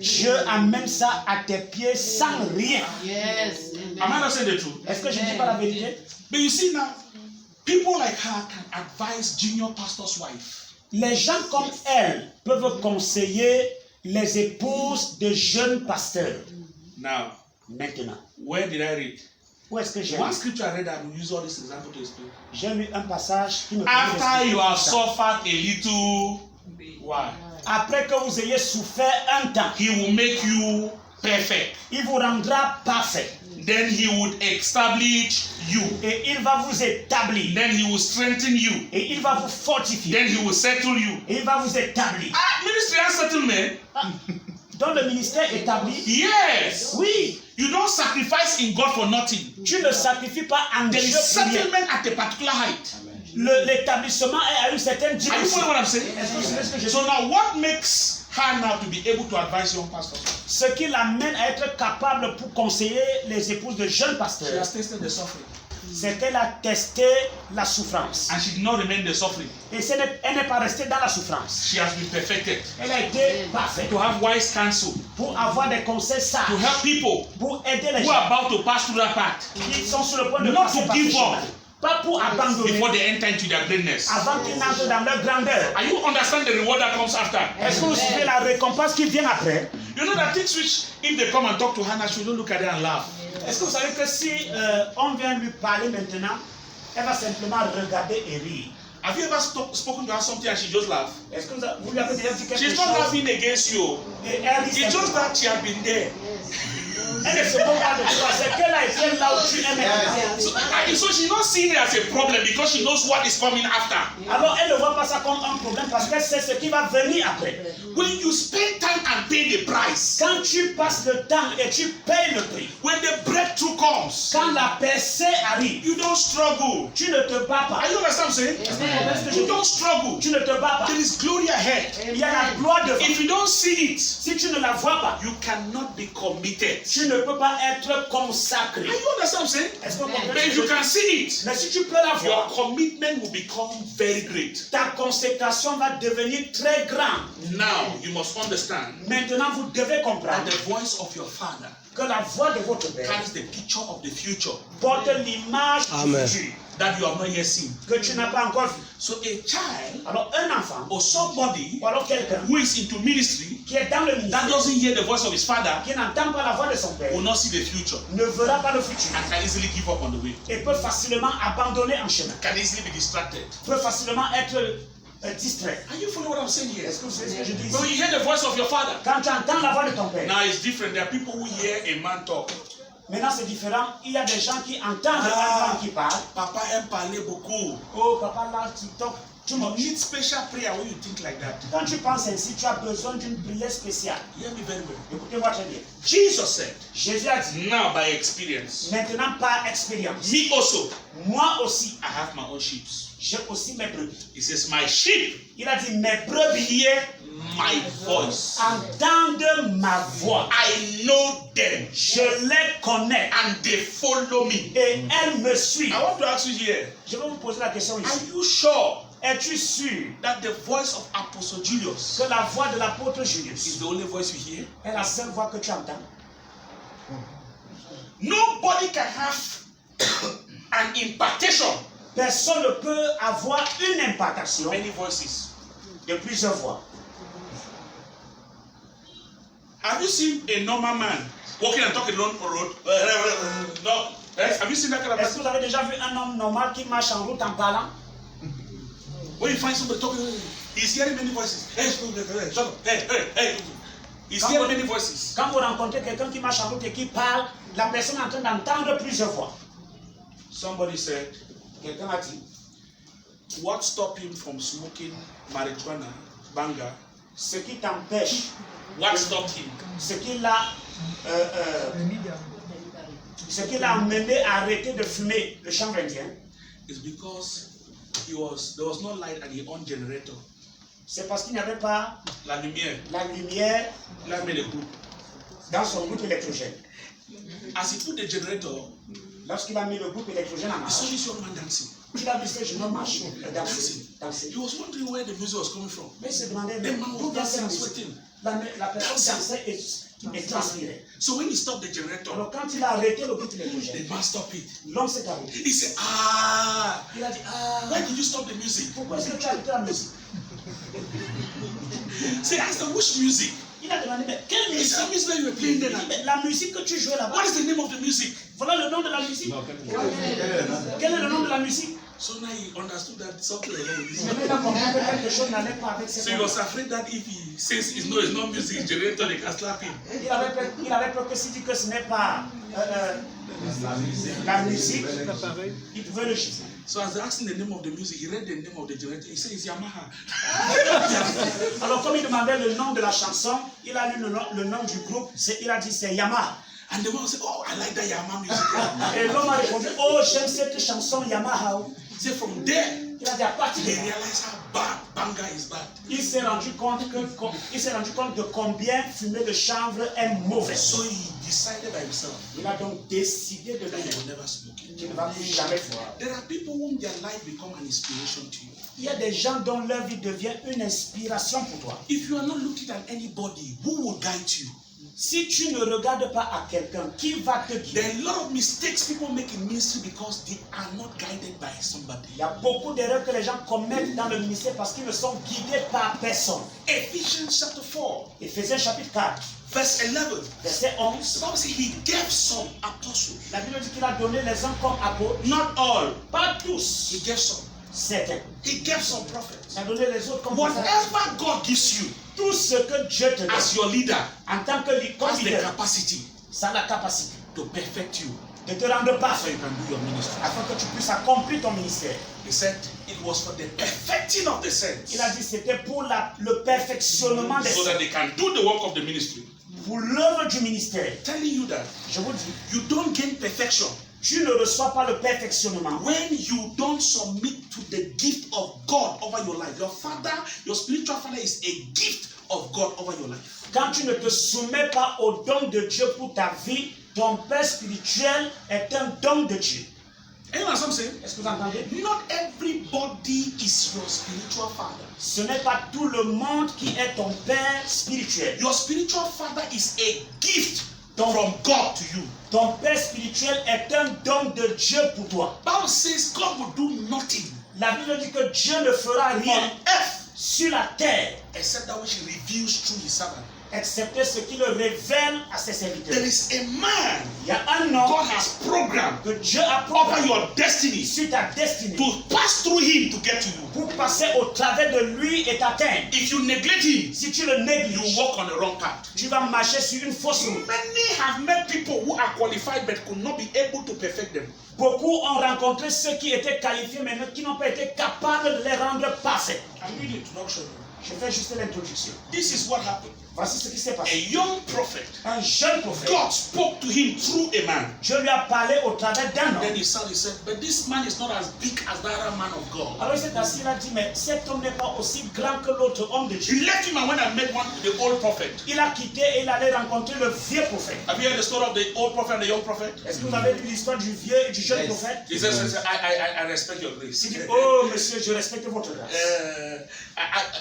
Dieu amène ça à tes pieds sans rien. Yes. Am I not saying the truth? Est-ce que je ne dis pas la vérité? But you see now, people like her can advise junior pastor's wife. Les gens comme elle peuvent conseiller les épouses de jeunes pasteurs. Now, Maintenant, where did I read? où est-ce que j'ai One lu? scripture I read, I will use all this example to explain. J'ai lu un passage qui me After you have ça. suffered a little, why? Après que vous ayez souffert un temps, He will make you perfect. il vous rendra parfait. Then he would establish you. Et il va vous établir. Then he will strengthen you. Et il va vous fortifier. Then he will settle you. Et il va vous établir. Ah, ministry and settlement? Dans le ministère établi, Yes. oui, You don't sacrifice in God for nothing. tu ne sacrifies pas en There Dieu is pour rien. settlement at a particular height. L'établissement est à une certaine Are you dimension. following what I'm saying? Est-ce que vous savez ce que je dis? So now what makes her now to be able to advise young pastors? Ce qui l'amène à être capable pour conseiller les épouses de jeunes She pasteurs, has tasted the suffering. c'est qu'elle a testé la souffrance. And she did not remain the suffering. Et elle n'est pas restée dans la souffrance. She has been perfected. Elle a été parfaite To have wise counsel. pour avoir des conseils To sages, help people pour aider les who gens are about to pass through that path. qui sont sur le point de Not passer to par ce give chemin. up. Pas pour abandonner Before they enter into their greatness. avant qu'ils n'entrent dans leur grandeur. Are you understand the reward that comes after? Est-ce que vous suivez la récompense qui vient après? You know that things which, if they come and talk to Hannah, she will look at her and laugh. Est-ce que vous savez que si on vient lui parler maintenant, elle va simplement regarder et rire? Have you ever spoken to her something and she just laugh? Est-ce que vous lui avez déjà dit quelque She's chose? not laughing against you. Et elle rit It's just simplement. that she has been there. Elle ne se moque pas de toi, c'est qu'elle a été là où tu es maintenant. So she's not seeing it as a problem because she knows what is coming after. Alors elle ne voit pas ça comme un problème parce qu'elle sait ce qui va venir après. When you spend time and pay the price, Quand tu passes le temps et tu payes le prix, when the breakthrough comes, quand la percée arrive, you don't struggle. tu ne te bats pas. Are you understand what I'm saying? Est-ce que je You dis? don't struggle. Tu ne te bats pas. There is glory ahead. Il y a la gloire devant. If you don't see it, Si tu ne la vois pas, you cannot be committed. tu ne peux pas être consacré. Are you understand what I'm saying? Est-ce que vous But comprenez? if you can see it, Mais si tu peux la your voir, commitment will become very great. ta consécration va devenir très grande. Now you must understand Maintenant, vous devez that comprendre the voice of your father que la voix de votre père carries the picture of the future. porte l'image du Amen. futur. that you have not yet seen. que tu n'as pas encore vu. So a child Alors un enfant, or somebody ou alors quelqu'un who is into ministry qui est dans le that ministère, doesn't hear the voice of his father qui n'entend pas la voix de son père, will not see the future ne verra pas le futur and can easily give up on the way. et peut facilement abandonner en chemin, Can easily be distracted. peut facilement être distrait. Are you following what I'm saying here? Est-ce que vous savez ce que je dis When ici? you hear the voice of your father, Quand tu entends la voix de ton père, now it's different. There are people who hear a man talk. maintenant c'est différent. Il y a des gens qui entendent un homme qui parle. Papa aime parler beaucoup. Oh papa là, tu toques. Tu You m'as need special prayer when you think like that. Quand tu penses ainsi, tu as besoin d'une prière spéciale. Hear me very well. Écoutez-moi très bien. Jesus said, Jésus a dit, now by experience, maintenant par expérience, me also, moi aussi, I have my own sheep. j'ai aussi mes brebis. He says, my sheep, Il a dit, mes brebis my voice. entendent ma voix. I know them Je les connais and they follow me. et elles me suivent. I want to ask you here, Je vais vous poser la question are ici. you sure Es-tu sûr that the voice of Apostle Julius que la voix de l'apôtre is Julius the only voice you hear? est la seule voix que tu entends? Nobody can have an impartation. Personne ne peut avoir une impartation Many voices. de plusieurs voix. Have you seen a normal man walking and talking along the road? No. Have you seen that kind of Est-ce que person? vous avez déjà vu un homme normal qui marche en route en parlant? When you find somebody talking, he's hearing many voices. Hey, shut up. Hey. He's hearing many voices. Quand vous rencontrez quelqu'un qui marche en route et qui parle, la personne est en train d'entendre plusieurs voix. Somebody said, Quelqu'un a dit, what stopped him from smoking marijuana, banga? ce qui t'empêche, What stopped him? ce qui l'a amené à arrêter de fumer le chanvre indien, It's because there was no light at the on generator. c'est parce qu'il n'y avait pas La lumière. la lumière Il a mis le groupe. dans son groupe électrogène. As he put the generator, Lorsqu'il a mis le groupe électrogène en he saw marche, this young man dancing. il a vu ce jeune homme marcher, danser. He was wondering where the music was coming from. Mais il se demandait, The mais man d'où was vient dancing cette and musique? sweating. La personne dansait et transpirait. So when he stopped the generator, Alors quand il a arrêté le groupe électrogène, the man stopped it. l'homme s'est arrêté. He said, Il a dit, ah, why did you stop the music? pourquoi est-ce que tu as arrêté la musique? Say, ask them, which music? Il a demandé, mais quelle It's musique? the music that you were playing Il then. dit, mais la musique que tu jouais là-bas, What is the name of the music? voilà le nom de la musique. Quel est le nom de la musique? So now he understood that something was wrong with this. Maintenant, il a compris que quelque chose n'allait pas avec So ses he noms. was afraid that if he says it's not music, it's generator, they can slap him. Il avait peur que s'il dit que ce n'est pas la musique, il pouvait le gifler. So as they asked him the name of the music, he read the name of the generator. He said it's Yamaha. Alors comme il demandait le nom de la chanson, il a lu le nom du groupe, il a dit c'est Yamaha. And the man said, oh, I like that Yamaha music. Et l'homme a répondu, oh j'aime cette chanson Yamaha. He said from there, Il a dit à partir de he là, realized how bad banga is bad. il s'est rendu compte de combien fumer le chanvre est mauvais. So he decided by himself Il a donc décidé de that he lui will never smoke it. qu'il ne va plus jamais fumer. There are people whom their life become an inspiration to you. Il y a des gens dont leur vie devient une inspiration pour toi. If you are not looking at anybody, who will guide you? Si tu ne regardes pas à quelqu'un, qui va te There guider? are a lot of mistakes people make in ministry because they are not guided by somebody. Il y a beaucoup d'erreurs que les gens commettent dans le ministère parce qu'ils ne sont guidés par personne. Ephesians chapter 4, Éphésiens chapitre 4, verse 11. verset The 11. Bible says he gave some apostles. La Bible dit qu'il a donné les uns comme apôtres. Not all. Pas tous, He gave some. certains. He gave some prophets. Il a donné les autres comme prophètes. Whatever God gives you Tout ce que Dieu te donne as your leader en tant que has the leader, capacity ça a la capacité to perfect you de te rendre so parfait you can do your ministry. afin que tu puisses accomplir ton ministère. He said it was for the perfecting of the saints Il a dit c'était pour le perfectionnement des so that saints, they can do the work of the ministry. pour l'œuvre du ministère. Telling you that Je vous dis, you don't gain perfection tu ne reçois pas le perfectionnement when you don't submit to the gift of God over your life. Your father, your spiritual father is a gift of God over your life. quand tu ne te soumets pas au don de Dieu pour ta vie. Ton père spirituel est un don de Dieu. And you know what I'm saying? Est-ce que vous entendez? Not everybody is your spiritual father. Ce n'est pas tout le monde qui est ton père spirituel. Your spiritual father is a gift from God to you. Ton père spirituel est un don de Dieu pour toi. Bible says God will do nothing La Bible dit que Dieu ne fera on rien earth sur la terre, except that which he reveals through his servant. excepté ce qu'il révèle à ses serviteurs. There is a man Il y a un homme God has programmed que Dieu a over programmé your destiny sur ta destinée to pass through him to get to you. pour passer au travers de lui et t'atteindre. If you neglect him, Si tu le you négliges, walk on the wrong path. tu vas marcher sur une fausse route. Many have met people who are qualified but could not be able to perfect them. Beaucoup ont rencontré ceux qui étaient qualifiés mais qui n'ont pas été capables de les rendre parfaits. I'm reading introduction. Je fais juste l'introduction. This is what happened. Voici ce qui s'est A passé. young prophet, Un jeune prophète, God spoke to him through a man. Dieu lui a parlé au travers d'un Then homme. he said, but this man is not as big as the other man of God. Alors il s'est assis, il a dit, mais cet homme n'est pas aussi grand que l'autre homme de Dieu. He left him and went and met the old prophet. Il a quitté et il allait rencontrer le vieux prophète. Have you heard the story of the old prophet and the young prophet? Est-ce que vous avez lu l'histoire du vieux et du jeune prophète? He says, I respect your grace. Il dit, oh monsieur, je respecte votre grâce.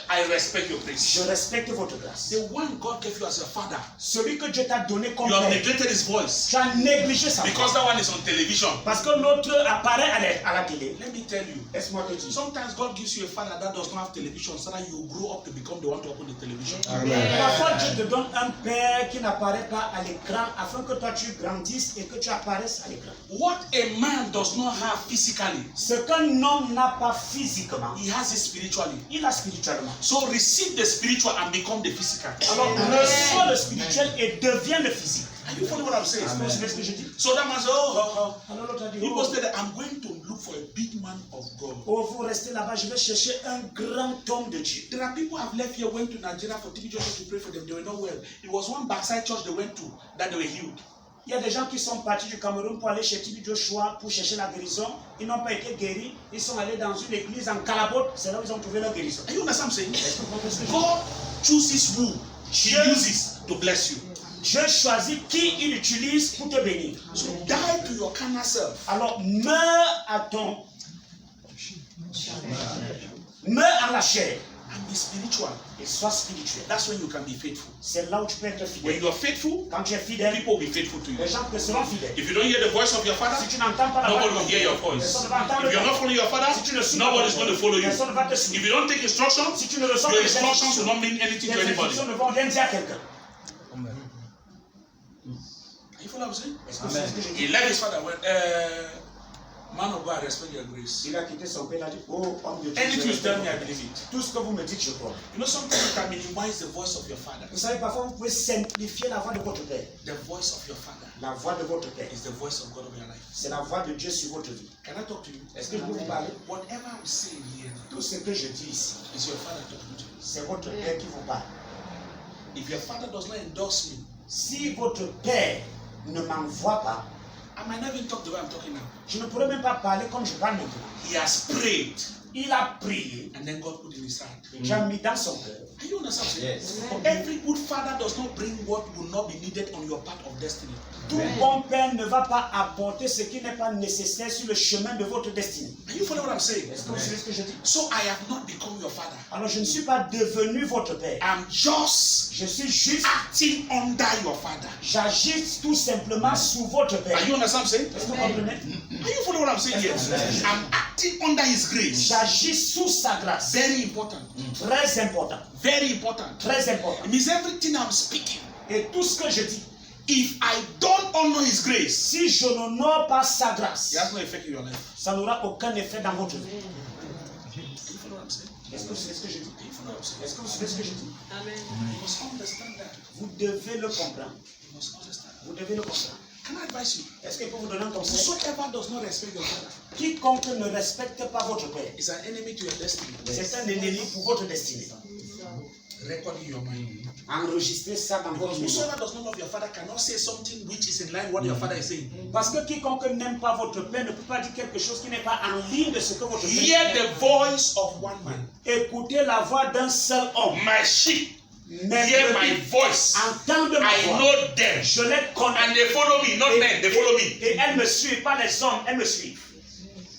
I respect your grace. Je respecte votre grâce. The one God gave you as a father, Celui que Dieu t'a donné comme you have père, neglected his voice tu as négligé sa voix. because that one is on television. Parce que l'autre apparaît à la télé. Let me tell you, Laisse-moi te dire. sometimes God gives you a father that does not have television so that you grow up to become the one to open the television. Parfois Dieu te donne un père qui n'apparaît pas à l'écran afin que toi tu grandisses et que tu apparaisses à l'écran. What a man does not have physically, Ce qu'un homme n'a pas physiquement, he has it spiritually. il a spirituellement. So receive the spiritual and become the physical. Alors reçois le spirituel et deviens le physique. Are you following what I'm saying? Vous savez ce que je dis? So that man said, Alors l'autre a dit, he oh, was there. I'm going to look for a big man of God. oh, vous restez là-bas, je vais chercher un grand homme de Dieu. There are people who have left here, went to Nigeria for TV church to pray for them. They were not well. It was one backside church they went to that they were healed. Il y a des gens qui sont partis du Cameroun pour aller chez Tibi Joshua pour chercher la guérison. Ils n'ont pas été guéris. Ils sont allés dans une église en Calabote. C'est là où ils ont trouvé la guérison. Are you understand what I'm saying? Est-ce que vous comprenez ce que je dis? God chooses who He Dieu- uses to bless you. Dieu choisit qui il utilise pour te bénir. So die to your carnal self. Alors meurs à ton... Meurs à la chair And be spiritual. et sois spirituel. That's when you can be faithful. C'est là où tu peux être When fidèle. you are faithful, Quand tu es fidèle, people will be faithful to you. les gens te seront fidèles. If you don't hear the voice of your father, Si tu n'entends pas la voix nobody de will ton hear your père, voice. personne ne va entendre If you're ta not following your father, Si tu ne suis pas nobody's going to follow you. personne ne va te If suivre. you don't take instructions, Si tu ne reçois your pas les instructions will instructions, not mean anything to les anybody. instructions ne vont rien dire à quelqu'un. Are you following what I'm saying? Est-ce que c'est ce que je dis? He left his father and went, man of God, I respect your grace. Il a quitté son père, il a dit, oh, homme de Dieu, Anything je you tell respecte me, I votre believe it. Tout ce que vous me dites, je crois. You know, sometimes you can minimize the voice of your father. Vous savez, parfois, vous pouvez simplifier la voix de votre père. The voice of your father La voix de votre père, is the voice of God over your life. c'est la voix de Dieu sur votre vie. Can I talk to you? Est-ce que je peux vous parler? Whatever I'm saying here Tout ce que je dis ici, is your father talking to you. c'est votre père qui vous parle. If your father does not endorse me, Si votre père ne m'envoie pas, I might not even talk the way I'm talking now. je ne pourrais même pas parler comme je parle maintenant. He has prayed, Il a prié, and then God put in his heart. et Dieu a mis dans son cœur. Are you understand? what I'm saying? Yes. Every good father does not bring what will not be needed on your path of destiny. Tout bon père ne va pas apporter ce qui n'est pas nécessaire sur le chemin de votre destinée. Are you following what I'm saying? Est-ce que vous savez ce que je dis? So I have not become your father. Alors je ne suis pas devenu votre père. I'm just Je suis juste, acting under your father. j'agis tout simplement sous votre père. Are you understand what I'm saying? Est-ce que vous comprenez? Are you following what I'm saying here? I'm acting under his grace. J'agis sous sa grâce. Very important. Très important. Very important. Très important. It means everything I'm speaking. Et tout ce que je dis, If I don't honor his grace, si je n'honore pas sa grâce, it has no effect in your life. ça n'aura aucun effet dans votre vie. Do you follow what I'm saying? Est-ce que vous savez ce que je dis? Do you follow what I'm saying? Est-ce que vous savez ce que je dis? You must understand that. Vous devez le comprendre. You must understand. Vous devez le comprendre. Can I advise you? Est-ce que je peux vous donner un conseil? Whosoever does not respect your father Quiconque ne respecte pas votre père, is an enemy to your destiny. c'est un ennemi pour votre destinée. Record in your mind. Enregistrez ça dans votre Because mémoire. whosoever does not love your father cannot say something which is in line with what your father is saying. Parce que quiconque n'aime pas votre père ne peut pas dire quelque chose qui n'est pas en ligne de ce que votre père Hear dit. the voice of one man. Écoutez la voix d'un seul homme. My sheep Mes hear my brebis voice. entendent ma I voix. know them. Je les connais. And they follow me, not men, they follow me. Et elles me suivent, pas les hommes, elles me suivent.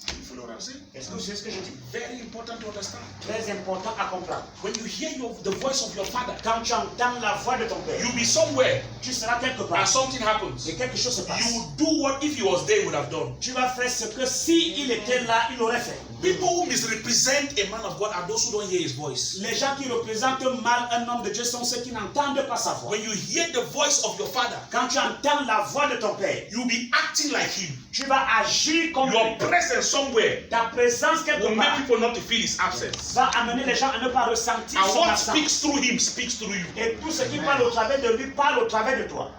You follow what I'm saying? Est-ce que vous savez ce que je dis? Very important to understand. Très important à comprendre. When you hear the voice of your father, Quand tu entends la voix de ton père, you'll be somewhere tu seras quelque and part something happens. et quelque chose se passe. You will do what if he was there he would have done. Tu vas faire ce que si il était là, il aurait fait. People who misrepresent a man of God are those who don't hear his voice. Les gens qui représentent mal un homme de Dieu sont ceux qui n'entendent pas sa voix. When you hear the voice of your father, Quand tu entends la voix de ton père, you'll be acting like him. tu vas agir comme Your lui. presence somewhere Ta présence quelque will make part people not to feel his absence. va amener les gens à ne pas ressentir And son what absence. speaks through him speaks through you. Et tout ce qui parle au travers de lui parle au travers de toi.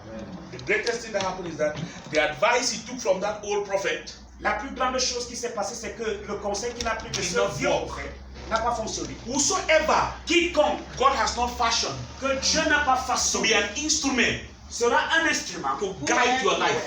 The greatest thing that happened is that the advice he took from that old prophet La plus grande chose qui s'est passée, c'est que le conseil qu'il a pris de Did ce not vieux work. prophète n'a pas fonctionné. whosoever Quiconque God has not fashioned que Dieu n'a pas to be façonné an instrument sera un instrument to guide your life,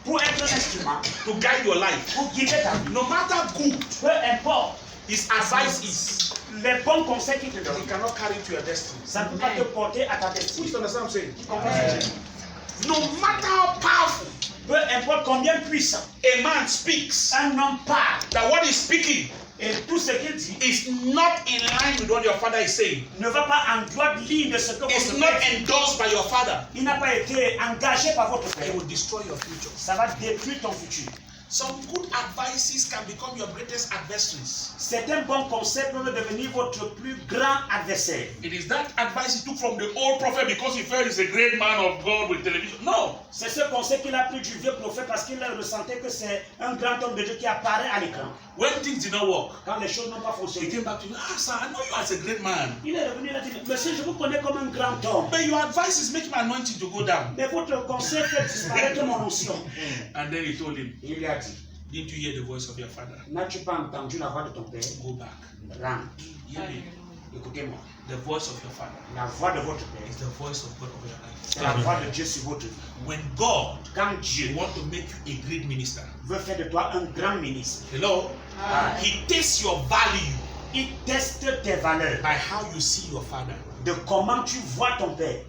pour être un instrument, to guide your life. pour guider ta vie. No matter good Peu importe his advice is, les bons conseils qu'il te he donne, cannot carry to your destiny. ça ne peut pas te porter à ta You destinée. understand what I'm saying? Tu comprends ce que je dis? No matter how powerful Peu importe combien puissant a man speaks, un homme parle that what he's speaking et tout ce qu'il dit is not in line with what your father is saying. ne va pas en droite ligne de ce que It's votre not père dit. endorsed by your father. Il n'a pas été engagé par votre It père. will destroy your future. Ça va détruire ton futur. Some good advices can become your greatest adversaries. Certains bons conseils peuvent devenir votre plus grand adversaire. It is that advice he took from the old prophet because he felt he's a great man of God with television. No. C'est ce conseil qu'il a pris du vieux prophète parce qu'il ressentait que c'est un grand homme de Dieu qui apparaît à l'écran. When things did not work, Quand les choses n'ont pas he fonctionné, came back to me. Ah, sir, I know you as a great man. il est revenu et a dit, monsieur, je vous connais comme un grand homme. But your advice is making my anointing to go down. Mais votre conseil fait disparaître mon onction. And then he told him, Il lui a dit, didn't you hear the voice of your father? n'as-tu pas entendu la voix de ton père? Go back. Rentre. Hear me. Écoutez-moi. The voice of your father La voix de votre père, is the voice of God over your c'est la life. voix de Dieu sur votre vie. When God Quand Dieu wants to make you a great minister, veut faire de toi un grand ministre, hello, he tests your value il teste tes valeurs, by how you see your father. de comment tu vois ton père.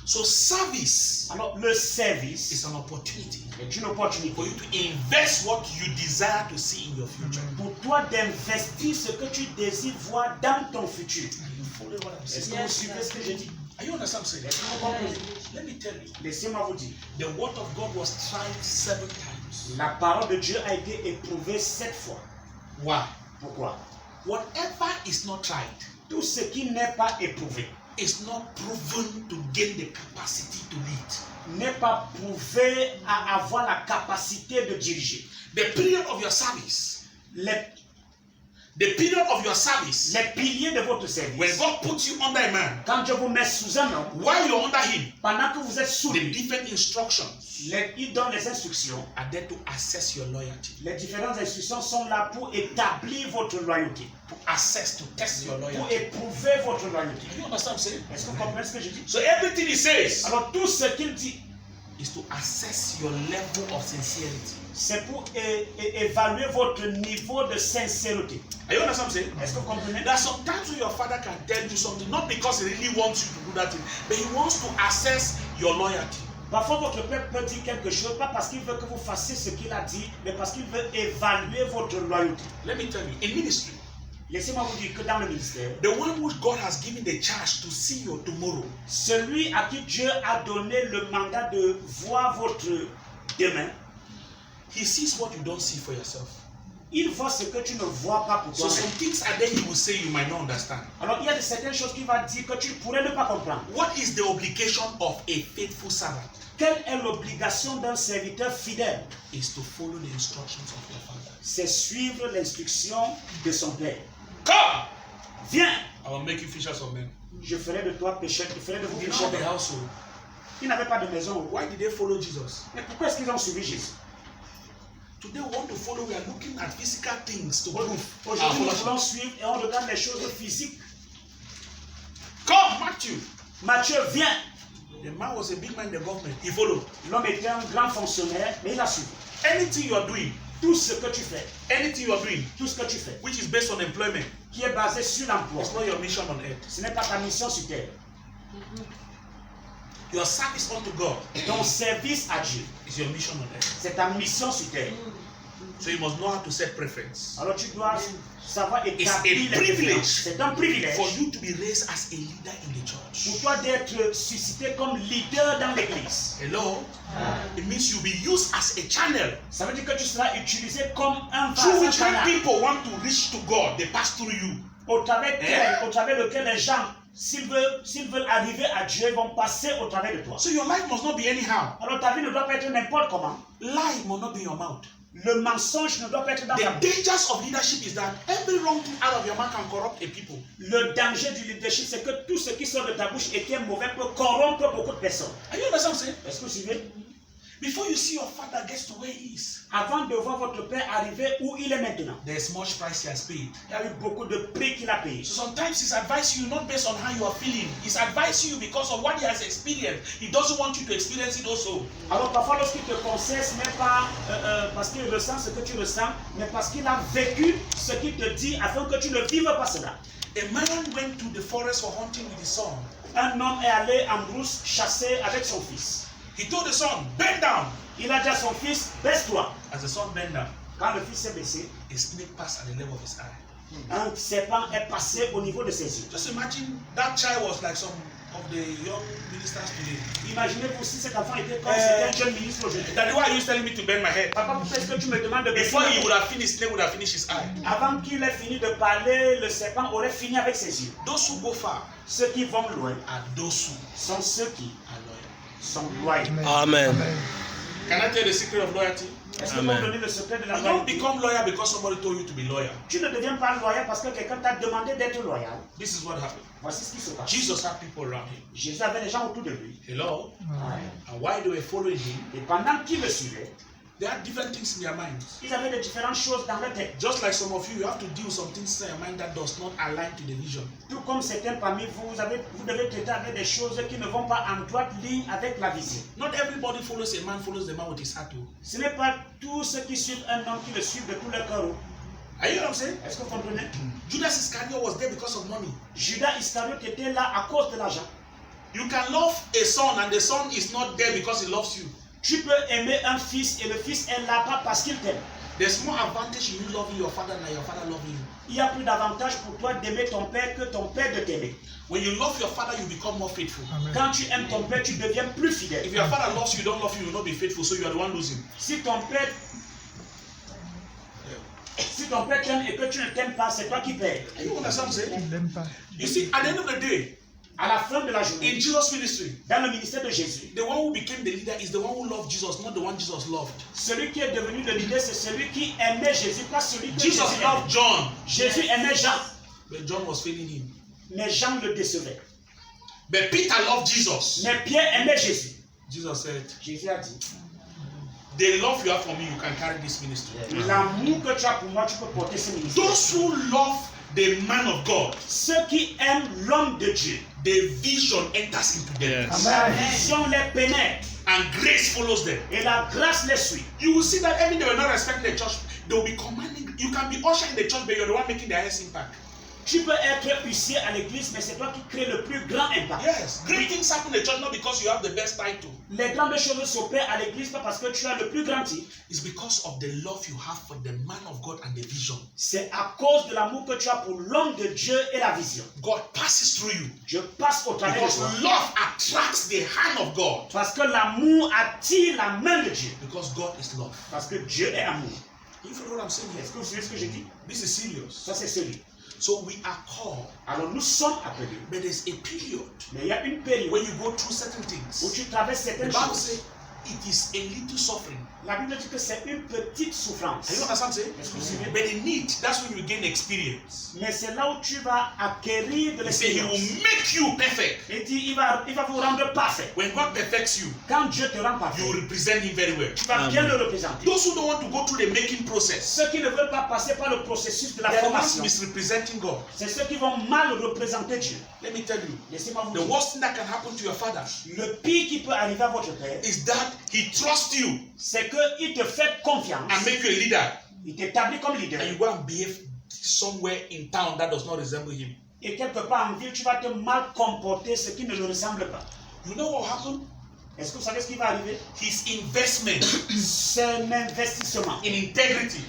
So service Alors, le service is an opportunity est une opportunité for you to invest what you desire to see in your future. pour toi d'investir ce que tu désires voir dans ton futur. You follow what I'm Est-ce saying? que vous suivez ce que je dis? Are you understand what I'm saying? Est-ce que vous comprenez? Let me tell you, Laissez-moi vous dire, the word of God was tried 7 times. la parole de Dieu a été éprouvée 7 fois. Why? Pourquoi? Whatever is not tried Tout ce qui n'est pas éprouvé is not proven to gain the capacity to lead. n'est pas prouvé à avoir la capacité de diriger. The period of your service, Les piliers de votre when service, God puts you under a man, quand Dieu vous met sous un homme, while you're under him, pendant que vous êtes sous the lui, different instructions il donne les instructions. are there to assess your loyalty, Les différentes instructions sont là pour établir votre loyauté, to test your pour loyalty. éprouver votre loyauté. You understand what I'm saying? Est-ce que vous comprenez ce que je dis? So everything he says Alors tout ce qu'il dit, is to assess your level of sincerity. c'est pour évaluer votre niveau de sincérité. Are you understand what I'm saying? Est-ce que vous comprenez? There are some times when your father can tell you something, not because he really wants you to do that thing, but he wants to assess your loyalty. Parfois votre père peut dire quelque chose, pas parce qu'il veut que vous fassiez ce qu'il a dit, mais parce qu'il veut évaluer votre loyauté. Let me tell you, in ministry, Laissez-moi vous dire que dans le ministère, the one which God has given the charge to see your tomorrow celui à qui Dieu a donné le mandat de voir votre demain, he sees what you don't see for yourself. il voit ce que tu ne vois pas pour So toi. some things are there he will say you might not understand. Alors il y a de certaines choses qu'il va dire que tu pourrais ne pas comprendre. What is the obligation of a faithful servant? Quelle est l'obligation d'un serviteur fidèle? Is to follow the instructions of your father. C'est suivre l'instruction de son père. Come! Viens, I will make you fishers of men. je ferai de toi pécheur, je ferai de vous You pécheurs. know the household. Ils n'avaient pas de maison. Why did they follow Jesus? Mais pourquoi est-ce qu'ils ont suivi Jésus? Today we want to follow, we are looking at physical things to prove our Aujourd'hui, nous followership. voulons suivre et on regarde les choses physiques. Come, Matthew. Matthieu, viens. The man was a big man in the government. He followed. L'homme était un grand fonctionnaire, mais il a suivi. Anything you are doing, Tout ce que tu fais, anything you are doing, tout ce que tu fais, which is based on employment, qui est basé sur l'emploi, it's not your mission on earth. ce n'est pas ta mission sur terre. Your service unto God Ton service à Dieu, is your mission on earth. c'est ta mission sur terre. So you must know how to set preference. Alors tu dois savoir It's a établir les privilege préférences. C'est un privilège for you to be raised as a leader in the church. pour toi d'être suscité comme leader dans l'église. Hello? It means you'll be used as a channel. Ça veut dire que tu seras utilisé comme un Through vase, un which when canal, people want to reach to God, they pass through you. au travers lequel les gens, s'ils veulent arriver à Dieu, vont passer au travers de toi. So your life must not be anyhow. Alors ta vie ne doit pas être n'importe comment. Lie must not be in your mouth. Le mensonge ne doit pas être dans ta The bouche. dangers of leadership is that every wrong thing out of your mouth can corrupt a people. Le danger du leadership, c'est que tout ce qui sort de ta bouche et qui est mauvais peut corrompre beaucoup de personnes. Are you understand what I'm saying? Est-ce que vous suivez? Before you see your father gets to where he is, Avant de voir votre père arriver où il est maintenant, there's much price he has paid. il y a eu beaucoup de prix qu'il a payé. So sometimes he's advising you not based on how you are feeling. He's advising you because of what he has experienced. He doesn't want you to experience it also. Alors parfois lorsqu'il te conseille, ce n'est pas parce qu'il ressent ce que tu ressens, mais parce qu'il a vécu ce qu'il te dit afin que tu ne vives pas cela. A man went to the forest for hunting with his son. Un homme est allé en brousse chasser avec son fils. He told the son, bend down. Il a dit à son fils, baisse-toi. As the son bent down, Quand le fils s'est baissé, a snake passed at the level of his eye. un serpent est passé au niveau de ses yeux. Just imagine that child was like some of the young ministers today. Imaginez-vous si cet enfant était comme certains jeunes ministres aujourd'hui. Daddy, why are you telling me to bend my head? Papa, pourquoi est-ce que tu me demandes de baisser Before ma he tête? would have finished, snake would have finished his eye. Avant qu'il ait fini de parler, le serpent aurait fini avec ses yeux. Those who go far Ceux qui vont loin are those who sont ceux qui are loyal. sont loyaux. Amen. Can I tell you the secret of loyalty? Est-ce que vous Amen. donnez le secret de la You don't loyauté? become loyal because somebody told you to be loyal. Tu ne deviens pas loyal parce que quelqu'un t'a demandé d'être loyal. This is what happened. Voici ce qui se passe. Jesus had people around him. Jésus avait des gens autour de lui. Hello? And while they were following him, Et pendant qu'ils le suivaient, they had different things in their minds. ils avaient de différentes choses dans leur tête. Just like some of you, you have to deal with some things in your mind that does not align to the vision. Tout comme certains parmi vous, vous devez traiter avec des choses qui ne vont pas en droite ligne avec la vision. Not everybody follows a man with his heart. Ce n'est pas tous ceux qui suivent un homme qui le suivent de tout leur cœur. Are you know what I'm saying? Est-ce que vous comprenez? Judas Iscariot was there because of money. Judas Iscariot était là à cause de l'argent. You can love a son and the son is not there because he loves you. Tu peux aimer un fils et le fils est là pas parce qu'il t'aime. There's more advantage in you loving your father than your father loving you. Il y a plus d'avantage pour toi d'aimer ton père que ton père de t'aimer. When you love your father, you become more faithful. Quand tu aimes ton père, tu deviens plus fidèle. If your father loves you, don't love you, you will not be faithful, so you are the one losing. Si ton père t'aime et que tu ne t'aimes pas, c'est toi qui perds. You understand what I'm saying? You see, at the end of the day, À la fin de la journée, in Jesus' ministry, dans le ministère de Jésus, the one who became the leader is the one who loved Jesus, not the one Jesus loved. celui qui est devenu le leader, c'est celui qui aimait Jésus, pas celui que Jésus Jesus aimait. loved John, Jésus aimait Jean, but John was failing him. mais Jean le décevait. But Peter loved Jesus. Mais Pierre aimait Jésus. Jesus said, Jésus a dit, the love you have for me, you can carry this ministry. l'amour que tu as pour moi, tu peux porter ce ministère. Those who love the man of God, Ceux qui aiment l'homme de Dieu, the vision enters into them. Yes. la vision les pénètre And grace follows them. et la grâce les suit. You will see that even they will not respect the church, they will be commanding. You can be usher in the church, but you're the one making the highest impact. Tu peux être huissier à l'église, mais c'est toi qui crée le plus grand impact. Yes, great things happen in the church not because you have the best title. Les grandes choses s'opèrent à l'église pas parce que tu as le plus grand titre. It's because of the love you have for the man of God and the vision. C'est à cause de l'amour que tu as pour l'homme de Dieu et la vision. God passes through you Je passe au travers de because toi. love attracts the hand of God. Parce que l'amour attire la main de Dieu. Because God is love. Parce que Dieu est amour. You know what I'm saying here? Est-ce que vous savez ce que j'ai dit? This is serious. Ça c'est sérieux. So we are called, Alors nous sommes appelés. but there's a period Mais il y a une période when you go through certain où things. tu traverses The certaines Bible choses. says it is a little suffering. La Bible dit que c'est une petite souffrance. Are you understand? Say? Est-ce que vous suivez? But in it, that's when you gain experience. Mais c'est là où tu vas acquérir de He said he l'expérience. will make you perfect. Il dit, il va vous rendre parfait. When God perfects you, Quand Dieu te rend parfait, you will represent him very well. tu vas bien le représenter. Those who don't want to go through the making process, Ceux qui ne veulent pas passer par le processus de la they are the ones formation, misrepresenting God. c'est ceux qui vont mal représenter Dieu. Let me tell you, Laissez-moi vous the dire. worst thing that can happen to your father Le pire qui peut arriver à votre père, is that he trusts you c'est qu'il te fait confiance. and make you a leader, Il t'établit comme leader. and you go and behave somewhere in town that does not resemble him. Et quelque part en ville, tu vas te mal comporter, ce qui ne le ressemble pas. You know what happened? Est-ce que vous savez ce qui va arriver? His investment C'est un investissement in integrity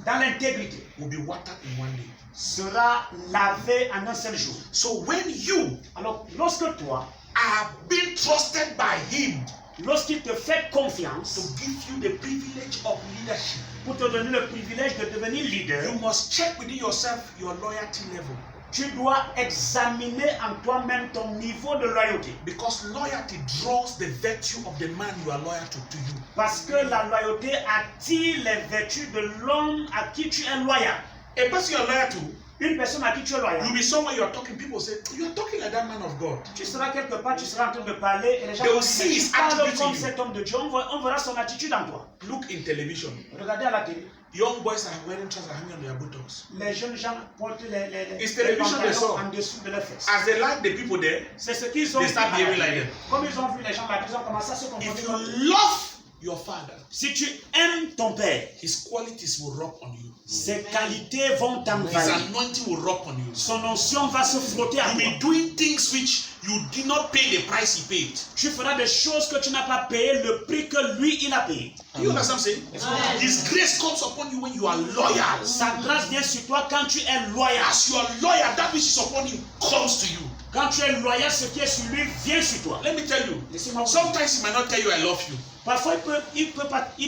dans l'intégrité will be watered in one day. sera lavé en un seul jour. So when you Alors, lorsque toi, are being trusted by him lorsqu'il te fait to confiance give you the privilege of leadership, pour te donner le privilège de devenir leader, you must check within yourself your loyalty level. tu dois examiner en toi-même ton niveau de loyauté. Because loyalty draws the virtue of the man you are loyal to you. Parce que la loyauté attire les vertus de l'homme à qui tu es loyal. A person you are loyal to, Une personne à qui tu es loyal. you'll be somewhere you are talking, people say, you are talking like that man of God. Tu seras quelque part, tu seras en train de parler et les gens They will vont see dire, his tu parles attitude comme in you. cet homme de Dieu, on verra son attitude en toi. Look in television. Regardez à la télé. Young boys are wearing trousers hanging on their buttocks. Les jeunes gens portent les It's television they saw. en dessous de leurs fesses. As they like the people there, C'est ce qu'ils ont they vu. start à la behaving télé. like them. Comme ils ont vu les gens là, ils ont commencé à se If comporter you comme love your father, si tu aimes ton père, his qualities will rub on you. ses qualités vont His t'envahir. anointing will rub on you. Son onction va se frotter à You'll toi. be doing things which you did not pay the price he paid. Tu feras des choses que tu n'as pas payé le prix que lui il a payé. Do you understand what I'm saying? His grace comes upon you when you are loyal. Sa grâce vient sur toi quand tu es loyal. As you are loyal, that which is upon you comes to you. Quand tu es loyal, ce qui est sur lui vient sur toi. Let me tell you. Laissez-moi vous dire. Sometimes he might not tell you I love you. Parfois, il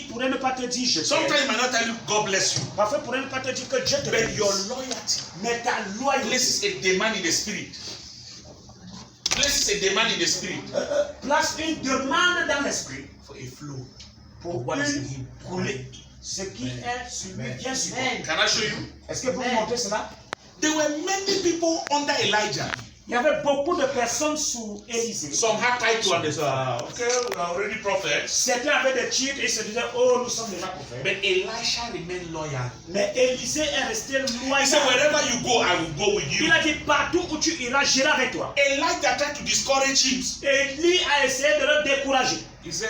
pourrait ne pas te dire je Sometimes t'aime. he might not tell you God bless you. Parfois, il pourrait ne pas te dire que Dieu te But your bénisse. loyalty Mais ta loyauté places a demand in the spirit. Places a demand in the spirit place une demande dans l'esprit for a flow pour of what is in une him. coulée. Ce qui est sur lui vient sur toi. Can I show you? Est-ce que vous vous montrez cela? There were many people under Elijah. Il y avait beaucoup de personnes sous Élisée. Some had title and they said, okay, we are already prophets. Certains avaient des titres et ils se disaient, oh, nous sommes déjà prophètes. But Elisha remained loyal. Mais Élisée est resté He said, loyal. wherever you go, I will go with you. Il a dit, partout où tu iras, j'irai avec toi. Elijah tried to discourage him. Et lui a essayé de le décourager. He said,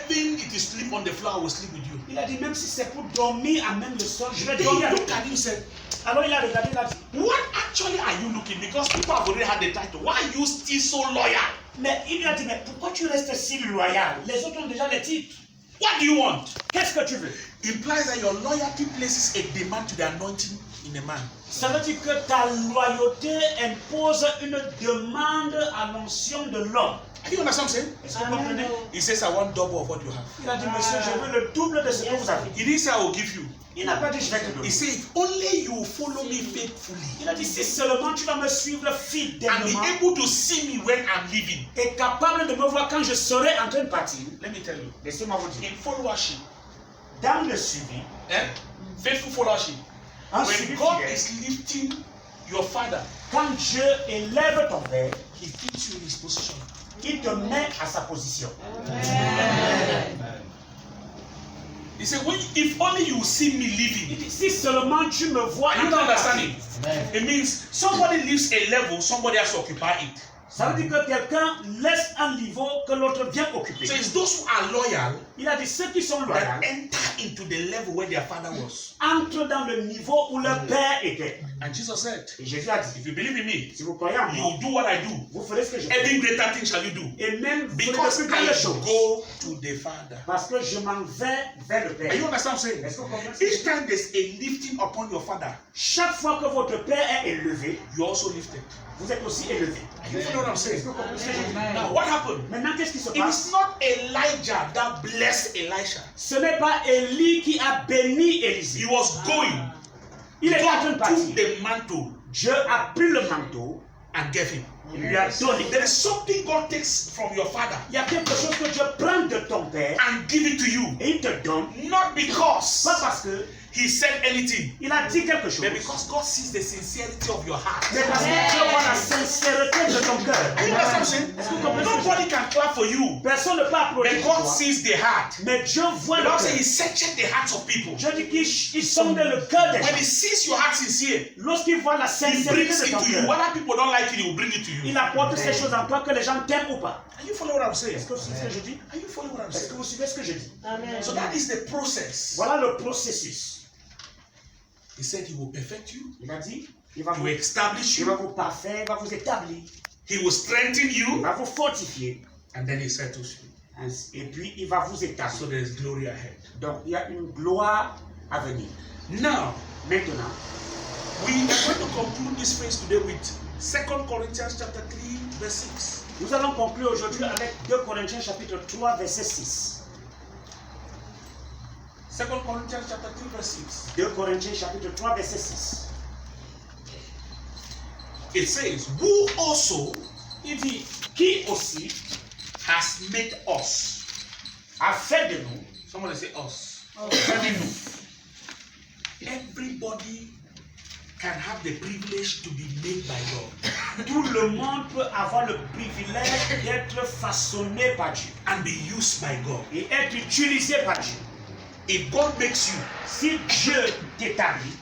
even if you sleep on the floor, I will sleep with you. Il a dit, même si c'est pour dormir à même le sol, je vais Then dormir he avec looked toi. at him and said, Alors il a regardé, il a dit, what actually are you looking? Because people have already had the title. Why are you still so loyal? mais il lui a dit, mais pourquoi tu restes si loyal? Les autres ont déjà les titres. What do you want? Qu'est-ce que tu veux? Implies that your loyalty places a demand to the anointing in a man. Ça veut dire que ta loyauté impose une demande à l'onction de l'homme. Do you understand what I'm saying? Est-ce que vous comprenez? He says, I want double of what you have. Il a dit, monsieur, je veux le double de ce que vous avez. He didn't say, I will give you. Il n'a pas dit, je vais te He donner. said, if only you follow me faithfully Il a dit, si seulement tu vas me suivre and fidèlement be able to see me when I'm leaving. et capable de me voir quand je serai en train de partir, Let me tell you, laissez-moi vous dire, in followership, dans le suivi, faithful followership, un suivi when God fidèle, is lifting your father, quand Dieu élève ton père, he keeps you in his position. il te met à sa position. He said, if only you see me Il living. dit, si seulement tu me vois Are you en not train de partir. understanding? It means somebody leaves a level, somebody has to occupy it. Ça veut dire que quelqu'un laisse un niveau que l'autre vient occuper. So it's those who are loyal Il a dit, ceux qui sont loyaux that enter into the level where their father was. entrent dans le niveau où leur père était. And Jesus said, Et Jésus a dit, if you believe in me, si vous croyez en you moi, will do what I do. vous ferez ce que je fais. Every greater thing shall you do. Et même vous ferez Because de plus grandes I choses. go to the Father. Parce que je m'en vais vers le Père. Are you understand what I'm saying? Est-ce que vous comprenez ce que je Each dis? time there's a lifting upon your father, Chaque fois que votre Père est élevé, you're also lifted. vous êtes aussi élevé. Are you following what I'm Est-ce saying? que vous comprenez ce que je dis? Now, what happened? Maintenant, qu'est-ce qui se It passe? is not Elijah that blessed Elisha. Ce n'est pas Élie qui a béni Élisée. He was going. Il est en train de God partir. took the mantle Dieu a pris le manteau, and gave him. il lui a donné. There is something God takes from your father Il y a quelque chose que Dieu prend de ton Père and give it to you. et il te donne, Not because pas parce que he said anything, il a dit quelque chose, but because God sees the sincerity of your heart. mais parce que Dieu voit la sincérité de ton cœur. Are you understand what I'm saying? Est-ce que vous comprenez ce que je dis? Nobody can clap for you, Personne ne peut applaudir but pour God toi, sees the heart. mais Dieu voit The le Bible cœur. says he searches the hearts of people. Dieu dit qu'il sonde le cœur des When he gens. sees your heart sincere, Lorsqu'il voit la he sincérité brings de it ton to you. cœur, Whether people don't like it, he will bring it to you. il apporte ces choses en toi que les gens t'aiment ou pas. Are you following what I'm saying? Est-ce que vous suivez ce que je dis? Are you following what I'm Est-ce que saying? vous suivez ce que je dis? So that is the process. Voilà le processus. He said he will perfect you, Il a dit, he will establish il va you, vous parfaire, il va vous établir, he will strengthen il you, va vous fortifier. and then he settles you. Et puis il va vous So établir. there is glory ahead. Donc il y a une gloire à venir. Now, Maintenant, we are going to conclude this phrase today with 2 Corinthians chapter 3, verse 6. nous allons conclure aujourd'hui avec 2 Corinthiens chapitre 3 verset 6. 2 Corinthians chapter 3, verse 6. 2 Corinthiens chapitre 3 verset 6. It says, who also Il dit, qui aussi has made us. a fait de nous, Somebody say us. fait de nous. Everybody can have the privilege to be made by God Tout le monde peut avoir le privilège d'être façonné par Dieu and be used by God. et être utilisé par Dieu. If God makes you, Si Dieu t'établit,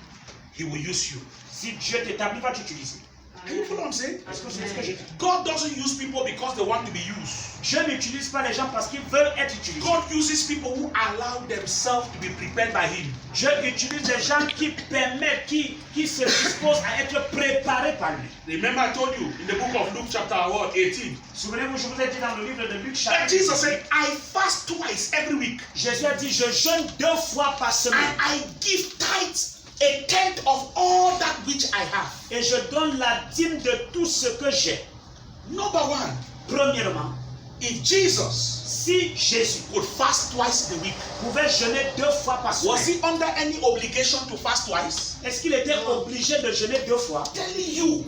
He will use you. si Dieu t'établit, il va t'utiliser. Can you follow what I'm saying? Est-ce que c'est ce que je dis? God doesn't use people because they want to be used. Dieu n'utilise pas les gens parce qu'ils veulent être utilisés. God uses people who allow themselves to be prepared by Him. Dieu utilise les gens qui permettent, qui se disposent à être préparés par lui. Remember I told you in the book of Luke chapter 18. Souvenez-vous, je vous ai dit dans le livre de Luc, That chapitre Jesus 18, said, I fast twice every week Jésus a dit, je jeûne 2 fois par semaine and I give tithes a tenth of all that which I have. et je donne la dîme de tout ce que j'ai. Number one, Premièrement, if Jesus si Jésus would fast twice a week, pouvait jeûner 2 fois par was semaine, he under any obligation to fast twice? est-ce qu'il était obligé de jeûner 2 fois? Telling you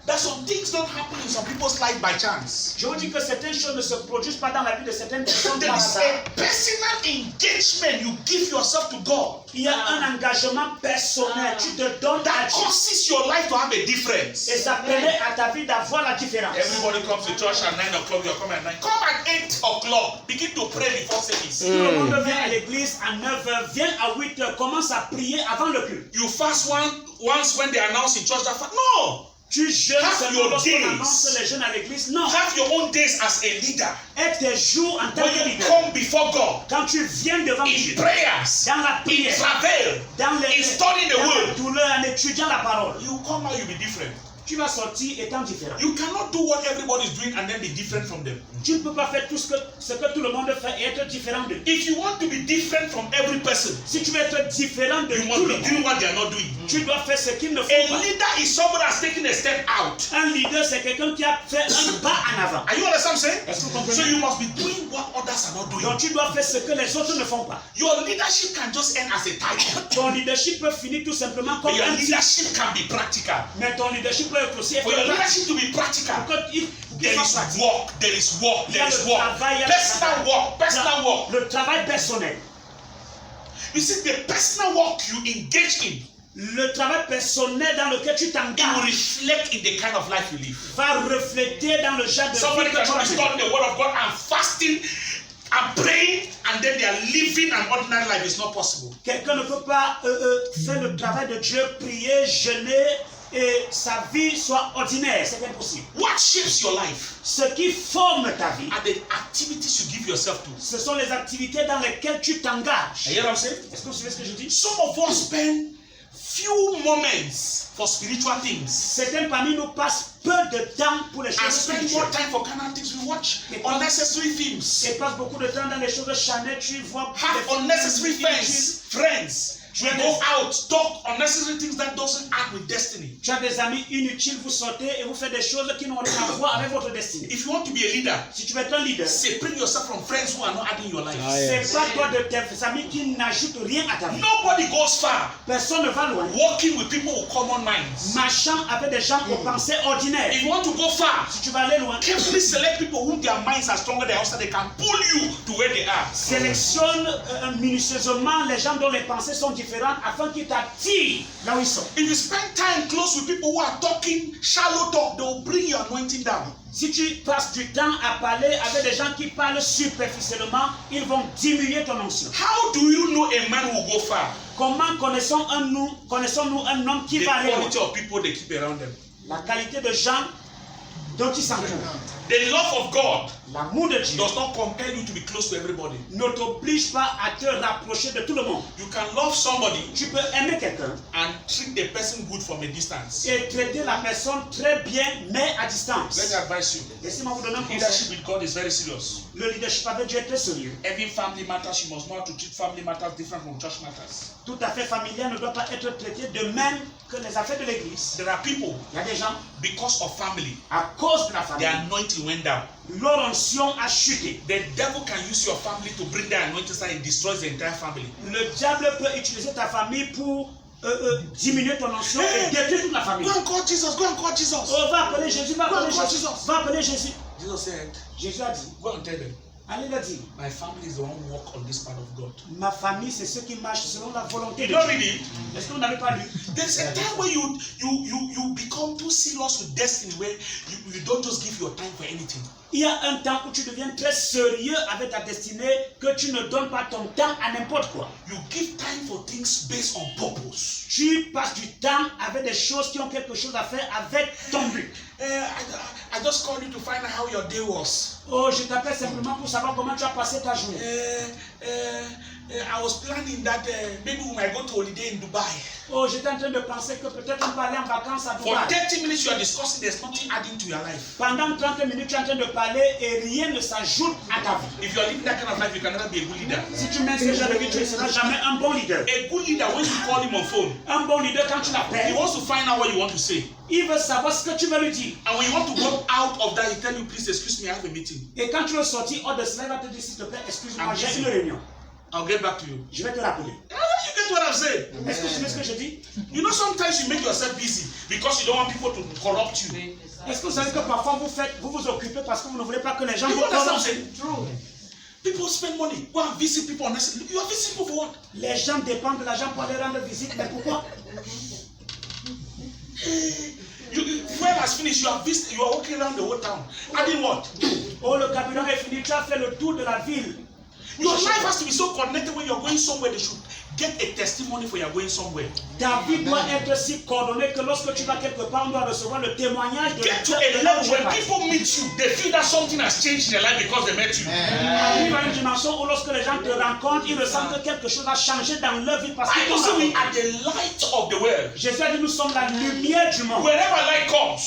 that some things don't happen in some people's life by chance. Je vous dis que certaines choses ne se produisent pas dans la vie de certaines personnes There par is hasard. a personal engagement you give yourself to God Il y a un engagement personnel, tu te donnes à that Dieu. causes your life to have a difference. Et ça permet à ta vie d'avoir la différence. Everybody comes to church at 9 o'clock, you come at 9. Come at 8 o'clock. Begin to pray before service. Tout le monde vient à l'église à 9h, vient à 8h, commence à prier avant le culte. You fast once when they announce in church that fast. No! Tu jeûnes Have seulement your lorsqu'on days. annonce les jeunes à l'église. Non, Have your own days as a leader. aie tes jours en tant When que you leader. come before God Quand tu viens devant in Dieu, prayers, dans la in prière, travail, dans in studying the dans la word, douleur, en étudiant la parole, you come out, you'll be different. tu vas sortir étant différent. You cannot do what everybody is doing and then be different from them. Tu ne peux pas faire tout ce que tout le monde fait et être différent de. If you want to be different from every person, Si tu veux être différent de you tout must le be monde, doing what they are not doing. tu dois faire ce qu'ils ne font A pas. leader is somebody that's taking a step out. Un leader, c'est quelqu'un qui a fait un pas en avant. Are you understand what I'm saying? Est-ce que vous comprenez? So you must be doing what others are not doing. Donc tu dois faire ce que les autres ne font pas. Your leadership can just end as a title, Ton leadership peut finir tout simplement but comme your un titre. leadership can be practical. Mais ton leadership peut être aussi For your efficace. leadership to be practical, there is pratique. work, there is work, Il y there a is le work. travail, il y a le Personal travail. work, personal work. Le travail personnel. You see, the personal work you engage in, Le travail personnel dans lequel tu it will t'engages reflect in the kind of life you live. va refléter dans le genre de Somebody vie que can tu be vas mener. studying the word of God and fasting and praying, and then they are living an ordinary life. It's not possible. Quelqu'un ne peut pas faire le travail de Dieu, prier, jeûner et sa vie soit ordinaire. C'est impossible. What shapes your life Ce qui forme ta vie, are the activities you give yourself to. ce sont les activités dans lesquelles tu t'engages. You hear what I'm saying? Est-ce que vous savez ce que je dis? Some of us spend few moments for spiritual things Certains parmi nous passent peu de temps pour les and choses spend spirituelles. more time for carnal things. We watch unnecessary films, Et passent beaucoup de temps dans les choses charnelles. Tu vois have des films unnecessary inutiles. friends. We go out, talk unnecessary things that doesn't add with destiny. Tu as des amis inutiles, vous sortez et vous faites des choses qui n'ont rien à voir avec votre destinée. If you want to be a leader, Si tu veux être un leader, separate yourself from friends who are not adding your life. c'est pas toi de tes amis qui n'ajoutent rien à ta vie. Nobody goes far Personne ne va loin. walking with people with common minds. Marchant avec des gens aux pensées ordinaires. If you want to go far, Si tu vas aller loin, carefully select people whom their minds are stronger than yours so they can pull you to where they are. sélectionne minutieusement les gens dont les pensées sont différentes afin qu'ils t'attirent là où ils sont. If you spend time close with people who are talking shallow talk, they will bring your anointing down. Si tu passes du temps à parler avec des gens qui parlent superficiellement, ils vont diminuer ton onction. How do you know a man will go far? Comment connaissons-nous un homme qui The va aller loin? quality of people they keep around them. La qualité de gens dont il s'entoure. The love of God L'amour de Dieu does not compel you to be close to everybody. ne t'oblige pas à te rapprocher de tout le monde. You can love somebody Tu peux aimer quelqu'un and treat the person good from a distance. et traiter la personne très bien, mais à distance. Let me advise you. Laissez-moi vous donner un conseil. Leadership with God is very serious. Le leadership avec Dieu est très sérieux. Every family matters, you must know how to treat family matters different from church matters. Tout affaire familiale ne doit pas être traitée de même que les affaires de l'église. There are people, Il y a des gens, because of family, à cause de la famille, their anointing went down. leur onction a chuté. The devil can use your family to bring their anointing and it destroys the entire family. Le diable peut utiliser ta famille pour diminuer ton onction et détruire toute la famille. Go and call Jesus, go and call Jesus. Oh, va appeler Jésus, va appeler Jésus. Va appeler Jésus. Jesus said, Jésus a dit, go and tell them, allez leur dire, my family is the one who walk on this part of God. ma famille c'est ceux qui marchent selon la volonté You de don't Dieu. read it? Est-ce que vous n'avez pas lu? There's a time where you become too serious with destiny where you don't just give your time for anything. Il y a un temps où tu deviens très sérieux avec ta destinée, que tu ne donnes pas ton temps à n'importe quoi. You give time for things based on purpose. Tu passes du temps avec des choses qui ont quelque chose à faire avec ton but. I just called you to find out how your day was. Oh, je t'appelle simplement pour savoir comment tu as passé ta journée. I was planning that maybe we might go to holiday in Dubai. Oh, j'étais en train de penser que peut-être on va aller en vacances à For Dubaï. 30 minutes you are discussing, there's nothing adding to your life. Pendant 30 minutes, tu es en train de parler et rien ne s'ajoute à ta vie. If you are living that kind of life, you can never be a good leader. Si tu mènes ce genre de vie, tu ne seras jamais un bon leader. A good leader, when you call him on phone, Un bon leader, quand tu he l'appelles, wants to find out what you want to say. il veut savoir ce que tu veux lui dire. And when you want to go out of that, he tell you, please excuse me, I have a meeting. Et quand tu veux sortir hors de cela, il va te dire, s'il te plaît, excuse-moi, I'm j'ai busy. une réunion. I'll get back to you. Je vais te rappeler. You get what I'm saying? Est-ce que tu sais ce que je dis? You know, sometimes you make yourself busy because you don't want people to corrupt you. Est-ce que vous savez que parfois vous vous occupez parce que vous ne voulez pas que les gens You vous understand what I'm corrompent? saying? People spend money, go and visit people unnecessarily. You are visiting people for what? Les gens dépendent de l'argent pour aller rendre visite, mais pourquoi? When has finished, you are walking around the whole town. Adding what? Oh, le carburant est fini, tu as fait le tour de la ville. Your life has to be so connected when you're going somewhere. They should get a testimony for you're going somewhere. Ta vie doit être si coordonnée que lorsque tu vas quelque part, on doit recevoir le témoignage de Get to a level when people meet you, they feel that something has changed in their life because they met you. Arrive à une dimension où lorsque les gens te rencontrent, ils ressentent que quelque chose a changé dans leur vie parce I qu'ils know t'ont say we rencontré. are the light of the world. Jésus a dit, nous sommes la lumière du monde. Wherever light comes,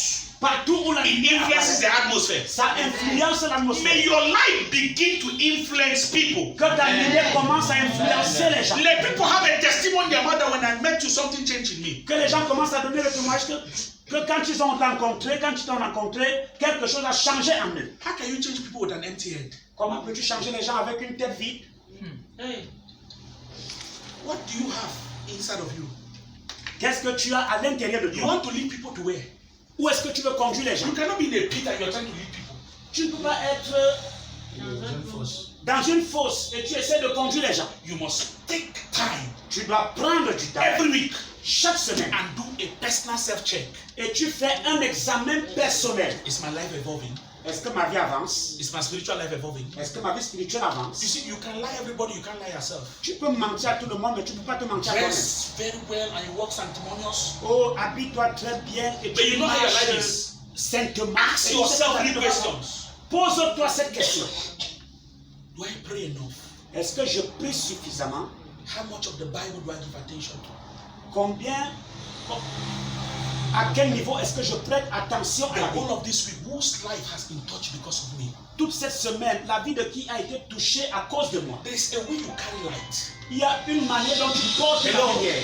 Partout où la it lumière influences the apparaît, atmosphere. ça influence May l'atmosphère. your light begin to influence people. Que ta lumière commence à influencer les gens. Let people have a testimony their mother when I met you, something changed in me. Que les gens commencent à donner le témoignage que quand ils ont rencontré, quand ils t'ont rencontré, quelque chose a changé en eux. How can you change people with an empty head? Comment peux-tu changer les gens avec une tête vide? What do you have inside of you? Qu'est-ce que tu as à l'intérieur de You toi? want to lead people to where? Où est-ce que tu veux conduire les gens? You cannot be in a pit and you're trying to lead people. Tu ne peux pas être dans une fosse et tu essaies de conduire les gens. You must take time Tu dois prendre du temps every week chaque semaine and do a personal self-check. et tu fais un examen personnel. Is my life evolving? Est-ce que ma vie avance? Is my spiritual life evolving? Est-ce que ma vie spirituelle avance? You see, you can lie everybody, you can't lie yourself. Tu peux mentir à tout le monde, mais tu ne peux pas te mentir à toi-même. Dress very well and you walk sanctimonious. Oh, habille-toi très bien et But tu you know how your life marches is. saintement. Ask Et yourself tu sais 3 questions. Pose-toi cette question. Do I pray enough? Est-ce que je prie suffisamment? How much of the Bible do I give attention to? Combien, à quel niveau est-ce que je prête attention à The la vie? whole of this week, whose life has been touched because of me? Toute cette semaine, la vie de qui a été touchée à cause de moi? There is a way you carry light. Il y a une manière dont tu portes la Hello. lumière.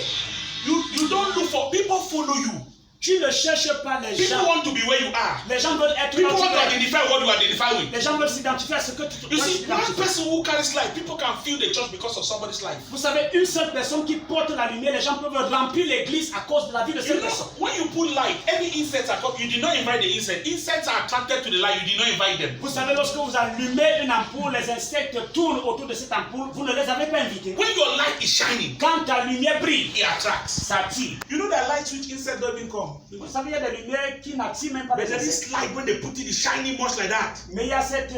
You don't look for people follow you. Tu ne cherches pas les People gens. want to be where you are. Les gens veulent être People là où want tu to es. identify what you identify with. Les gens veulent s'identifier à ce que tu You dois see, one t'identifier. person who carries light, people can fill the church because of somebody's life. Vous savez, une seule personne qui porte la lumière, les gens peuvent remplir l'église à cause de la vie de You cette know, personne. when you put light, any insects are come. You did not invite the insect. Insects are attracted to the light. You did not invite them. Vous savez, lorsque vous allumez une ampoule, les insectes tournent autour de cette ampoule, vous ne les avez pas invités. When your light is shining, Quand ta lumière brille, it attracts. ça attire. You know that light which insects don't even come. Vous savez, il y a des lumières qui n'attirent même pas But les there is insectes. light when they put it, it's shining much like that. Mais il y a cette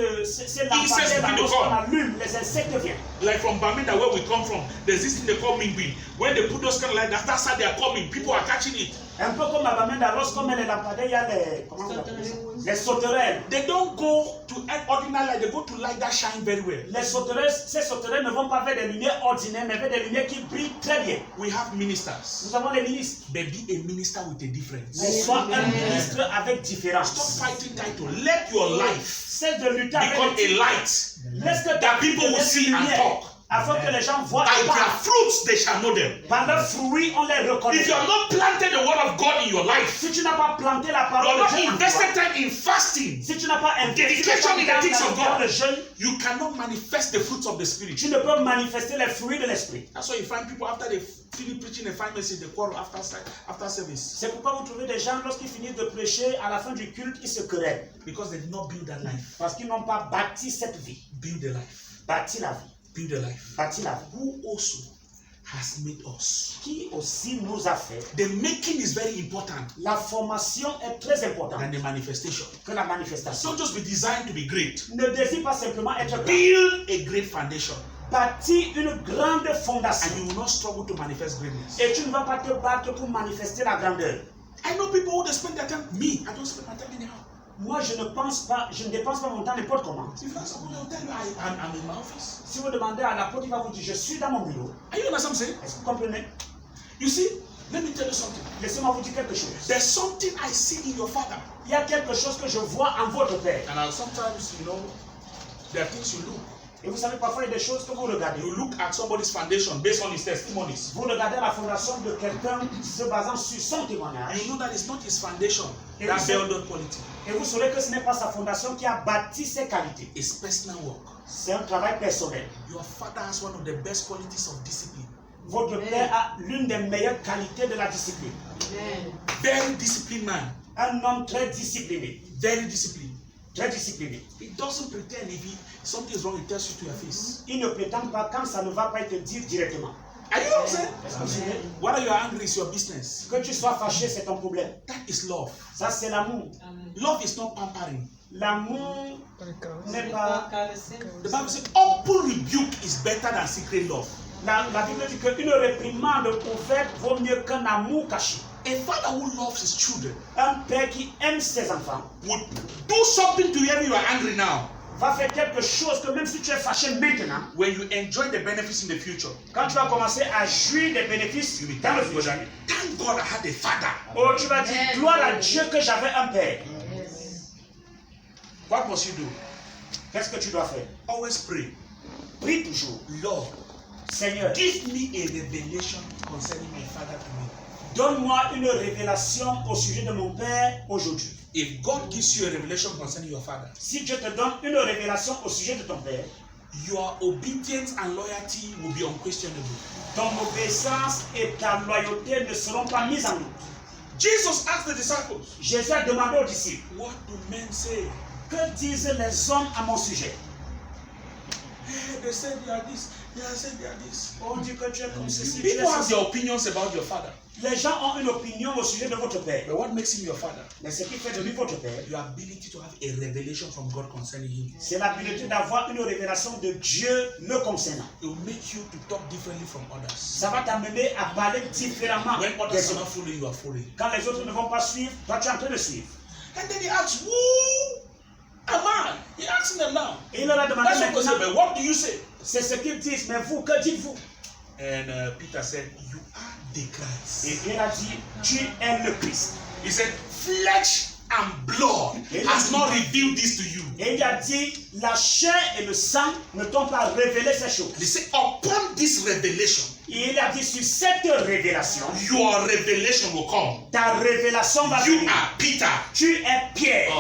lampadaire begin to lorsqu'on come. allume, les insectes viennent. Like from Bamenda, where we come from, there's this thing they call mingwin. When they put those kind of light, that's how they are coming. People are catching it. Un peu comme Abamenda, lorsqu'on met les lampadaires, il y a les sauterelles. They don't go to an ordinary light, they go to light that shine very well. Les sauterelles, ces sauterelles ne vont pas vers des lumières ordinaires, mais vers des lumières qui brillent très bien. We have ministers. Nous avons les ministres. But be a minister with a difference. Mais sois un ministre avec différence. Stop fighting title. Let your life C'est de lutter become avec a light laisse que that people will see and talk. afin que les gens voient By et their parlent. fruits they shall know them. Par leurs fruits, on les reconnaît. If you have not planted the word of God in your life, Si tu n'as pas planté la you parole have de not Dieu en toi, invested time in fasting, si tu n'as pas investi dedication in the things of dans God, le jeûne, you cannot manifest the fruits of the Spirit. tu ne peux manifester les fruits de l'esprit. That's why you find people after they finish preaching a fine message, they quarrel after service. C'est pourquoi vous trouvez des gens, lorsqu'ils finissent de prêcher, à la fin du culte, ils se querellent. Because they did not build that life. Parce qu'ils n'ont pas bâti cette vie. Build the life. Bâti la vie. Build the life. Bâti la vie. Who also has made us. Qui aussi nous a fait. The making is very important La formation est très importante than the manifestation. que la manifestation. Don't just be designed to be great. Ne désire pas simplement être grand. Build a great foundation, Bâtis une grande fondation. and you will not struggle to manifest greatness. Et tu ne vas pas te battre pour manifester la grandeur. I know people who they spend their time. Me, I don't spend my time anyhow. Moi, je ne dépense pas mon temps n'importe comment. If you ask someone, they'll tell you, I'm in my office. Si vous demandez à l'apôtre, il va vous dire, je suis dans mon bureau. Are you understand what I'm saying? Est-ce que vous comprenez? You see, let me tell you something. Laissez-moi vous dire quelque chose. There's something I see in your father. Il y a quelque chose que je vois en votre père. And sometimes, there are things you look. Et vous savez, parfois, il y a des choses que vous regardez. You look at somebody's foundation based on his testimonies. Vous regardez la fondation de quelqu'un se basant sur son témoignage. And you know that it's not his foundation Et that vous built on quality. Et vous saurez que ce n'est pas sa fondation qui a bâti ses qualités. It's personal work. C'est un travail personnel. Your father has one of the best qualities of discipline. Votre père a l'une des meilleures qualités de la discipline. Very disciplined man. Un homme très discipliné. Very disciplined. Très discipliné. He doesn't pretend if something is wrong, he tells you to your face. Il ne prétend pas quand ça ne va pas être dit directement. Are you what I'm saying? Est-ce que vous savez? Whether you are angry is your business. Que tu sois fâché, c'est ton problème. That is love. Ça, c'est l'amour. Love is not pampering. L'amour n'est pas... The Bible says open rebuke is better than secret love. La Bible dit qu'une réprimande ouverte vaut mieux qu'un amour caché. A father who loves his children Un père qui aime ses enfants would do something to you when you are angry now. va faire quelque chose que même si tu es fâché maintenant, When you enjoy the benefits in the future, quand tu vas commencer à jouir des bénéfices you will dans le thank God. futur, Thank God I had a father. oh, tu vas dire gloire à Dieu que j'avais un père. What must you do? Qu'est-ce que tu dois faire? Always pray. Prie toujours. Lord, Seigneur, give me a revelation concerning my father to me. donne-moi une révélation au sujet de mon père aujourd'hui. If God gives you a revelation concerning your father, Si Dieu te donne une révélation au sujet de ton père, your obedience and loyalty will be unquestionable. ton obéissance et ta loyauté ne seront pas mises en doute. Jesus asked the disciples, Jésus a demandé aux disciples, what do men say? que disent les hommes à mon sujet? Hey, they said they are this, they are said they are this. On dit que tu es comme ceci, tu es People have ceci. their opinions about your father. Les gens ont une opinion au sujet de votre père. But what makes him your father? Mais ce qui fait de lui votre père, Your ability to have a revelation from God concerning him. c'est l'habilité d'avoir une révélation de Dieu le concernant. It will make you to talk differently from others. Ça va t'amener à parler différemment When des others are autres. not following, you are following. Quand les autres ne vont pas suivre, toi tu es en train de suivre. And then he asks, who am I? He asks them now. Et il leur a demandé That's what they say, maintenant, but what do you say? c'est ce qu'ils disent, mais vous, que dites-vous? And Peter said, you are the Christ. Et il a dit, tu es le Christ. He said, flesh and blood has not revealed this to you. Et il a dit, la chair et le sang ne t'ont pas révélé ces choses. They say, upon this revelation, Et il a dit, sur cette révélation, your revelation will come. ta révélation va You venir. are Peter. Tu es Pierre.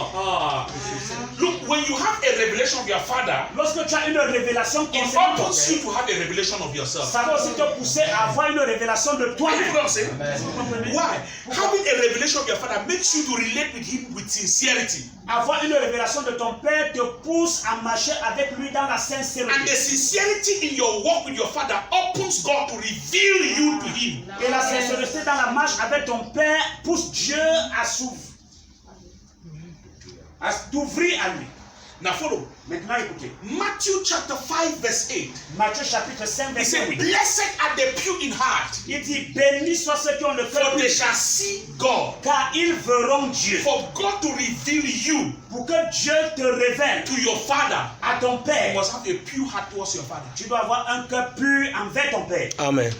Look, when you have a revelation of your father, Lorsque tu as une révélation it concernant ton opens you père, to have a revelation of yourself. ça va aussi te pousser à avoir une révélation de You know toi-même. what I'm saying? Vous comprenez? Why? Having a revelation of your father makes you to relate with him with sincerity. Avoir une révélation de ton père te pousse à marcher avec lui dans la And the sincérité. sincerity in your walk with your father opens God to reveal you to him. Et la sincérité dans la marche avec ton père pousse Dieu à t'ouvrir à lui. Now follow. Maintenant écoutez. Matthew chapter 5 verse 8. Matthieu chapitre 5 He verset said, 8. blessed are the pure in heart, Il dit, bénis soient ceux qui ont le cœur for they pur, shall see God. car ils verront Dieu. For God to reveal you Pour que Dieu te révèle to your father, à ton you père, must have a pure heart towards your father. tu dois avoir un cœur pur envers ton père. Amen.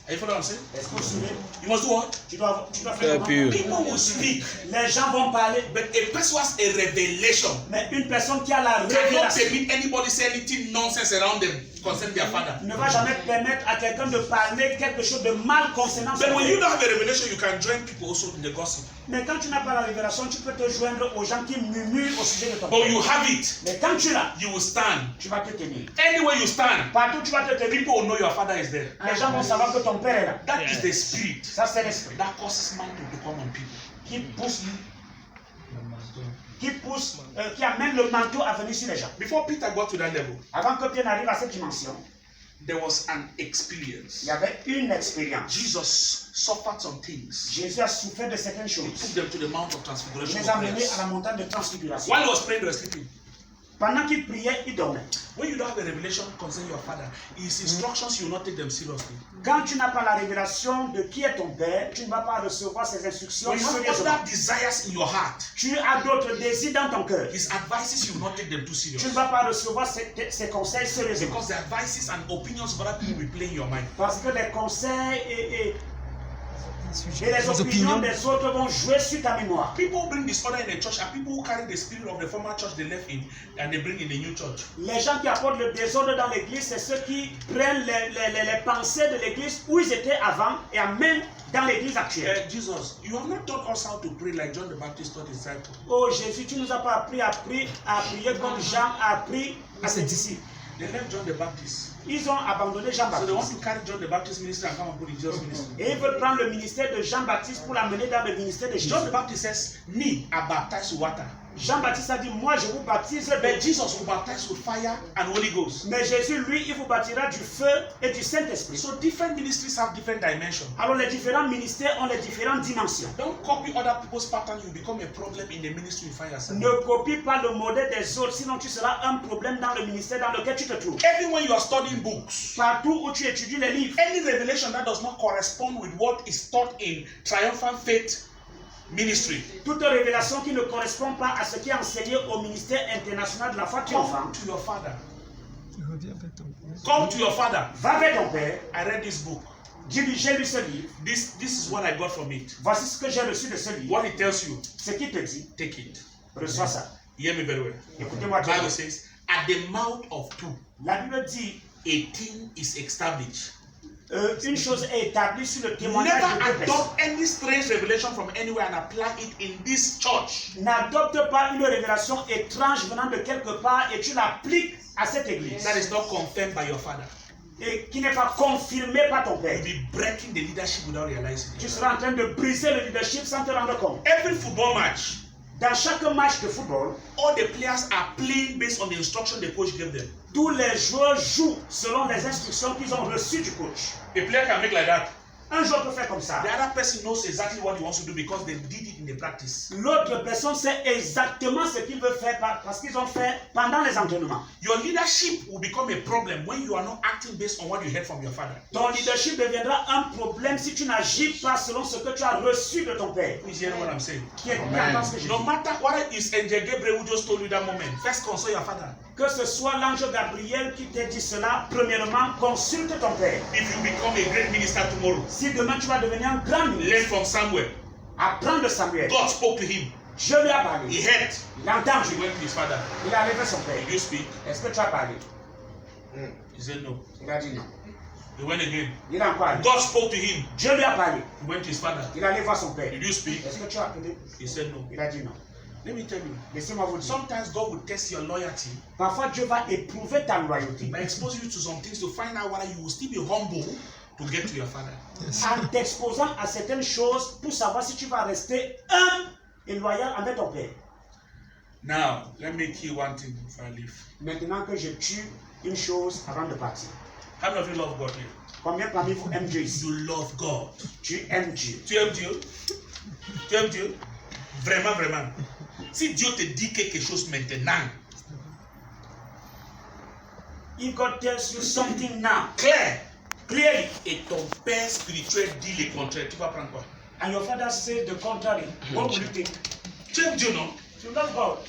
Are you following what I'm saying? Est-ce que vous suivez? You must do what? Tu dois faire Cœur comment? pur. People will speak, Les gens vont parler, but a person who has a revelation mais une personne qui a la cannot révélation permit anybody say anything nonsense around them concerning their father. ne va jamais permettre à quelqu'un de parler quelque chose de mal concernant son But when you père. don't have a revelation, you can join people also in the gossip. Mais quand tu n'as pas la révélation, tu peux te joindre aux gens qui murmurent au sujet de ton But you père. have it, Mais quand tu l'as, you will stand. tu vas te tenir. Anywhere you stand, Partout tu vas te tenir. people will know your father is there. Les gens vont savoir que ton père est là. That is the spirit Ça c'est l'esprit that causes man to come on people. qui amène le manteau à venir sur les gens. Before Peter got to that level, Avant que Pierre n'arrive à cette dimension, there was an experience. il y avait une expérience. Jesus suffered some things. Jésus a souffert de certaines He choses. took them to the Mount of Il Transfiguration. les a menés à la montagne de transfiguration. While he was praying, they were sleeping. Pendant qu'il priait, il dormait. When you don't have a revelation concerning your father, his instructions, you will not take them seriously. Quand tu n'as pas la révélation de qui est ton père, tu ne vas pas recevoir ses instructions When you have sérieusement. other desires in your heart, Tu as d'autres désirs dans ton cœur. his advices, you will not take them too Tu serious. ne vas pas recevoir ses conseils sérieusement. Because the advices and opinions of other people will play in your mind. Parce que les conseils et les opinions des autres vont jouer sur ta mémoire. People bring disorder in the church, and people who carry the spirit of the former church they left in, and they bring in the new church. Les gens qui apportent le désordre dans l'église, c'est ceux qui prennent les pensées de l'église où ils étaient avant et amènent dans l'église actuelle. Jesus, you have not taught us how to pray like John the Baptist taught his disciples. Oh Jésus, tu nous as pas appris à prier comme Jean a appris à ses disciples. They left John the Baptist. Ils ont abandonné So they want Jean-Baptiste. to carry John the Baptist ministry and come and put in Jesus' ministry. Et ils veulent prendre le ministère de Jean-Baptiste pour l'amener dans le ministère de Jésus. John the Baptist says, me, I baptize with water. Jean-Baptiste a dit, moi je vous baptise But de Jesus will baptize with fire and Holy Ghost. Mais Jésus, lui, il vous baptisera du feu et du Saint-Esprit. So different ministries have different dimensions. Alors les différents ministères ont les différentes dimensions. Don't copy other people's pattern, you become a problem in the ministry you find yourself. Ne copie pas le modèle des autres, sinon tu seras un problème dans le ministère dans lequel tu te trouves. Everywhere you are studying books, Partout où tu étudies les livres, any revelation that does not correspond with what is taught in triumphant faith ministry, toute révélation qui ne correspond pas à ce qui est enseigné au ministère international de la foi triomphante, come to your father. Come to your father. va vers ton père, I read this book. dis-lui, j'ai lu ce livre, This is what I got from it. voici ce que j'ai reçu de ce livre. What it tells you, Ce qui te dit, take it. reçois ça. Hear me very well. Écoutez-moi The bien. Bible says, at the mouth of two, La Bible dit, a thing is established. une chose est établie sur le témoignage Never de deux personnes. adopt any strange revelation from anywhere and apply it in this church. N'adopte pas une révélation étrange venant de quelque part et tu l'appliques à cette église. That is not confirmed by your father. Et qui n'est pas confirmé par ton père. You'll be breaking the leadership without realizing Tu it. seras en train de briser le leadership sans te rendre compte. Every football match, Dans chaque match de football, all the players are playing based on the instruction the coach gave them. tous les joueurs jouent selon les instructions qu'ils ont reçues du coach. A player can make like that. Un joueur peut faire comme ça. The other person knows exactly what he wants to do because they did it in the practice. L'autre personne sait exactement ce qu'il veut faire parce qu'ils ont fait pendant les entraînements. Your leadership will become a problem when you are not acting based on what you heard from your father. Ton leadership deviendra un problème si tu n'agis pas selon ce que tu as reçu de ton père. Who is hearing what I'm saying? Qui est entend ce que je No dis. matter what is Angel Gabriel who just told you that moment, first consult your father. Que ce soit l'ange Gabriel qui t'a dit cela, premièrement, consulte ton père. If you become a great minister tomorrow, Si demain tu vas devenir un grand ministre, learn from Samuel. apprends de Samuel. God spoke to him. Je lui ai He parlé. heard. Il a entendu. He went to his father. Il a arrivé son père. Did you speak? Est-ce que tu as parlé? He said no. Il a dit non. He went again. Il a encore allé. God spoke to him. Dieu lui a parlé. He went to his father. Il allait voir son père. Did you speak? Est-ce que tu as appelé? He said no. Il a dit non. Let me tell you. Laissez-moi vous dire. Sometimes God will test your loyalty Parfois Dieu va éprouver ta loyauté by exposing you to some things to find out whether you will still be humble to get to your father. en t'exposant à certaines choses pour savoir si tu vas rester humble et loyal envers ton père. Now, let me kill one thing before I leave. Maintenant que je tue une chose avant de partir. How many of you love God here? Combien parmi vous aiment Dieu ici? You love God. Tu aimes Dieu. Tu aimes Dieu? Tu aimes Dieu? Vraiment, vraiment. Si Dieu te dit quelque chose maintenant, If God tells you something now, clair, clearly, et ton père spirituel dit le contraire, tu vas prendre quoi? and your father says the contrary, what will you take? Tu aimes Dieu, non? You love God.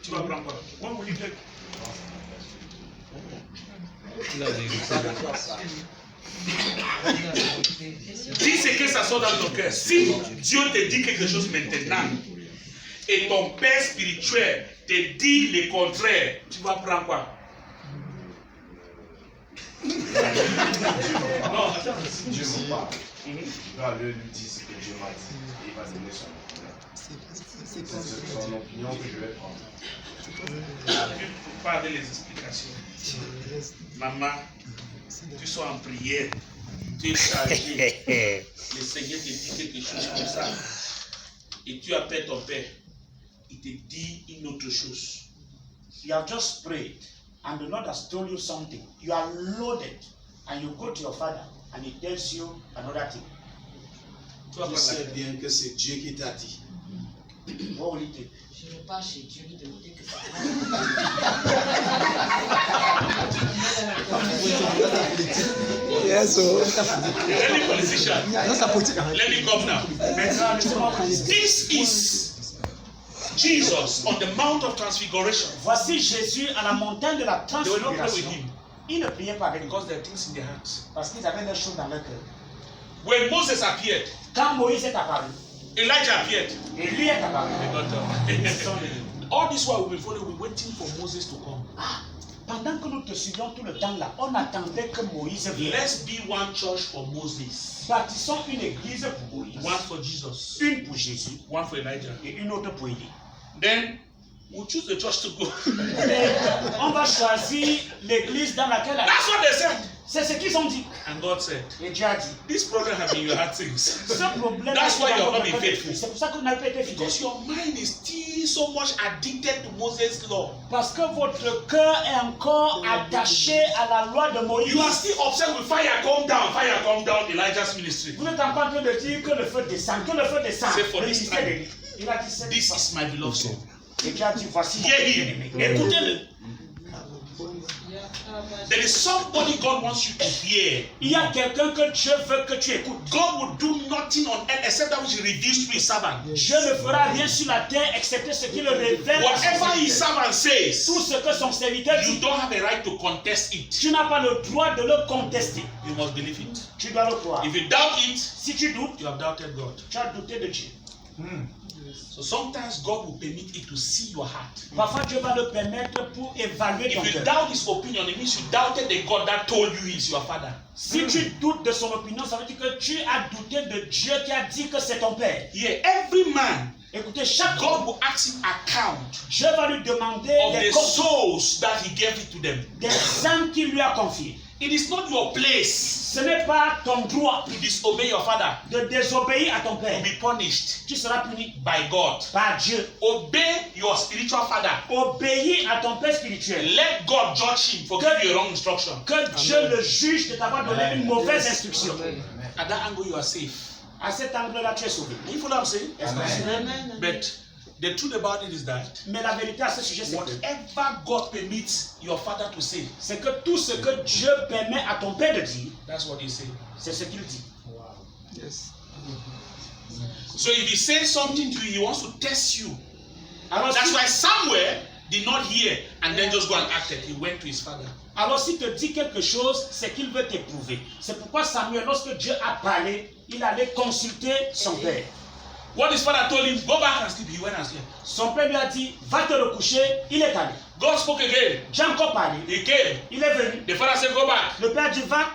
Tu vas prendre quoi? What will you take? Dis ce que ça sort dans ton cœur. Si Dieu te dit quelque chose maintenant, et ton père spirituel te dit le contraire, tu vas prendre quoi? Non, attends. Dieu me parle. Je vais aller lui dire ce que Dieu m'a dit. Et il va donner son opinion. C'est son opinion que je vais prendre. Il faut pas avoir les explications. Maman, tu sois en prière. Tu es chargé. Le Seigneur te dit quelque chose comme ça. Et tu appelles ton père. Il te dit une autre chose. You have just prayed, and the Lord has told you something. You are loaded, and you go to your father, and he tells you another thing. Tu vas Tu prendre sais laquelle? bien que c'est Dieu qui t'a dit. What will he take? Je ne vais pas chez Dieu lui demander que ça Yes, oh. Let me politician. Let me come now. Maintenant, laissez-moi vous dire. This is Jesus on the Mount of Transfiguration. Voici Jésus à la montagne de la They will not pray with transfiguration. him Ils ne priaient pas avec lui because there are things in their hearts. parce qu'ils avaient des choses dans leur cœur. When Moses appeared, Quand Moïse est apparu, Elijah appeared. Élie est apparu. Ils sont venus. All this while we've been following, we're waiting for Moses to come. Pendant que nous te suivions tout le temps là, on attendait que Moïse vienne. Let's be one church for Moses, Bâtissons une église pour Moïse, one for Jesus, une pour Jésus one for Elijah. et une autre pour Élie. Then we'll choose the church to go. Et on va choisir l'église dans laquelle aller. That's what they said. C'est ce qu'ils ont dit. And God said, Et Dieu a dit, this problem has been your heart things. ce problème That's why you're not being faithful. c'est pour ça que vous n'avez pas été fidèle. Because your mind is still so much addicted to Moses' law. Parce que votre cœur est encore attaché à la loi de Moïse. You are still upset with fire come down, Elijah's ministry. Vous êtes encore en train de dire que le feu descend, que le feu descend. C'est for Le this ministère time. d'Élie. Il a dit c'est This ça. is my beloved son. Et Dieu a dit voici mon Hear bien-aimé. him. Écoutez-le. There is somebody God wants you to hear. Il y a quelqu'un que Dieu veut que tu écoutes. God will do nothing on earth except that which he reveals to his servant. Dieu ne fera rien sur la terre excepté ce qu'il révèle à son Whatever his serviteur. servant says, Tout ce que son serviteur you dit, don't have a right to contest it. tu n'as pas le droit de le contester. You must believe it. Tu dois le croire. If you doubt it, Si tu doutes, you have doubted God. tu as douté de Dieu. So sometimes God will permit it to see your heart. Parfois, Dieu va le permettre pour évaluer ton If you cœur. doubt his opinion, it means you doubted the God that told you he's your father. Si tu doutes de son opinion, ça veut dire que tu as douté de Dieu qui a dit que c'est ton père. Yeah, every man, Écoutez, chaque God homme, will ask him account Dieu va lui demander of des the comptes souls that he gave it to them. des âmes qu'il lui a confiées. It is not your place Ce n'est pas ton droit to disobey your father, de désobéir à ton père. to be punished Tu seras puni by God. par Dieu. Obey your spiritual father. Obéis à ton père spirituel. Let God judge him for giving you a wrong instruction. Que Dieu le juge de t'avoir donné une mauvaise instruction. At that angle, you are safe. À cet angle-là, tu es sauvé. You follow what I'm saying? Est-ce que- But the truth about it is that Mais la vérité à ce sujet, c'est que whatever God permits your father to say, c'est que tout ce que Dieu permet à ton père de dire, that's what he said. c'est ce qu'il dit. Yes. So if he says something to you, he wants to test you. Alors, That's si, why Samuel did not hear and then just go and act it. He went to his father. alors s'il te dit quelque chose, c'est qu'il veut t'éprouver. C'est pourquoi Samuel, lorsque Dieu a parlé, il allait consulter son père. What his father told him, go back and sleep. He went and slept. Son père lui a dit, va te recoucher, il est allé. God spoke again. J'ai encore parlé, He came. il est venu. The father said, go back. Le père dit, va.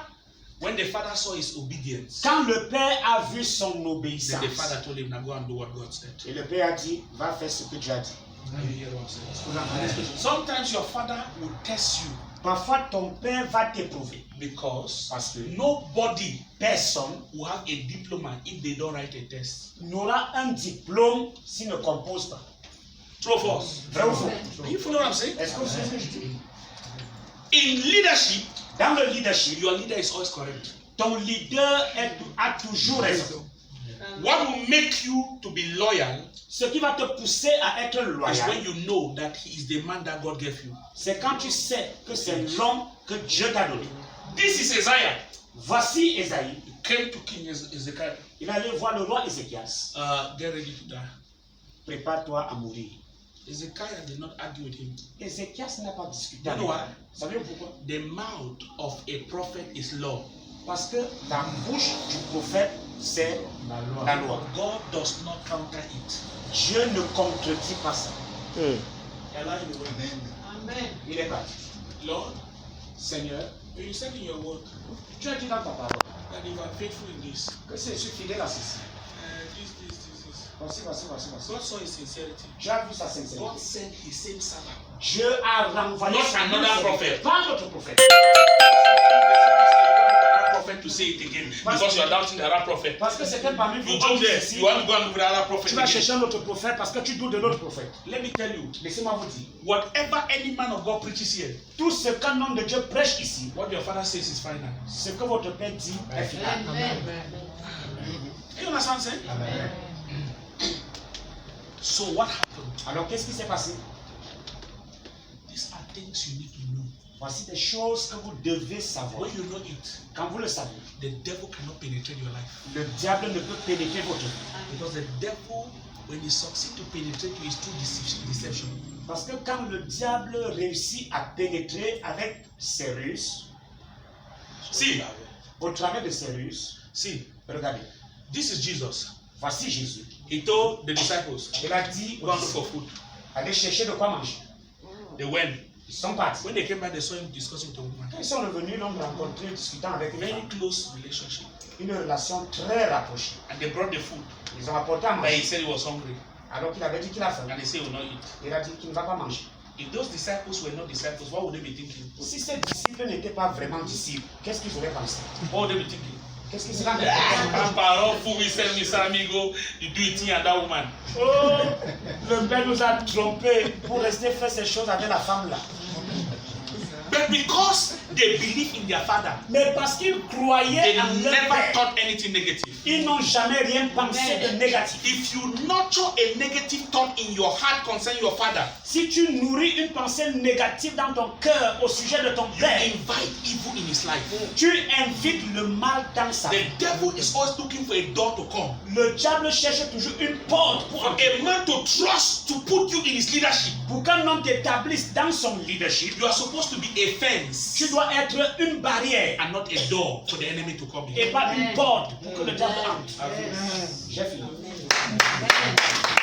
When the father saw his obedience, Quand le père a vu son then obéissance, the father told him, now go and do what God said. et le père a dit, va faire ce que Dieu a dit. Are you hearing what I'm saying? Vous entendez ce que je dis? Sometimes your father will test you Parfois, ton père va t'éprouver. because Parce que nobody personne will have a diploma if they don't write a test. n'aura un diplôme s'il ne compose pas. True or false? Vrai ou faux? You follow what I'm saying? Est-ce que vous savez ce que je dis? In leadership, Dans le leadership, your leader is always correct. ton leader a toujours raison. What will make you to be loyal Ce qui va te pousser à être is when loyal, you know that he is the man that God gave you. c'est quand tu sais que c'est l'homme que Dieu t'a donné. This is Isaiah. Voici Ésaïe. He came to King Ezekiel. Il allait voir le roi Ézéchias. Get ready to die. Prépare-toi à mourir. Ezekiel did not argue with him. Ézéchias n'a pas discuté You avec know lui. why? Savez-vous pourquoi? The mouth of a prophet is law. Parce que la bouche du prophète, c'est la loi. God does not counter it. Dieu ne contredit pas ça. Allow him to win. Amen. Il est parti. Lord, Seigneur, you said in your word tu as dit dans ta parole that if I'm faithful in this, que c'est je suis fidèle à ceci. this. Voici. God saw his sincerity. Tu as vu sa sincérité. God sent his same servant. Dieu a renvoyé Not sa another même prophet. serviteur, pas notre prophète. Prophet to say it again because you are doubting the other prophet. Parce que c'est parmi vous You go there, ici, you want to go and look at the other prophet tu vas again. chercher un autre prophète parce que tu doutes de l'autre prophète. Let me tell you, Laissez-moi vous dire, whatever any man of God preaches here, tout ce qu'un homme de Dieu prêche ici, what your father says is final. ce que votre père dit est final. Amen. You understand what I'm saying? Amen. So what happened? Alors qu'est-ce qui s'est passé? These are things you need to know. Voici des choses que vous devez savoir. When you know it, Quand vous le savez, the devil cannot penetrate your life. le diable ne peut pénétrer votre vie. Because the devil, when he succeeds to penetrate you, is through deception. Parce que quand le diable réussit à pénétrer avec ses ruses, See, au travers de ses ruses, see, regardez, this is Jesus. voici Jésus. He told the disciples, Il a dit, go and look for food. allez chercher de quoi manger. They went. Ils sont partis. When they came back, they saw him discussing with a woman. Quand ils sont revenus, ils l'ont rencontré discutant avec une Very femme. close relationship. Une relation très rapprochée. And they brought the food. Ils ont apporté à But he manger. said he was hungry. Alors qu'il avait dit qu'il a faim. And they said he will not eat. Il a dit qu'il ne va pas manger. If those disciples were not disciples, what would they be thinking? Si ces disciples n'étaient pas vraiment disciples, qu'est-ce qu'ils auraient pensé? What would they be thinking? Qu'est-ce qu'ils seraient Ah, parole fou, we send Mr. Amigo, you do it and that woman. Oh, le père nous a trompés pour rester faire ces choses avec la femme là. But because they believe in their father, Mais parce qu'ils they croyaient en leur never père, thought anything negative. ils n'ont jamais rien pensé de négatif. If you nurture a negative thought in your heart concerning your father, Si tu nourris une pensée négative dans ton cœur au sujet de ton père, invite evil in his life. tu invites le mal dans sa vie. The devil is always looking for a door to come. Le diable cherche toujours une porte pour For a man to trust to put you in his leadership, Pour qu'un homme t'établisse dans son leadership, you are supposed to be a fence tu dois être une barrière and not a door for the enemy to come in. et pas une porte pour que le diable entre. J'ai fini. Amen.